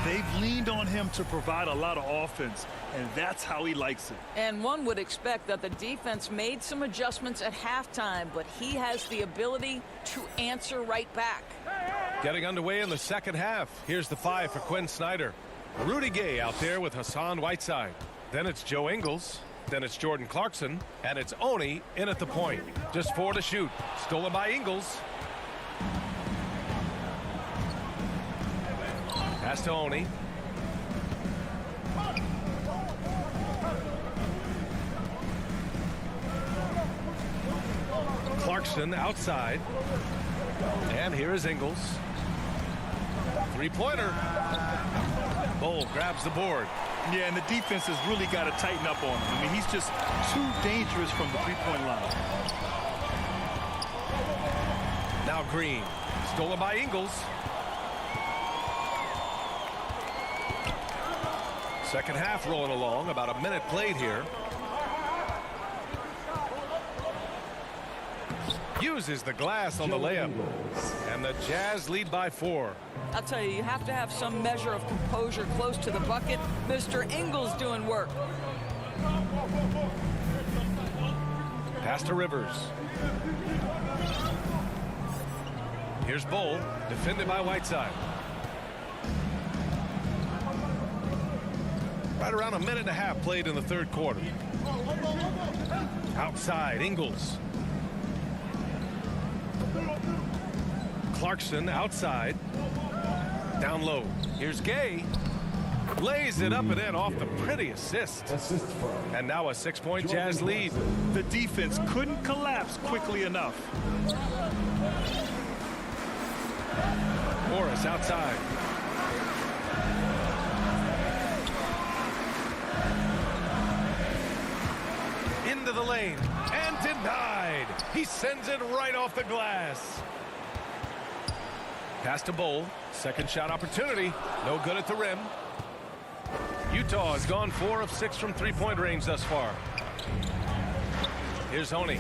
They've leaned on him to provide a lot of offense, and that's how he likes it. And one would expect that the defense made some adjustments at halftime, but he has the ability to answer right back. Getting underway in the second half. Here's the 5 for Quinn Snyder. Rudy Gay out there with Hassan Whiteside. Then it's Joe Ingles. Then it's Jordan Clarkson. And it's Oni in at the point. Just 4 to shoot. Stolen by Ingles. Pass to Oni. Clarkson outside. And here is Ingles. 3-pointer. Bull grabs the board. Yeah, and the defense has really got to tighten up on him. I mean, he's just too dangerous from the 3-point line. Now Green. Stolen by Ingles. Second half rolling along. About a minute played here. Uses the glass on the layup. And the Jazz lead by 4. I'll tell you, you have to have some measure of composure close to the bucket. Mr. Ingles doing work. Pass to Rivers. Here's Bull, defended by Whiteside. Right around a minute and a half played in the third quarter. Outside, Ingles. Clarkson outside. Down low. Here's Gay. Lays it up and in off the pretty assist. And now a 6-point Jazz lead. The defense couldn't collapse quickly enough. Morris outside. Into the lane. And denied. He sends it right off the glass. Pass to Bull. Second shot opportunity. No good at the rim. Utah has gone 4 of 6 from 3-point range thus far. Here's Oni.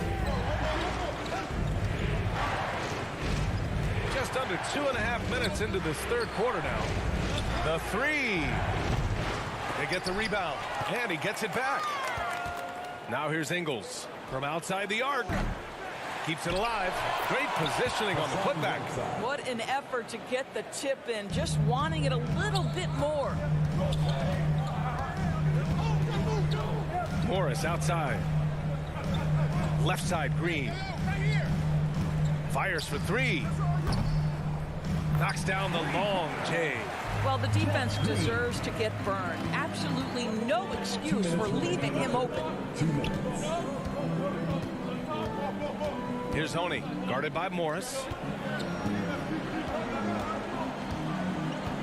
Just under 2.5 minutes into this third quarter now. The 3. They get the rebound. And he gets it back. Now here's Ingles from outside the arc. Keeps it alive. Great positioning on the putback. What an effort to get the tip in. Just wanting it a little bit more. Morris outside. Left side, Green. Fires for 3. Knocks down the long J. Well, the defense deserves to get burned. Absolutely no excuse for leaving him open. 2 minutes. Here's Oni, guarded by Morris.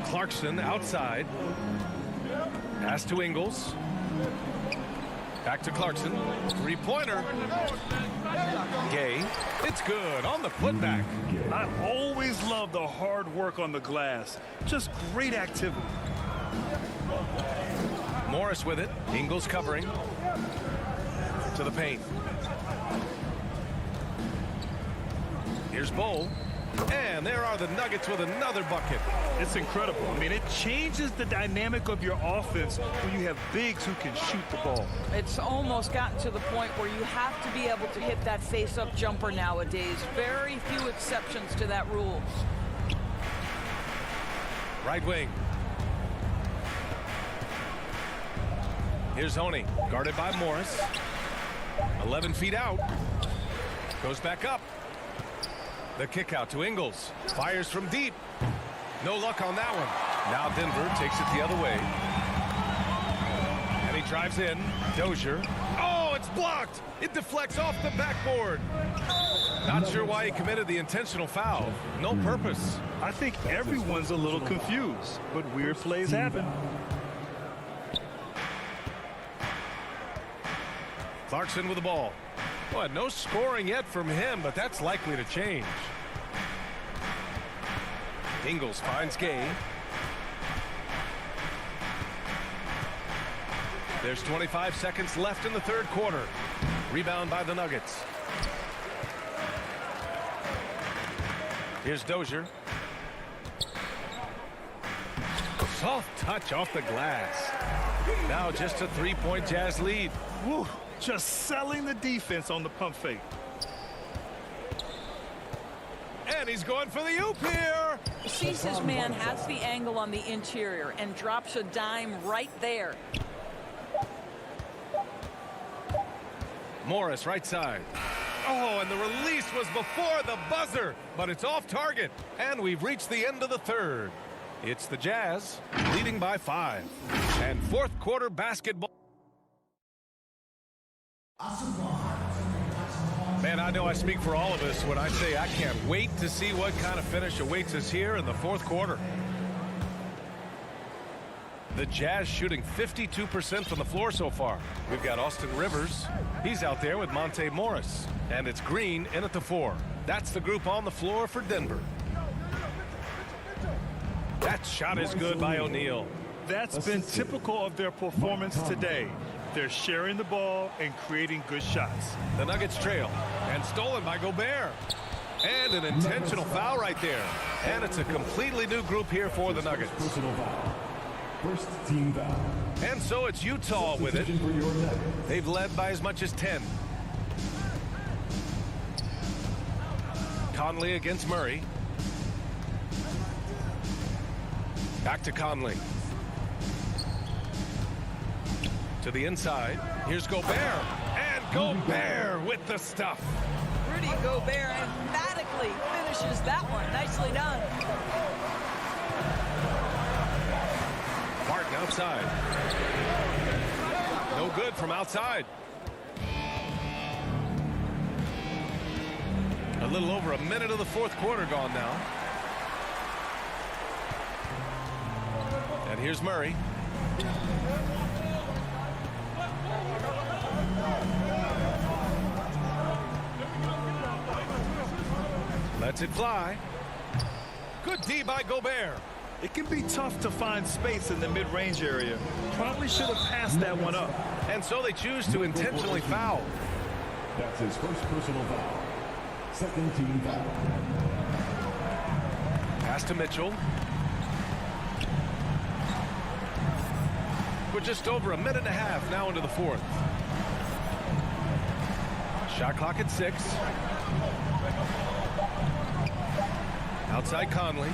Clarkson outside. Pass to Ingles. Back to Clarkson. Three-pointer. Gay. It's good on the putback. I always love the hard work on the glass. Just great activity. Morris with it. Ingles covering. To the paint. Here's Bowl. And there are the Nuggets with another bucket. It's incredible. I mean, it changes the dynamic of your offense when you have bigs who can shoot the ball. It's almost gotten to the point where you have to be able to hit that face-up jumper nowadays. Very few exceptions to that rule. Right wing. Here's Honey, guarded by Morris. 11 feet out. Goes back up. The kick out to Ingles. Fires from deep. No luck on that one. Now Denver takes it the other way. And he drives in. Dozier. Oh, it's blocked. It deflects off the backboard. Not sure why he committed the intentional foul. No purpose. I think everyone's a little confused, but weird plays happen. Clarkson with the ball. Well, no scoring yet from him, but that's likely to change. Ingles finds Gay. There's 25 seconds left in the third quarter. Rebound by the Nuggets. Here's Dozier. Soft touch off the glass. Now just a three-point Jazz lead. Woo. Just selling the defense on the pump fake. And he's going for the oop here. Sees his man, has the angle on the interior, and drops a dime right there. Morris, right side. Oh, and the release was before the buzzer, but it's off target. And we've reached the end of the third. It's the Jazz leading by 5. And fourth quarter basketball. Man, I know I speak for all of us when I say I can't wait to see what kind of finish awaits us here in the fourth quarter. The Jazz shooting 52% from the floor so far. We've got Austin Rivers. He's out there with Monte Morris. And it's Green in at the 4. That's the group on the floor for Denver. That shot is good by O'Neal. That's been typical of their performance today. They're sharing the ball and creating good shots. The Nuggets trail, and stolen by Gobert. And an intentional foul right there. And it's a completely new group here for the Nuggets. First team foul. And so it's Utah with it. They've led by as much as 10. Conley against Murray. Back to Conley. To the inside. Here's Gobert. And Gobert with the stuff. Rudy Gobert emphatically finishes that one. Nicely done. Martin outside. No good from outside. A little over a minute of the fourth quarter gone now. And here's Murray. Lets it fly. Good D by Gobert. It can be tough to find space in the mid-range area. Probably should have passed that one up. And so they choose to intentionally foul. That's his first personal foul. Second team foul. Pass to Mitchell. We're just over a minute and a half now into the fourth. Shot clock at 6. Outside Conley.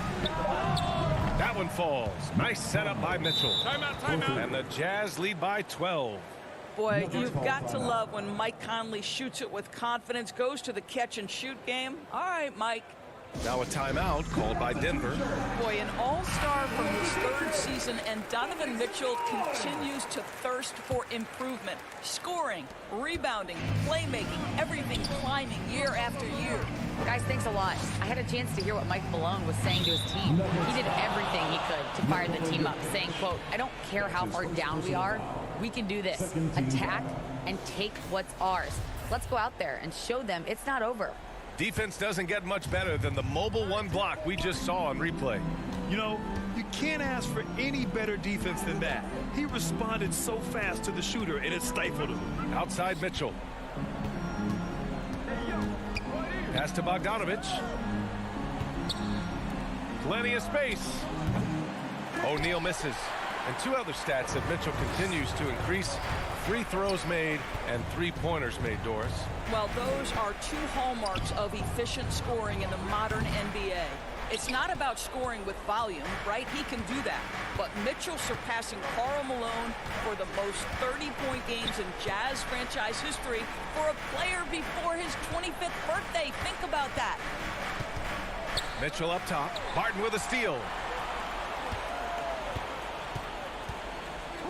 That one falls. Nice setup by Mitchell. Timeout. And the Jazz lead by 12. Boy, you've got to love when Mike Conley shoots it with confidence, goes to the catch and shoot game. All right, Mike. Now a timeout called by Denver. Boy, an all-star from his third season, and Donovan Mitchell continues to thirst for improvement. Scoring, rebounding, playmaking, everything climbing year after year. Guys, thanks a lot. I had a chance to hear what Mike Malone was saying to his team. He did everything he could to fire the team up, saying, quote, "I don't care how far down we are. We can do this. Attack and take what's ours. Let's go out there and show them it's not over. Defense doesn't get much better than the mobile one block we just saw on replay. You know, you can't ask for any better defense than that. He responded so fast to the shooter, and it stifled him. Outside Mitchell. Pass to Bogdanovich. Plenty of space. O'Neal misses. And two other stats that Mitchell continues to increase: free throws made and three-pointers made, Doris. Well, those are two hallmarks of efficient scoring in the modern NBA. It's not about scoring with volume, right? He can do that. But Mitchell surpassing Karl Malone for the most 30-point games in Jazz franchise history for a player before his 25th birthday. Think about that. Mitchell up top. Barton with a steal.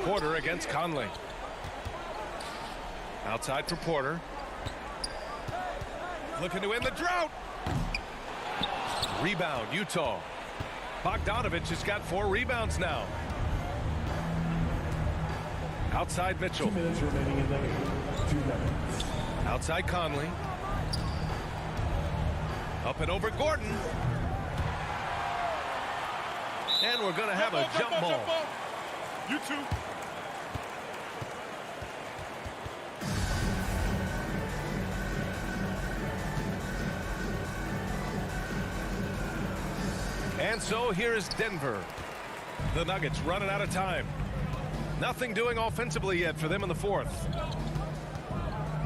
Porter against Conley. Outside for Porter. Looking to win the drought. Rebound, Utah. Bogdanovich has got 4 rebounds now. Outside Mitchell. 2 minutes remaining in the game. 2 minutes. Outside Conley. Up and over Gordon. And we're going to have a jump ball. You too. And so here is Denver. The Nuggets running out of time. Nothing doing offensively yet for them in the fourth.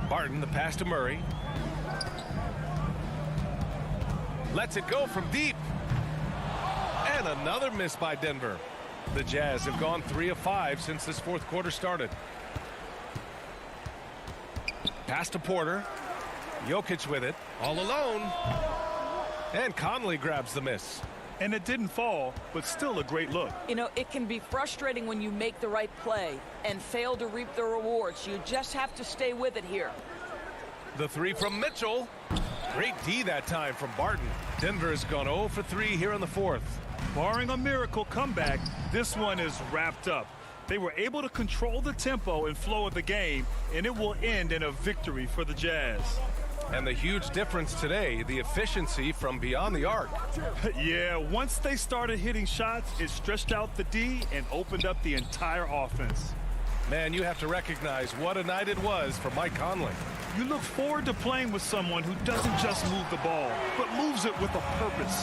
Barton, the pass to Murray. Lets it go from deep. And another miss by Denver. The Jazz have gone 3 of 5 since this fourth quarter started. Pass to Porter. Jokic with it. All alone. And Conley grabs the miss. And it didn't fall, but still a great look. You know, it can be frustrating when you make the right play and fail to reap the rewards. You just have to stay with it here. The 3 from Mitchell. Great D that time from Barton. Denver has gone 0 for 3 here in the fourth. Barring a miracle comeback, this one is wrapped up. They were able to control the tempo and flow of the game, and it will end in a victory for the Jazz. And the huge difference today, the efficiency from beyond the arc. Yeah, once they started hitting shots, it stretched out the D and opened up the entire offense. Man, you have to recognize what a night it was for Mike Conley. You look forward to playing with someone who doesn't just move the ball, but moves it with a purpose.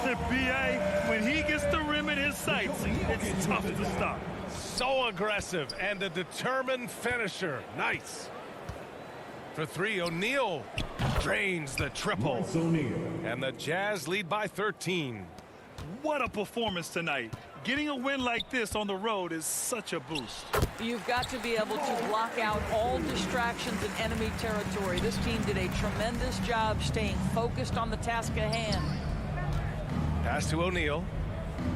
The B.A., when he gets the rim in his sights, it's tough to stop. So aggressive and a determined finisher. Nice. For 3, O'Neal drains the triple. And the Jazz lead by 13. What a performance tonight. Getting a win like this on the road is such a boost. You've got to be able to block out all distractions in enemy territory. This team did a tremendous job staying focused on the task at hand. Pass to O'Neal.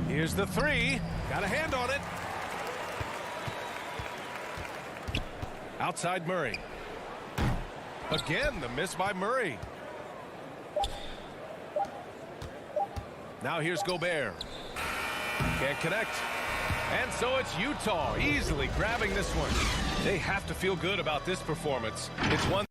Here's the 3. Got a hand on it. Outside Murray. Again, the miss by Murray. Now here's Gobert. Can't connect. And so it's Utah easily grabbing this one. They have to feel good about this performance. It's one.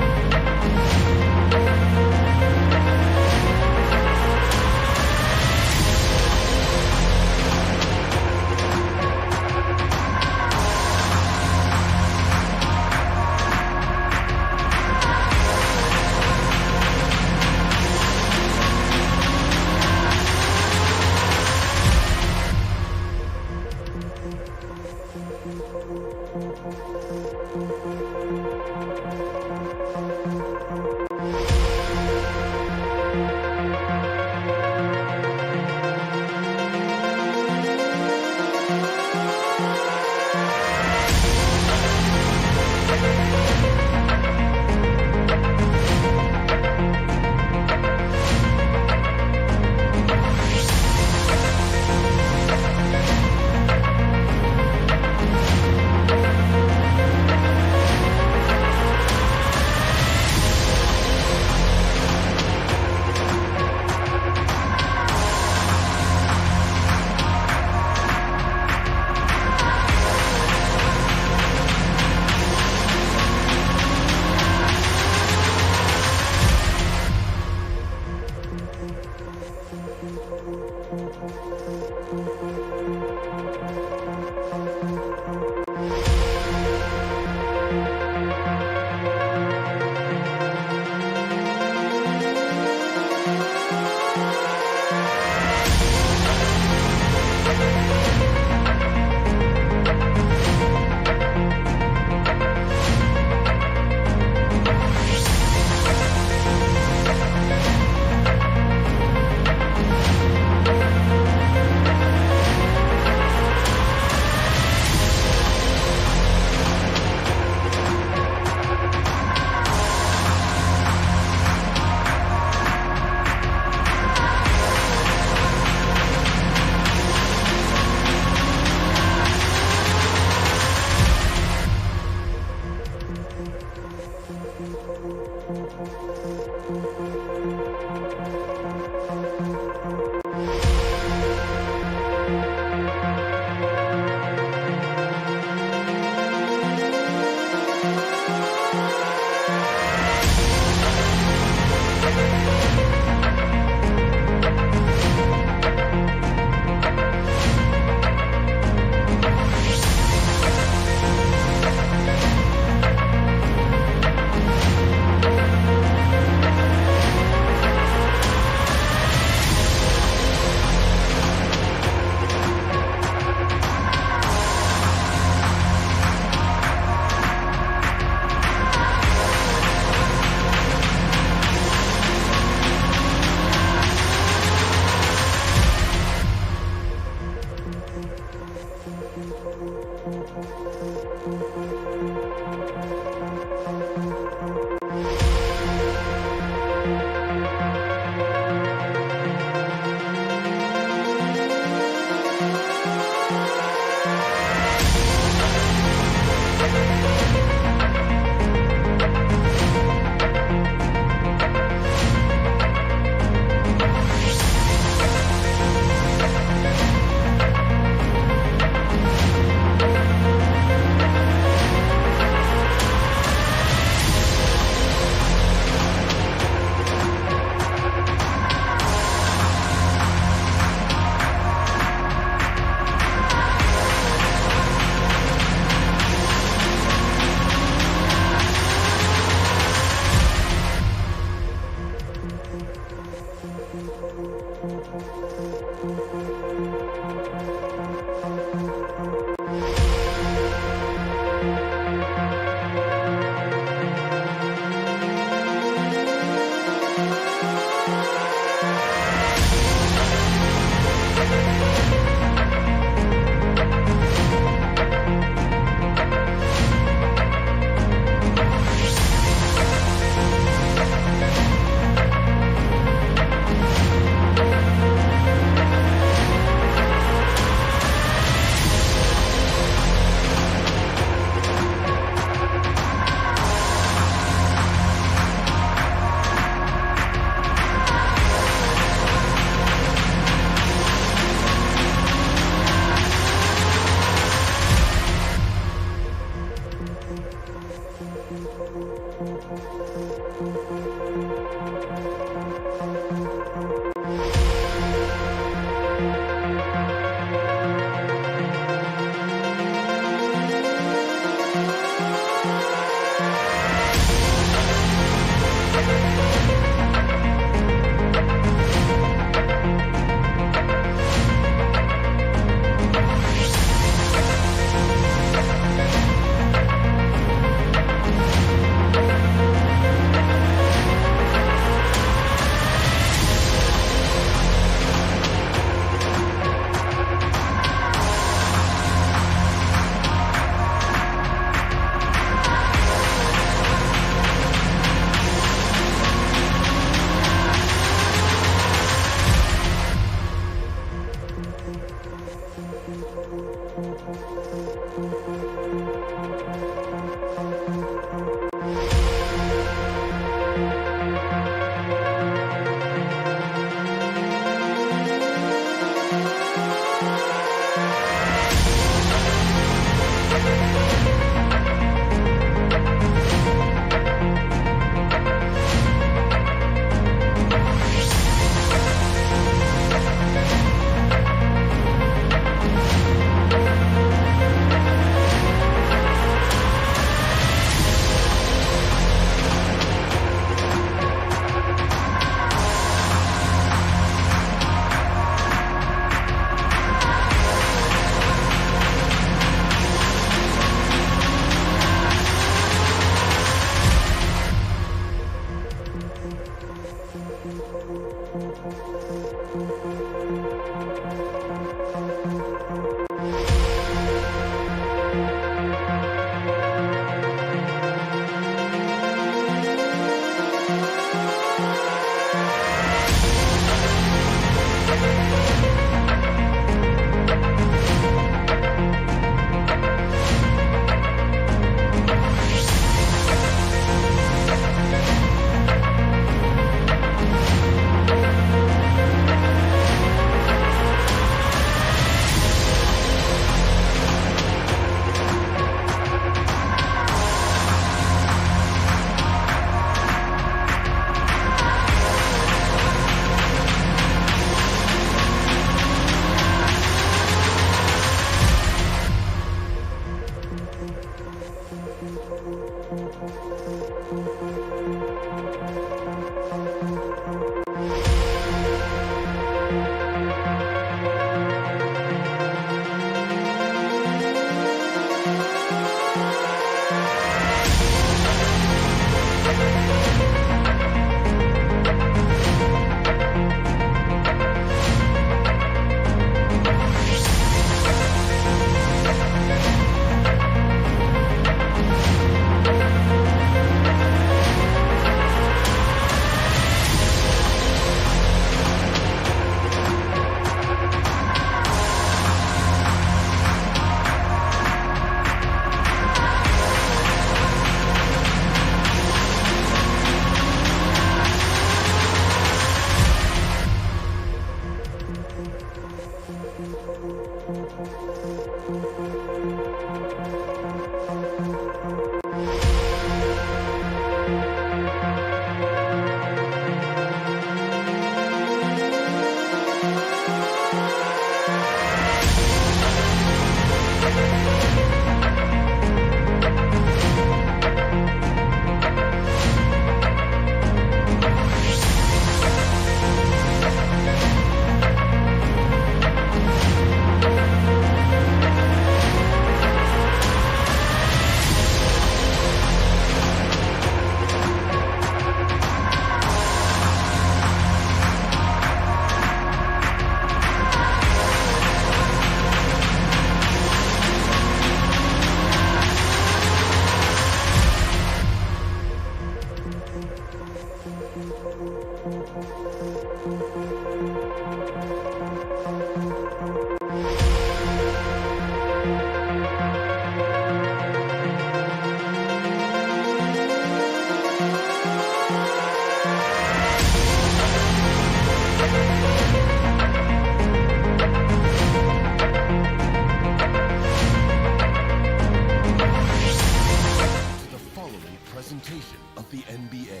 Presentation of the NBA.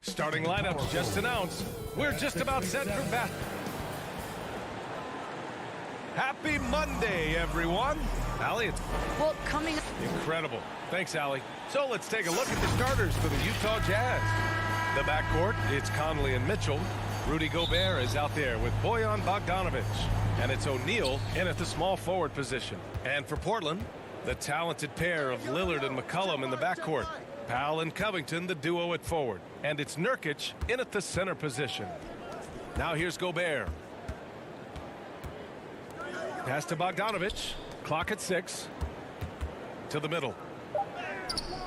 Starting lineups just announced. We're just about set for bat. Happy Monday, everyone. Allie, it's coming up. Incredible. Thanks, Allie. So let's take a look at the starters for the Utah Jazz. The backcourt, it's Conley and Mitchell. Rudy Gobert is out there with Bojan Bogdanovic. And it's O'Neal in at the small forward position. And for Portland, the talented pair of Lillard and McCollum in the backcourt. Powell and Covington, the duo at forward. And it's Nurkic in at the center position. Now here's Gobert. Pass to Bogdanovic. Clock at 6. To the middle.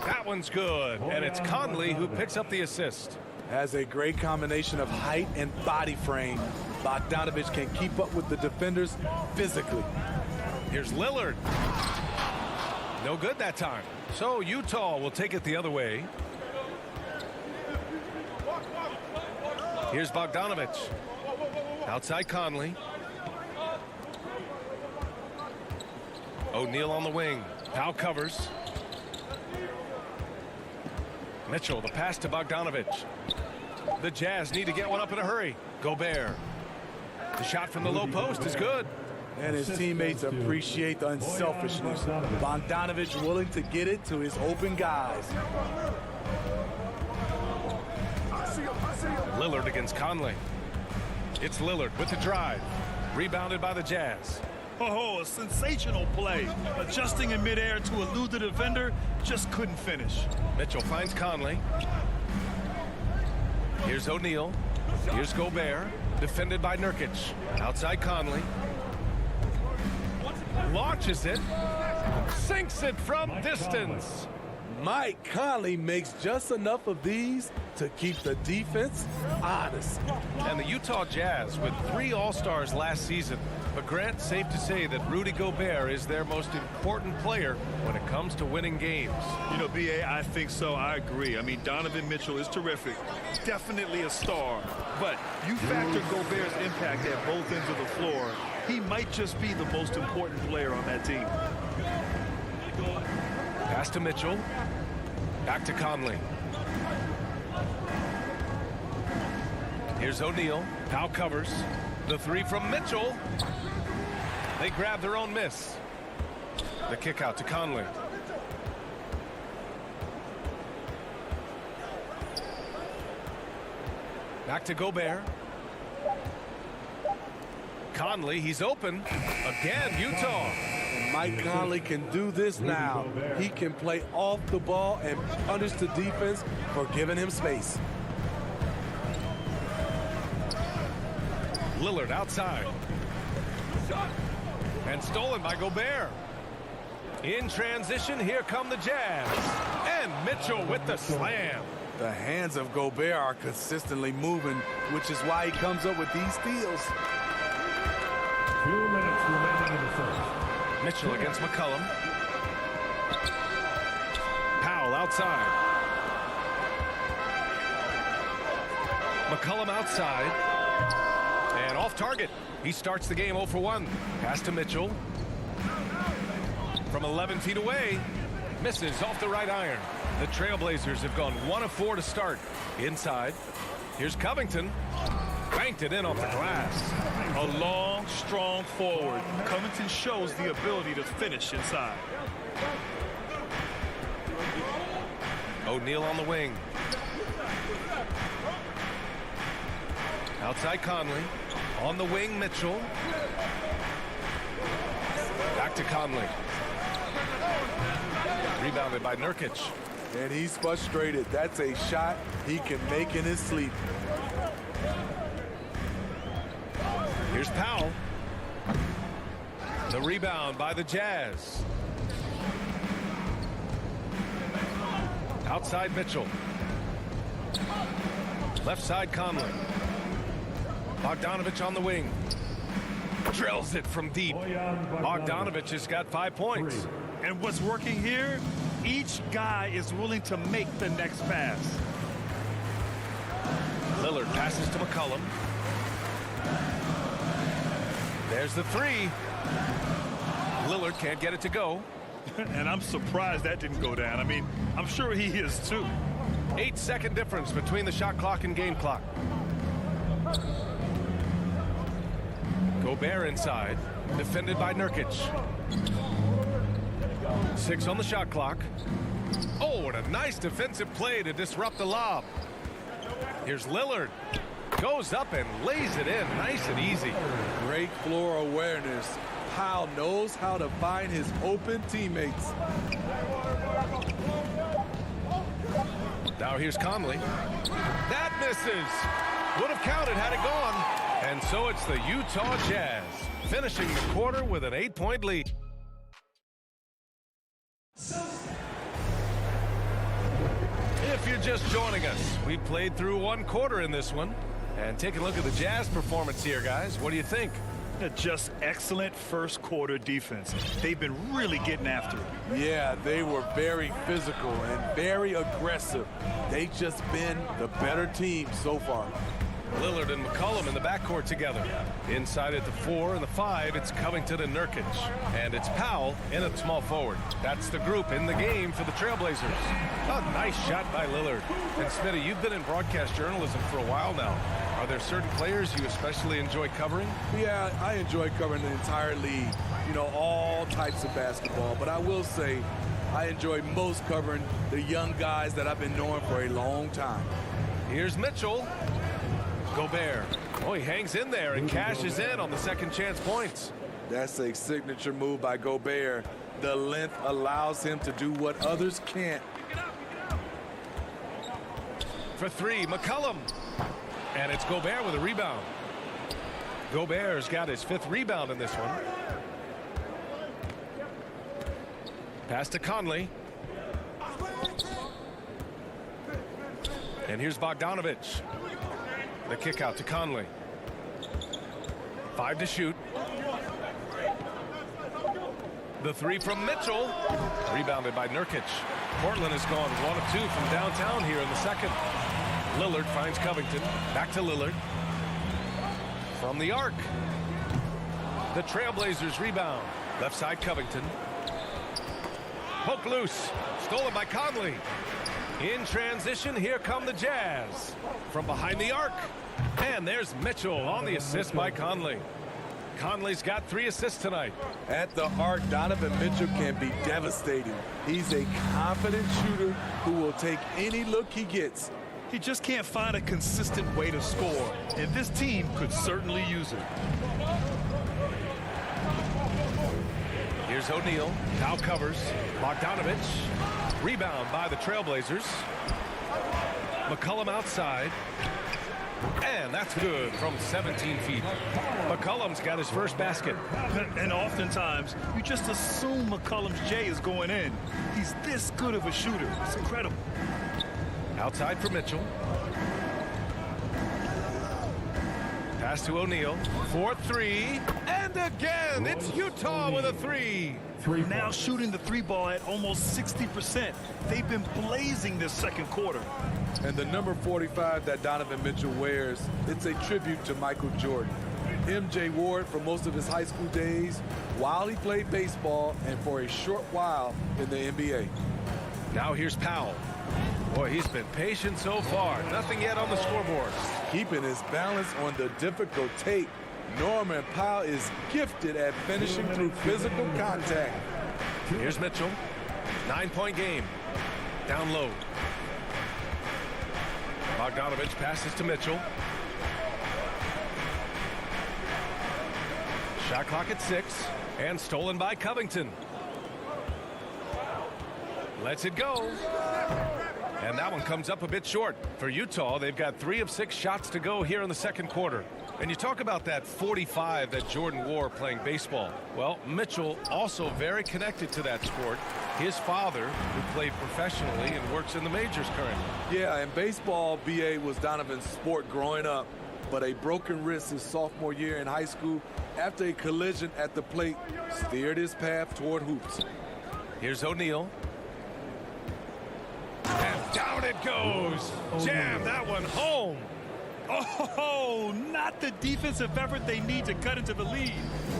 That one's good. And it's Conley who picks up the assist. Has a great combination of height and body frame. Bogdanovic can keep up with the defenders physically. Here's Lillard. No good that time. So Utah will take it the other way. Here's Bogdanovic. Outside Conley. O'Neal on the wing. Powell covers. Mitchell, the pass to Bogdanovic. The Jazz need to get one up in a hurry. Gobert. The shot from the low post is good. And his teammates appreciate the unselfishness. Bogdanovic willing to get it to his open guys. Lillard against Conley. It's Lillard with the drive. Rebounded by the Jazz. Oh, a sensational play. Adjusting in midair to elude the defender, just couldn't finish. Mitchell finds Conley. Here's O'Neal. Here's Gobert. Defended by Nurkic. Outside Conley. Launches it. Sinks it from distance. Mike Conley makes just enough of these to keep the defense honest. And the Utah Jazz with 3 All-Stars last season. But Grant, safe to say that Rudy Gobert is their most important player when it comes to winning games. You know, B.A., I think so. I agree. I mean, Donovan Mitchell is terrific. Definitely a star. But you factor Gobert's impact at both ends of the floor, he might just be the most important player on that team. Pass to Mitchell. Back to Conley. Here's O'Neal. Powell covers. The 3 from Mitchell. They grab their own miss. The kick out to Conley. Back to Gobert. Conley, he's open. Again, Utah. And Mike Conley can do this now. He can play off the ball and punish the defense for giving him space. Lillard outside. And stolen by Gobert. In transition, here come the Jazz. And Mitchell with the slam. The hands of Gobert are consistently moving, which is why he comes up with these steals. 2 minutes remaining in the first. Mitchell against McCollum. Powell outside. McCollum outside. And off target. He starts the game 0 for 1. Pass to Mitchell. From 11 feet away. Misses off the right iron. The Trailblazers have gone 1 of 4 to start. Inside. Here's Covington. Banked it in off the glass. A long, strong forward. Covington shows the ability to finish inside. O'Neal on the wing. Outside Conley. On the wing, Mitchell. Back to Conley. Rebounded by Nurkic. And he's frustrated. That's a shot he can make in his sleep. Here's Powell. The rebound by the Jazz. Outside Mitchell. Left side Conley. Bogdanovich on the wing. Drills it from deep. Bogdanovich has got 5 points. And what's working here? Each guy is willing to make the next pass. Lillard passes to McCollum. There's the 3. Lillard can't get it to go. And I'm surprised that didn't go down. I mean, I'm sure he is too. 8-second difference between the shot clock and game clock. Gobert inside, defended by Nurkic. 6 on the shot clock. Oh, and a nice defensive play to disrupt the lob. Here's Lillard. Goes up and lays it in nice and easy. Great floor awareness. Powell knows how to find his open teammates. Now here's Conley. That misses. Would have counted had it gone. And so it's the Utah Jazz finishing the quarter with an 8-point lead. If you're just joining us, we played through 1 quarter in this one. And take a look at the Jazz performance here, guys. What do you think? Just excellent first quarter defense. They've been really getting after it. Yeah, they were very physical and very aggressive. They've just been the better team so far. Lillard and McCollum in the backcourt together. Inside at the 4 and the 5, it's Covington and Nurkic. And it's Powell in at small forward. That's the group in the game for the Trailblazers. A nice shot by Lillard. And Smitty, you've been in broadcast journalism for a while now. Are there certain players you especially enjoy covering? Yeah, I enjoy covering the entire league. You know, all types of basketball. But I will say, I enjoy most covering the young guys that I've been knowing for a long time. Here's Mitchell. Gobert. Oh, he hangs in there and cashes in on the second chance points. That's a signature move by Gobert. The length allows him to do what others can't. For 3, McCollum. And it's Gobert with a rebound. Gobert's got his 5th rebound in this one. Pass to Conley. And here's Bogdanovich. The kick out to Conley. 5 to shoot. The 3 from Mitchell. Rebounded by Nurkic. Portland has gone 1 of 2 from downtown here in the second. Lillard finds Covington. Back to Lillard. From the arc. The Trailblazers rebound. Left side Covington. Poke loose. Stolen by Conley. In transition, here come the Jazz. From behind the arc. And there's Mitchell on the assist by Conley. Conley's got 3 assists tonight. At the arc, Donovan Mitchell can be devastating. He's a confident shooter who will take any look he gets. He just can't find a consistent way to score, and this team could certainly use it. Here's O'Neal. Now covers. Bogdanovich. Rebound by the Trailblazers. McCollum outside. And that's good from 17 feet. McCollum's got his first basket. And oftentimes, you just assume McCollum's J is going in. He's this good of a shooter. It's incredible. Outside for Mitchell. Pass to O'Neal. 4-3. And again, it's Utah with a 3. now shooting the three ball at almost 60%. They've been blazing this second quarter. And the number 45 that Donovan Mitchell wears, it's a tribute to Michael Jordan. MJ wore it for most of his high school days while he played baseball and for a short while in the NBA. Now here's Powell. Boy, he's been patient so far. Nothing yet on the scoreboard. Keeping his balance on the difficult tape. Norman Powell is gifted at finishing through physical contact. Here's Mitchell. 9-point game. Down low. Bogdanovich passes to Mitchell. Shot clock at 6. And stolen by Covington. Lets it go. And that one comes up a bit short. For Utah, they've got 3 of 6 shots to go here in the second quarter. And you talk about that 45 that Jordan wore playing baseball. Well, Mitchell also very connected to that sport. His father, who played professionally and works in the majors currently. Yeah, and baseball, BA, was Donovan's sport growing up. But a broken wrist his sophomore year in high school after a collision at the plate steered his path toward hoops. Here's O'Neal. And down it goes. Jam that one home. Oh, not the defensive effort they need to cut into the lead.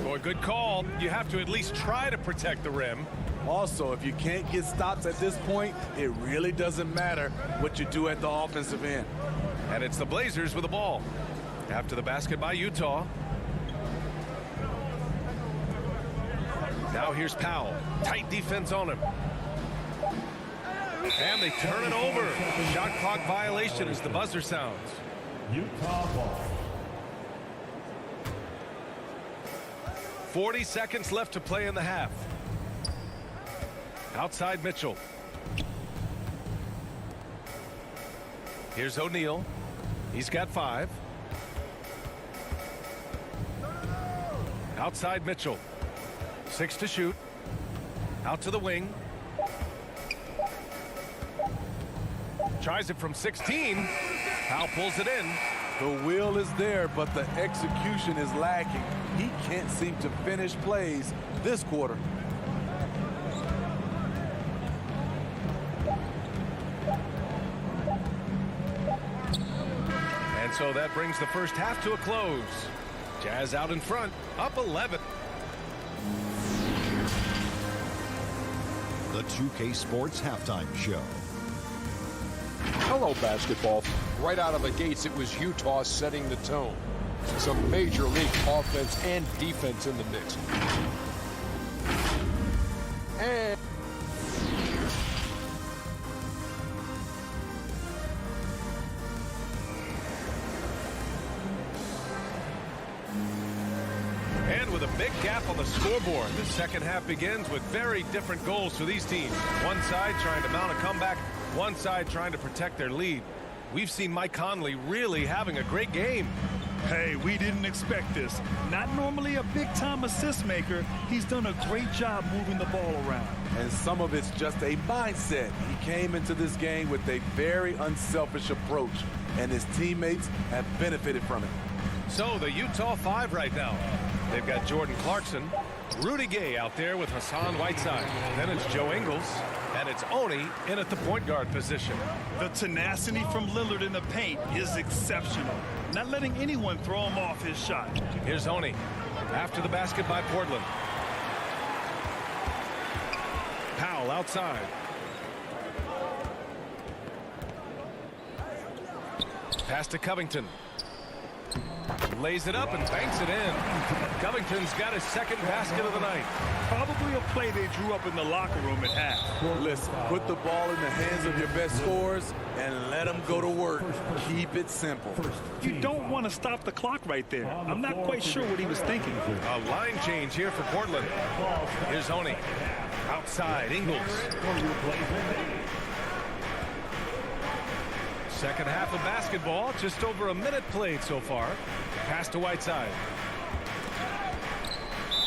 Boy, good call. You have to at least try to protect the rim. Also, if you can't get stops at this point, it really doesn't matter what you do at the offensive end. And it's the Blazers with the ball. After the basket by Utah. Now here's Powell. Tight defense on him. And they turn it over. Shot clock violation as the buzzer sounds. Utah ball. 40 seconds left to play in the half. Outside Mitchell. Here's O'Neal. He's got 5. Outside Mitchell. 6 to shoot. Out to the wing. Tries it from 16. Powell pulls it in. The will is there, but the execution is lacking. He can't seem to finish plays this quarter. And so that brings the first half to a close. Jazz out in front, up 11. The 2K Sports Halftime Show. Hello, basketball. Right out of the gates, it was Utah setting the tone. Some major league offense and defense in the mix. And with a big gap on the scoreboard, the second half begins with very different goals for these teams. One side trying to mount a comeback, one side trying to protect their lead. We've seen Mike Conley really having a great game. Hey, we didn't expect this. Not normally a big-time assist maker. He's done a great job moving the ball around. And some of it's just a mindset. He came into this game with a very unselfish approach, and his teammates have benefited from it. So the Utah 5 right now. They've got Jordan Clarkson, Rudy Gay out there with Hassan Whiteside. Then it's Joe Ingles, and it's Oni in at the point guard position. The tenacity from Lillard in the paint is exceptional. Not letting anyone throw him off his shot. Here's Oni after the basket by Portland. Powell outside. Pass to Covington. Lays it up and banks it in. Covington's got his second basket of the night. Probably a play they drew up in the locker room at half. Listen, put the ball in the hands of your best scorers and let them go to work. Keep it simple. You don't want to stop the clock right there. I'm not quite sure what he was thinking. A line change here for Portland. Here's Oni. Outside, Ingles. Second half of basketball, just over a minute played so far. Pass to Whiteside.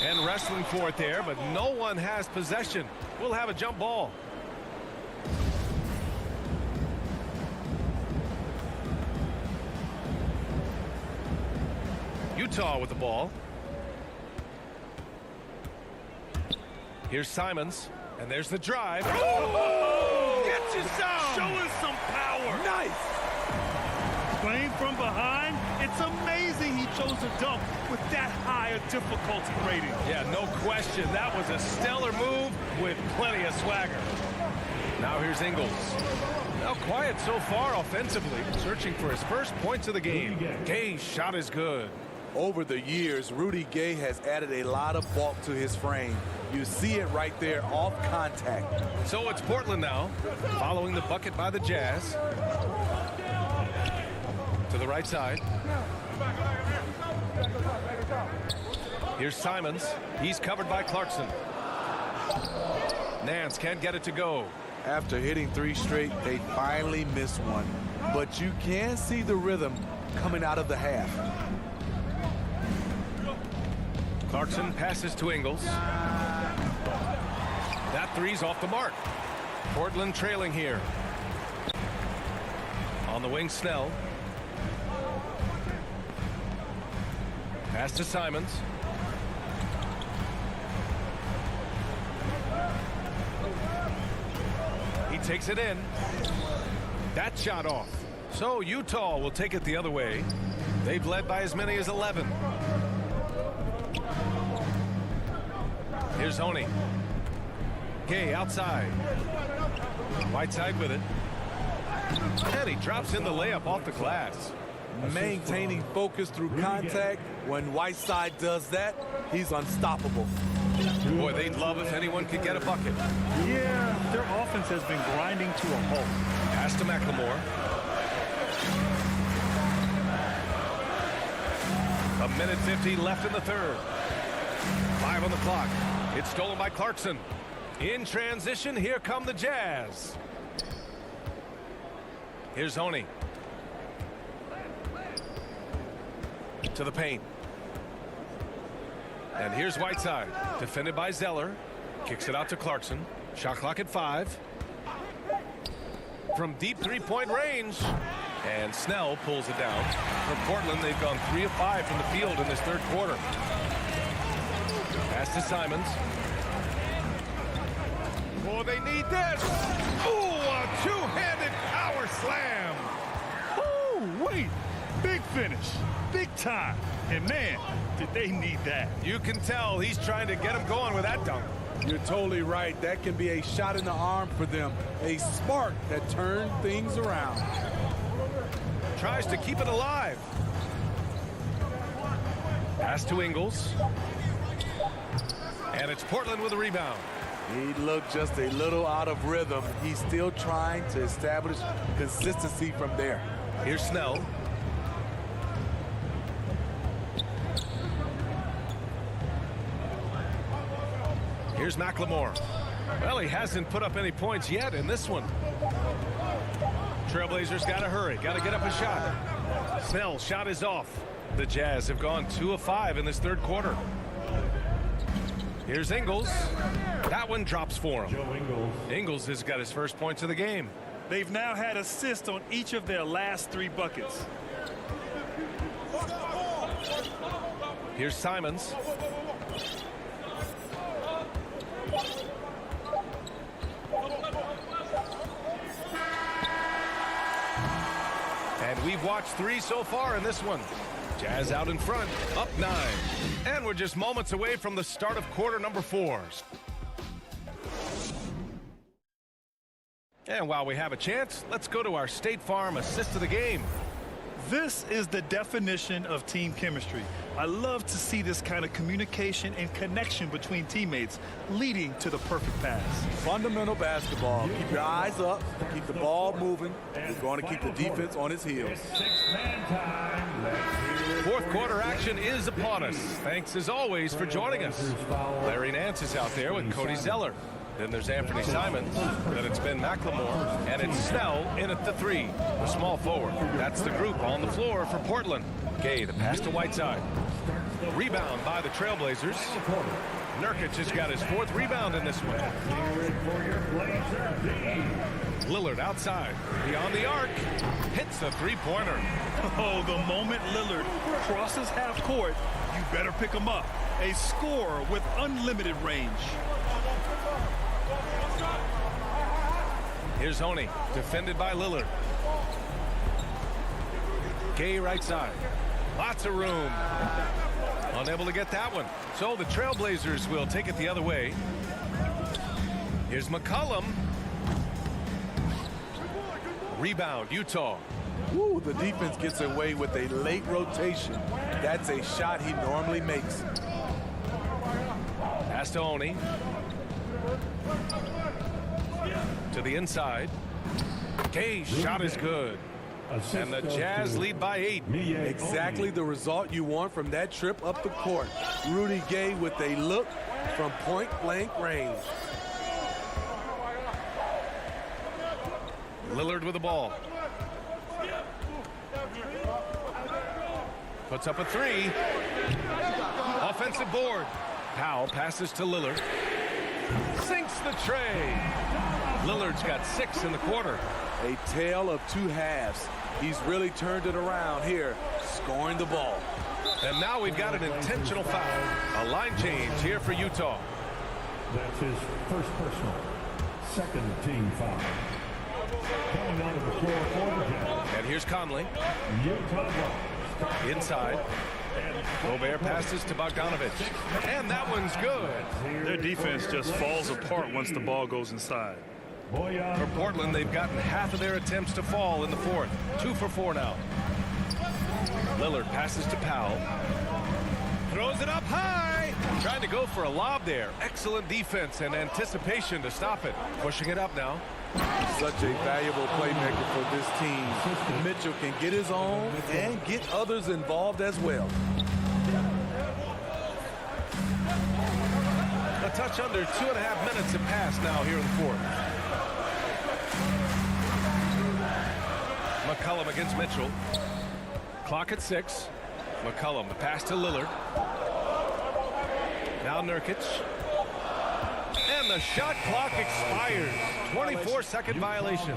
And wrestling for it there, but no one has possession. We'll have a jump ball. Utah with the ball. Here's Simons, and there's the drive. Oh! Gets you some! Showing some power. Nice! Playing from behind, it's amazing he chose to dunk with that high a difficulty rating. Yeah, no question. That was a stellar move with plenty of swagger. Now here's Ingles. Now quiet so far offensively, searching for his first points of the game. Gay's shot is good. Over the years, Rudy Gay has added a lot of bulk to his frame. You see it right there off contact. So it's Portland now, following the bucket by the Jazz. To the right side. Here's Simons. He's covered by Clarkson. Nance can't get it to go. After hitting 3 straight, they finally missed one. But you can see the rhythm coming out of the half. Clarkson passes to Ingles. That three's off the mark. Portland trailing here. On the wing, Snell. Pass to Simons. He takes it in. That shot off. So Utah will take it the other way. They've led by as many as 11. Here's Honey. Gay outside. Whiteside with it. And he drops in the layup off the glass. Maintaining focus through contact. When Whiteside does that, he's unstoppable. Boy, they'd love if anyone could get a bucket. Yeah, their offense has been grinding to a halt. Pass to McLemore. A minute 50 left in the third. 5 on the clock. It's stolen by Clarkson. In transition, here come the Jazz. Here's Honey. To the paint. And here's Whiteside. Defended by Zeller. Kicks it out to Clarkson. Shot clock at 5. From deep three-point range. And Snell pulls it down. For Portland, they've gone 3 of 5 from the field in this third quarter. Pass to Simons. Oh, they need this. Ooh, a two-handed power slam. Oh, wait. Big finish. Big time. And man, did they need that. You can tell he's trying to get him going with that dunk. You're totally right. That can be a shot in the arm for them. A spark that turned things around. Tries to keep it alive. Pass to Ingles. And it's Portland with a rebound. He looked just a little out of rhythm. He's still trying to establish consistency from there. Here's Snell. Here's McLemore. Well, he hasn't put up any points yet in this one. Trailblazers got to hurry. Got to get up a shot. Snell's shot is off. The Jazz have gone 2 of 5 in this third quarter. Here's Ingles. That one drops for him. Ingles has got his first points of the game. They've now had assists on each of their last 3 buckets. Here's Simons. And we've watched 3 so far in this one. Jazz out in front, up 9. And we're just moments away from the start of quarter number 4. And while we have a chance, let's go to our State Farm assist of the game. This is the definition of team chemistry. I love to see this kind of communication and connection between teammates leading to the perfect pass. Fundamental basketball. Keep your eyes up, keep the ball moving. You're going to keep the defense on its heels. Fourth quarter action is upon us. Thanks as always for joining us. Larry Nance is out there with Cody Zeller. Then there's Anthony Simons. Then it's Ben McLemore. And it's Snell in at the 3, the small forward. That's the group on the floor for Portland. Gay, the pass to Whiteside. Rebound by the Trailblazers. Nurkic has got his 4th rebound in this one. Lillard outside. Beyond the arc. Hits the 3-pointer. Oh, the moment Lillard crosses half court, you better pick him up. A scorer with unlimited range. Here's Oni, defended by Lillard. Gay right side. Lots of room. Unable to get that one. So the Trailblazers will take it the other way. Here's McCollum. Rebound, Utah. Ooh, the defense gets away with a late rotation. That's a shot he normally makes. Pass to Oni. To the inside. Gay's shot is good. And the Jazz lead by 8. Exactly the result you want from that trip up the court. Rudy Gay with a look from point-blank range. Lillard with the ball. Puts up a 3. Offensive board. Powell passes to Lillard. Sinks the tray. Lillard's got 6 in the quarter. A tale of two halves. He's really turned it around here, scoring the ball. And now we've got an intentional foul. A line change here for Utah. That's his first personal. Second team foul. Coming onto the floor for the Jazz. And here's Conley. Utah ball. Inside. Gobert passes to Bogdanovich. And that one's good. Their defense just falls apart once the ball goes inside. For Portland, they've gotten half of their attempts to fall in the fourth. 2 for 4 now. Lillard passes to Powell. Throws it up high. Trying to go for a lob there. Excellent defense and anticipation to stop it. Pushing it up now. Such a valuable playmaker for this team. Mitchell can get his own and get others involved as well. A touch under 2.5 minutes have passed now here in the fourth. McCollum against Mitchell. Clock at 6. McCollum, the pass to Lillard. Now Nurkic. And the shot clock expires. 24-second violation.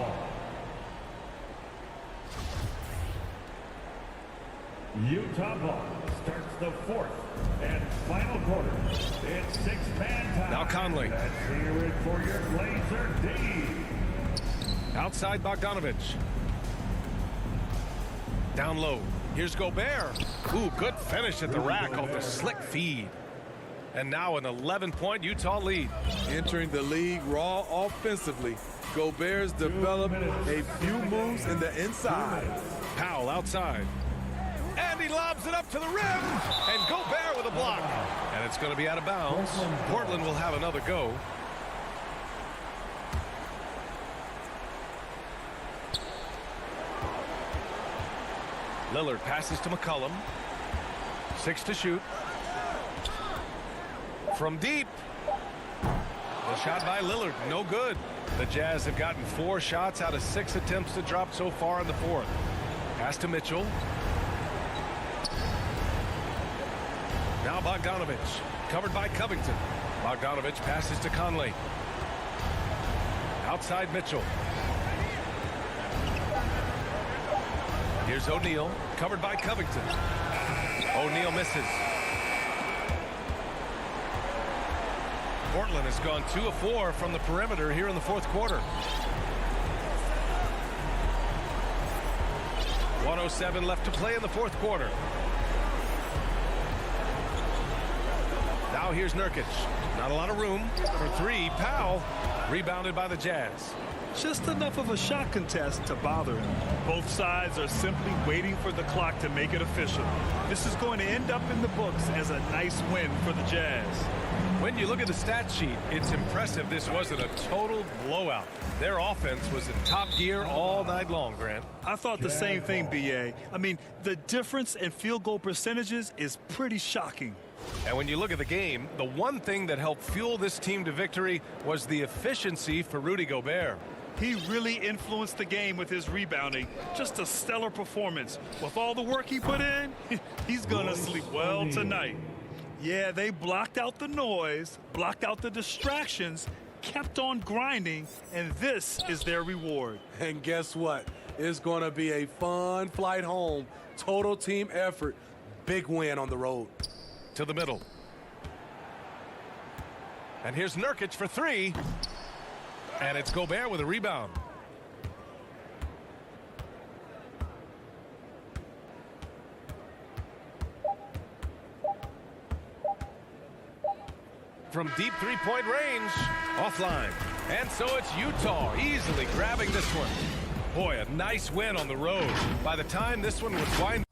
Utah ball starts the fourth and final quarter. It's 6-man time. Now Conley. Let's hear it for your Blazer D. Outside Bogdanovich. Down low. Here's Gobert. Ooh, good finish at the rack off the slick feed. And now an 11-point Utah lead. Entering the league raw offensively, Gobert's developed a few moves in the inside. Powell outside. And he lobs it up to the rim. And Gobert with a block. And it's going to be out of bounds. Portland will have another go. Lillard passes to McCollum. 6 to shoot. From deep. The shot by Lillard, no good. The Jazz have gotten 4 shots out of 6 attempts to drop so far in the fourth. Pass to Mitchell. Now Bogdanovich, covered by Covington. Bogdanovich passes to Conley. Outside Mitchell. Here's O'Neal, covered by Covington. O'Neal misses. Portland has gone 2 of 4 from the perimeter here in the fourth quarter. 1:07 left to play in the fourth quarter. Now here's Nurkic. Not a lot of room for 3. Powell rebounded by the Jazz. Just enough of a shot contest to bother him. Both sides are simply waiting for the clock to make it official. This is going to end up in the books as a nice win for the Jazz. When you look at the stat sheet, it's impressive this wasn't a total blowout. Their offense was in top gear all night long, Grant. I thought the same thing, B.A. I mean, the difference in field goal percentages is pretty shocking. And when you look at the game, the one thing that helped fuel this team to victory was the efficiency for Rudy Gobert. He really influenced the game with his rebounding. Just a stellar performance. With all the work he put in, he's gonna sleep well tonight. Yeah, they blocked out the noise, blocked out the distractions, kept on grinding, and this is their reward. And guess what? It's going to be a fun flight home. Total team effort. big win on the road. To the middle. And here's Nurkic for three. And it's Gobert with a rebound. From deep three-point range, offline. And so it's Utah easily grabbing this one. Boy, a nice win on the road. By the time this one was winding